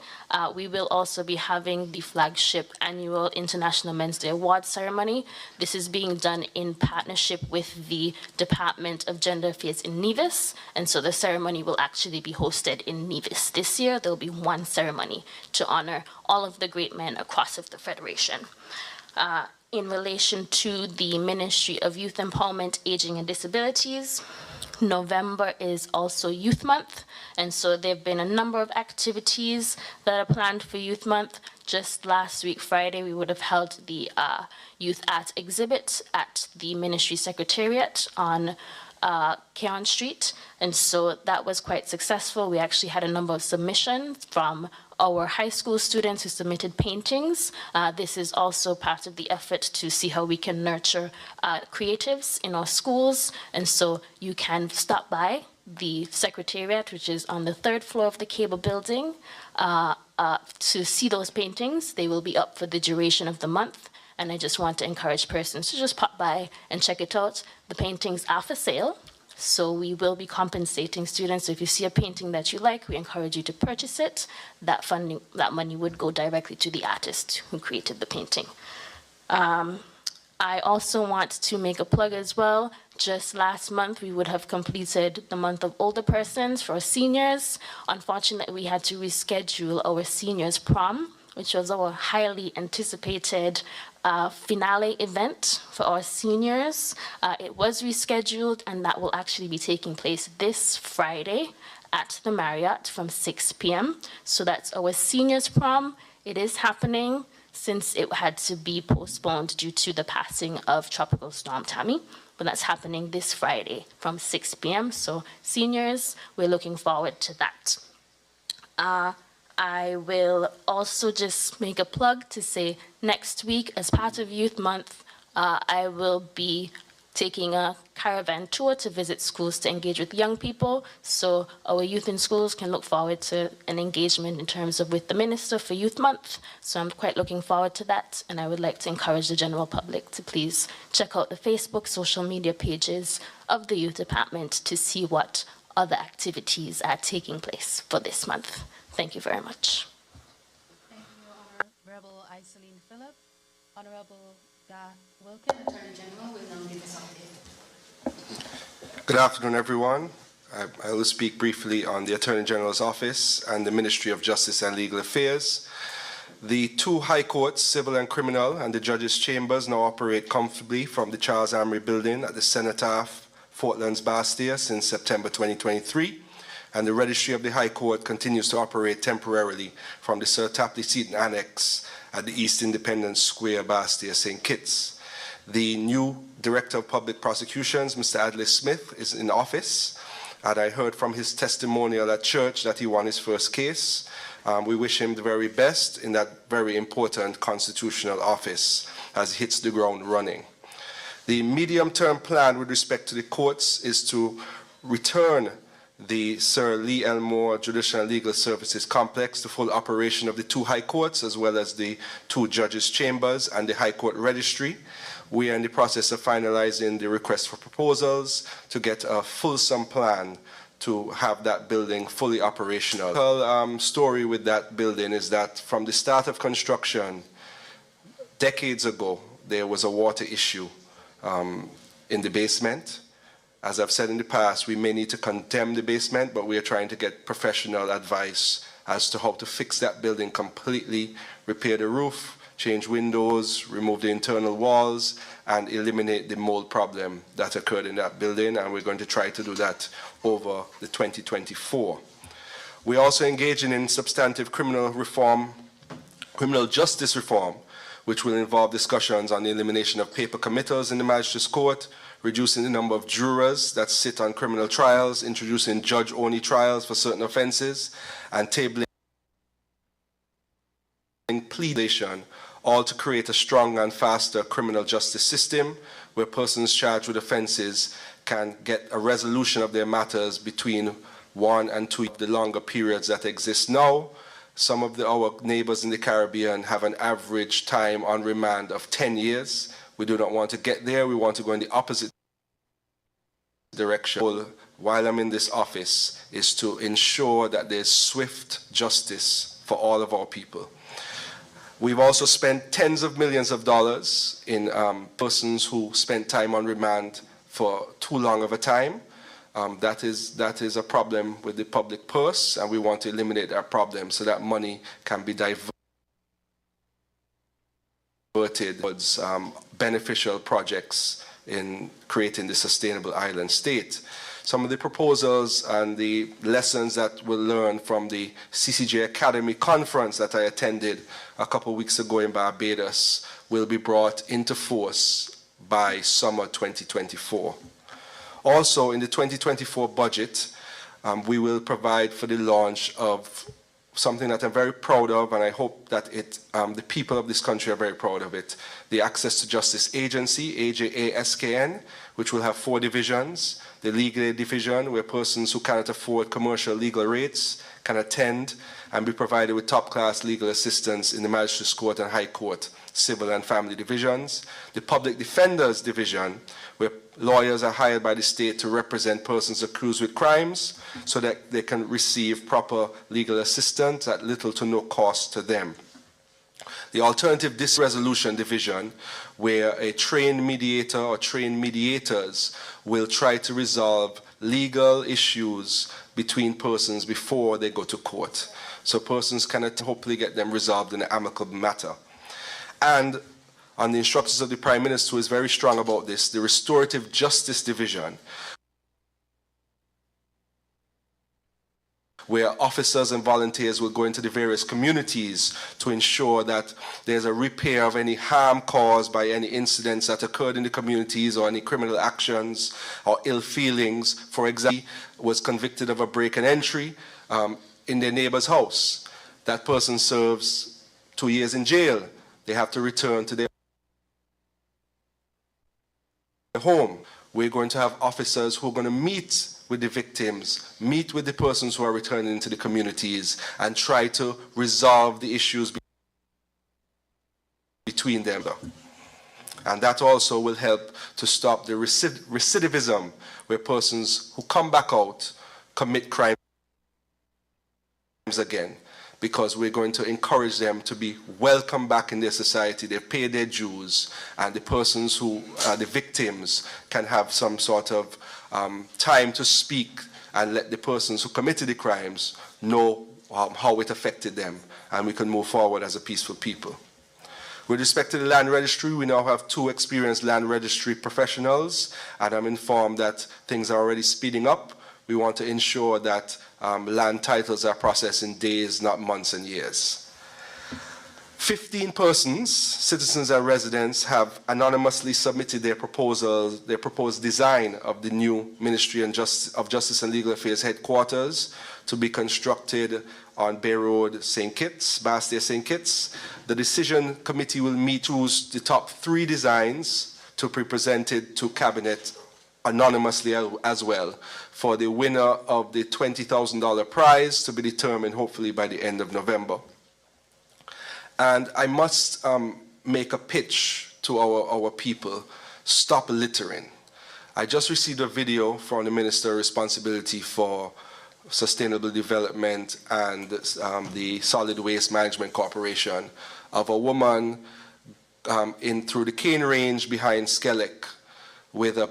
We will also be having the flagship annual International Men's Day Award ceremony. This is being done in partnership with the Department of Gender Affairs in Nevis, and so the ceremony will actually be hosted in Nevis. This year, there will be one ceremony to honor all of the great men across of the Federation. In relation to the Ministry of Youth Empowerment, Aging and Disabilities, November is also Youth Month, and so there have been a number of activities that are planned for Youth Month. Just last week, Friday, we would have held the Youth Art exhibit at the Ministry Secretariat on Keon Street, and so that was quite successful. We actually had a number of submissions from our high school students who submitted paintings. This is also part of the effort to see how we can nurture creatives in our schools, and so you can stop by the Secretariat, which is on the 3rd floor of the Cable Building, to see those paintings. They will be up for the duration of the month. And I just want to encourage persons to just pop by and check it out. The paintings are for sale, so we will be compensating students. So if you see a painting that you like, we encourage you to purchase it. That money would go directly to the artist who created the painting. I also want to make a plug as well. Just last month, we would have completed the month of older persons for our seniors. Unfortunately, we had to reschedule our seniors prom, which was our highly anticipated finale event for our seniors. It was rescheduled, and that will actually be taking place this Friday at the Marriott from 6 p.m. So that's our seniors prom. It is happening since it had to be postponed due to the passing of Tropical Storm Tammy. But that's happening this Friday from 6 p.m. So seniors, we're looking forward to that. I will also just make a plug to say next week, as part of Youth Month, I will be taking a caravan tour to visit schools to engage with young people. So our youth in schools can look forward to an engagement in terms of with the Minister for Youth Month. So I'm quite looking forward to that. And I would like to encourage the general public to please check out the Facebook, social media pages of the Youth Department to see what other activities are taking place for this month. Thank you very much. Thank you, Honorable Iseline Phillip. Honorable Garth Wilkin, Attorney General, will now give us update. Good afternoon, everyone. I will speak briefly on the Attorney General's Office and the Ministry of Justice and Legal Affairs. The two high courts, civil and criminal, and the judges' chambers now operate comfortably from the Charles Armory Building at the Cenotaph, Fort Lands, Bastia since September 2023. And the Registry of the High Court continues to operate temporarily from the Sir Tapley Seton Annex at the East Independence Square, Bastia, St. Kitts. The new Director of Public Prosecutions, Mr. Adley Smith, is in office, and I heard from his testimonial at church that he won his first case. We wish him the very best in that very important constitutional office as he hits the ground running. The medium-term plan with respect to the courts is to return the Sir Lee Elmore Judicial and Legal Services Complex to full operation of the two high courts, as well as the two judges' chambers and the High Court Registry. We are in the process of finalizing the request for proposals to get a fulsome plan to have that building fully operational. The story with that building is that from the start of construction, decades ago, there was a water issue in the basement. As I've said in the past, we may need to condemn the basement, but we are trying to get professional advice as to how to fix that building completely, repair the roof, change windows, remove the internal walls, and eliminate the mold problem that occurred in that building, and we're going to try to do that over the 2024. We're also engaging in substantive criminal reform, criminal justice reform, which will involve discussions on the elimination of paper committals in the Magistrates Court, reducing the number of jurors that sit on criminal trials, introducing judge-only trials for certain offenses, and tabling plea legislation, all to create a stronger and faster criminal justice system where persons charged with offenses can get a resolution of their matters between 1 and 2 of the longer periods that exist now. Some of our neighbors in the Caribbean have an average time on remand of 10 years. We do not want to get there. We want to go in the opposite direction. While I'm in this office is to ensure that there's swift justice for all of our people. We've also spent tens of millions of dollars in persons who spent time on remand for too long of a time. That is a problem with the public purse, and we want to eliminate that problem so that money can be diverted towards beneficial projects in creating the sustainable island state. Some of the proposals and the lessons that we'll learn from the CCJ Academy conference that I attended a couple of weeks ago in Barbados will be brought into force by summer 2024. Also, in the 2024 budget, we will provide for the launch of something that I'm very proud of, and I hope that the people of this country are very proud of it, the Access to Justice Agency, AJASKN, which will have 4 divisions. The legal aid division, where persons who cannot afford commercial legal rates can attend and be provided with top-class legal assistance in the Magistrates Court and High Court, civil and family divisions. The Public Defenders Division, where lawyers are hired by the state to represent persons accused with crimes so that they can receive proper legal assistance at little to no cost to them. The Alternative Dispute Resolution Division, where a trained mediator or trained mediators will try to resolve legal issues between persons before they go to court. So persons can hopefully get them resolved in an amicable matter. And on the instructions of the Prime Minister, who is very strong about this, the Restorative Justice Division, where officers and volunteers will go into the various communities to ensure that there's a repair of any harm caused by any incidents that occurred in the communities or any criminal actions or ill feelings. For example, was convicted of a break and entry in their neighbor's house. That person serves 2 years in jail. They have to return to their home. We're going to have officers who are going to meet with the victims, meet with the persons who are returning into the communities, and try to resolve the issues between them. And that also will help to stop the recidivism, where persons who come back out commit crimes again, because we're going to encourage them to be welcome back in their society. They've paid their dues, and the persons who are the victims can have some sort of time to speak and let the persons who committed the crimes know how it affected them, and we can move forward as a peaceful people. With respect to the land registry, we now have 2 experienced land registry professionals, and I'm informed that things are already speeding up. We want to ensure that land titles are processed in days, not months and years. 15 persons, citizens and residents, have anonymously submitted their proposals, their proposed design of the new Ministry of Justice and Legal Affairs headquarters to be constructed on Bay Road, St. Kitts, Bastia, St. Kitts. The decision committee will meet to choose the top 3 designs to be presented to Cabinet anonymously as well, for the winner of the $20,000 prize to be determined hopefully by the end of November. And I must make a pitch to our people: stop littering. I just received a video from the Minister responsibility for Sustainable Development and the Solid Waste Management Corporation of a woman through the cane range behind Skellig with a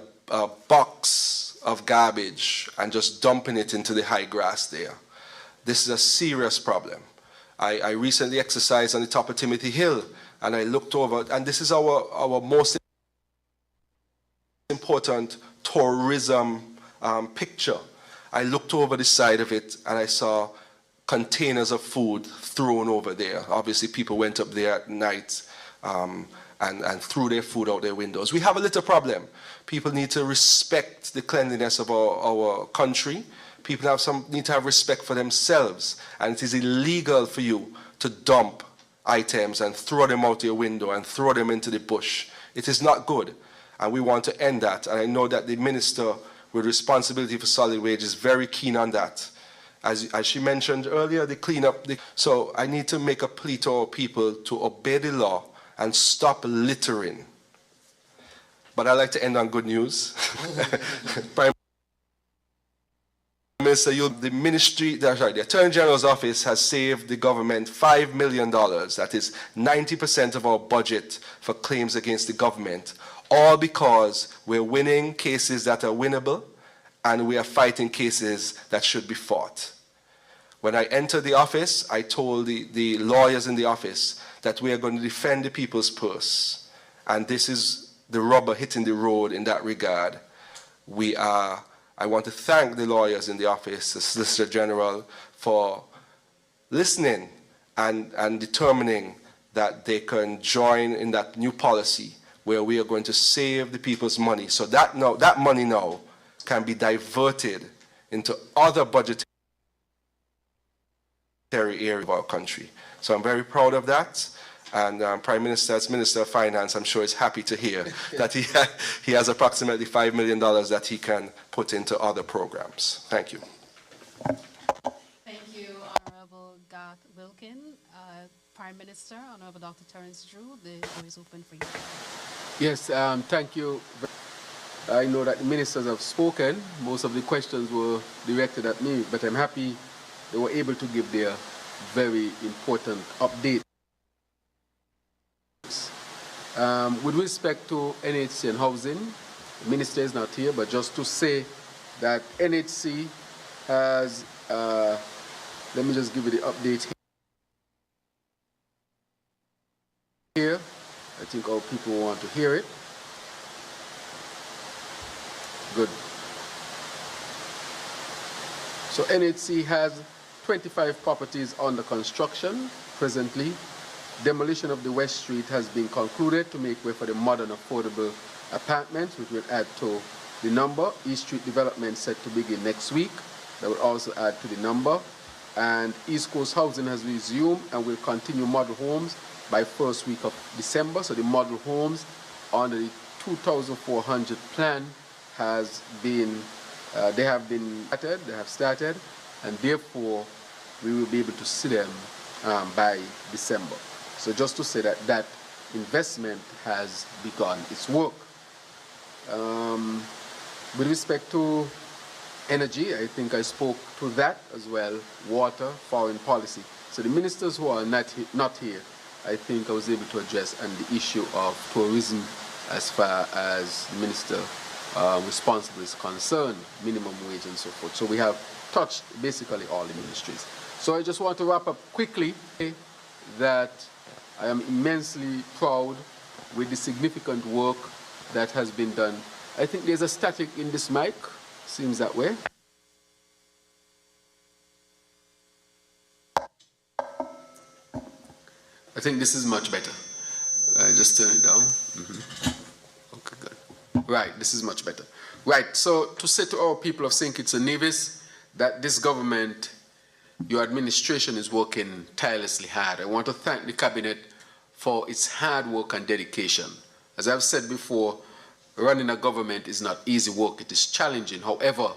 box of garbage and just dumping it into the high grass there. This is a serious problem. I recently exercised on the top of Timothy Hill, and I looked over, and this is our most important tourism picture. I looked over the side of it, and I saw containers of food thrown over there. Obviously, people went up there at night and threw their food out their windows. We have a little problem. People need to respect the cleanliness of our country. People need to have respect for themselves, and it is illegal for you to dump items and throw them out your window and throw them into the bush. It is not good, and we want to end that. And I know that the Minister with responsibility for solid waste is very keen on that, as she mentioned earlier, the cleanup. So I need to make a plea to our people to obey the law and stop littering. But I'd like to end on good news. Prime Minister, the the Attorney General's office has saved the government $5 million. That is 90% of our budget for claims against the government, all because we're winning cases that are winnable and we are fighting cases that should be fought. When I entered the office, I told the lawyers in the office that we are going to defend the people's purse. And this is the rubber hitting the road in that regard. I want to thank the lawyers in the office, the Solicitor General, for listening and determining that they can join in that new policy where we are going to save the people's money. So that money now can be diverted into other budgetary areas of our country. So I'm very proud of that. And Prime Minister, as Minister of Finance, I'm sure is happy to hear that he has approximately $5 million that he can put into other programs. Thank you. Thank you, Honorable Garth Wilkin. Prime Minister, Honorable Dr. Terence Drew, the floor is open for you. Yes, thank you. I know that the ministers have spoken. Most of the questions were directed at me, but I'm happy they were able to give their very important update. With respect to NHC and housing, the minister is not here, but just to say that NHC has, let me just give you the update here. I think all people want to hear it. Good. So NHC has 25 properties under construction presently. Demolition of the West Street has been concluded to make way for the modern affordable apartments, which will add to the number. East Street development set to begin next week. That will also add to the number. And East Coast housing has resumed and will continue model homes by first week of December. So the model homes under the 2,400 plan has been, they have started, and therefore we will be able to see them by December. So just to say that that investment has begun its work. With respect to energy, I think I spoke to that as well, water, foreign policy. So the ministers who are not here, I think I was able to address and the issue of tourism as far as the minister responsible is concerned, minimum wage and so forth. So we have touched basically all the ministries. So I just want to wrap up quickly that I am immensely proud with the significant work that has been done. I think there's a static in this mic, seems that way. I think this is much better. Just turn it down. Okay, good. Right, this is much better. Right, so to say to our people of St. Kitts and Nevis that this government, your administration is working tirelessly hard. I want to thank the cabinet for its hard work and dedication. As I've said before, running a government is not easy work, it is challenging. However,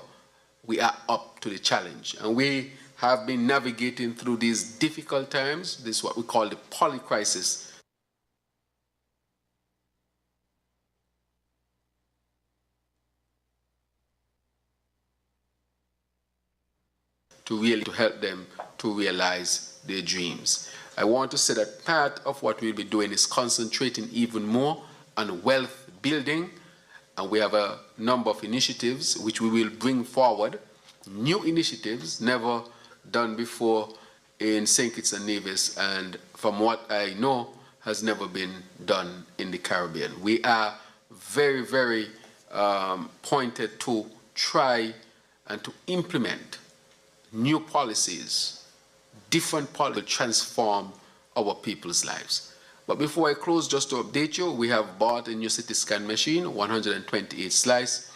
we are up to the challenge. And we have been navigating through these difficult times. This is what we call the polycrisis. To help them to realize their dreams. I want to say that part of what we'll be doing is concentrating even more on wealth building, and we have a number of initiatives which we will bring forward, new initiatives never done before in St. Kitts and Nevis, and from what I know has never been done in the Caribbean. We are very, very pointed to try and to implement new policies, different policies to transform our people's lives. But before I close, just to update you, we have bought a new CT scan machine, 128 slice.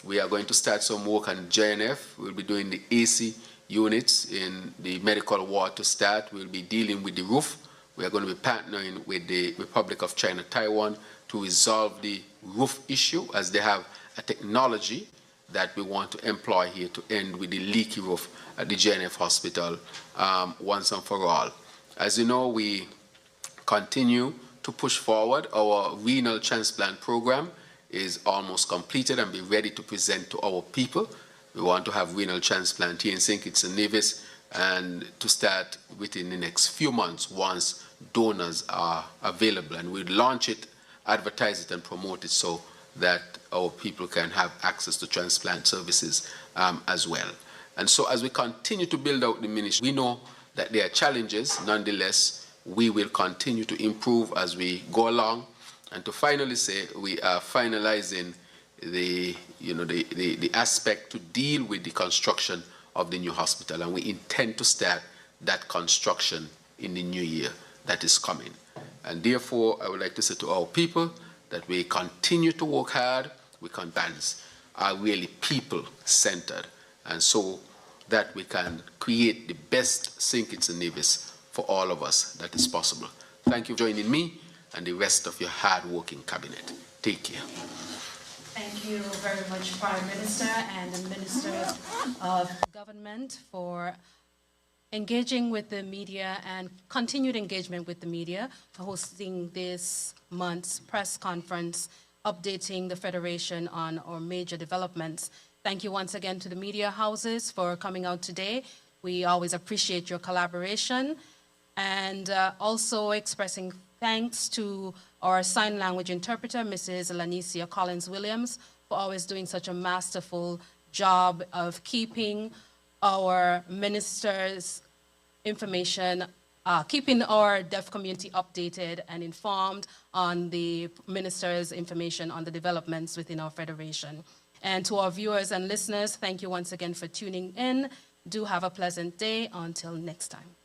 We are going to start some work on JNF. We'll be doing the AC units in the medical ward to start. We'll be dealing with the roof. We are going to be partnering with the Republic of China, Taiwan to resolve the roof issue, as they have a technology that we want to employ here to end with the leaky roof at the JNF Hospital once and for all. As you know, we continue to push forward. Our renal transplant program is almost completed and be ready to present to our people. We want to have renal transplant here in St. Kitts and Nevis and to start within the next few months once donors are available, and we'll launch it, advertise it and promote it so that our people can have access to transplant services as well. And so as we continue to build out the ministry, we know that there are challenges. Nonetheless, we will continue to improve as we go along. And to finally say, we are finalizing the aspect to deal with the construction of the new hospital, and we intend to start that construction in the new year that is coming. And therefore, I would like to say to our people that we continue to work hard. We can balance are really people-centered, and so that we can create the best St. Kitts and Nevis for all of us that is possible. Thank you for joining me and the rest of your hard-working cabinet. Take care. Thank you very much, Prime Minister and the Minister of Government, for engaging with the media and continued engagement with the media, for hosting this month's press conference, updating the Federation on our major developments. Thank you once again to the media houses for coming out today. We always appreciate your collaboration, and also expressing thanks to our sign language interpreter, Mrs. Lanicia Collins-Williams, for always doing such a masterful job of keeping our ministers' information, keeping our deaf community updated and informed on the ministers' information on the developments within our federation. And to our viewers and listeners, thank you once again for tuning in. Do have a pleasant day. Until next time.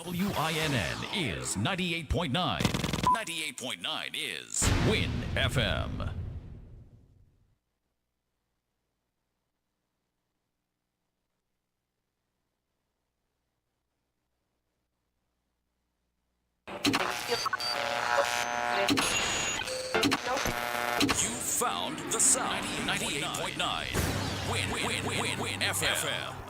WINN is 98.9. 98.9 is WIN FM. You found the sound. 98.9 WIN FM.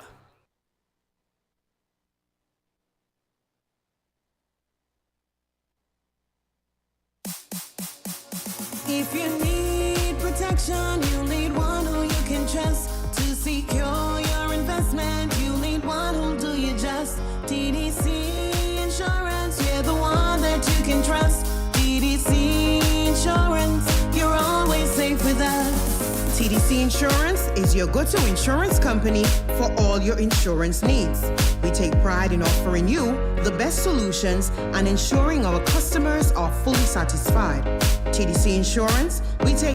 If you need protection, you need one who you can trust. To secure your investment, you need one who'll do you just. TDC Insurance, you're the one that you can trust. TDC Insurance, you're always safe with us. TDC Insurance is your go-to insurance company for all your insurance needs. We take pride in offering you the best solutions and ensuring our customers are fully satisfied. TDC Insurance, we take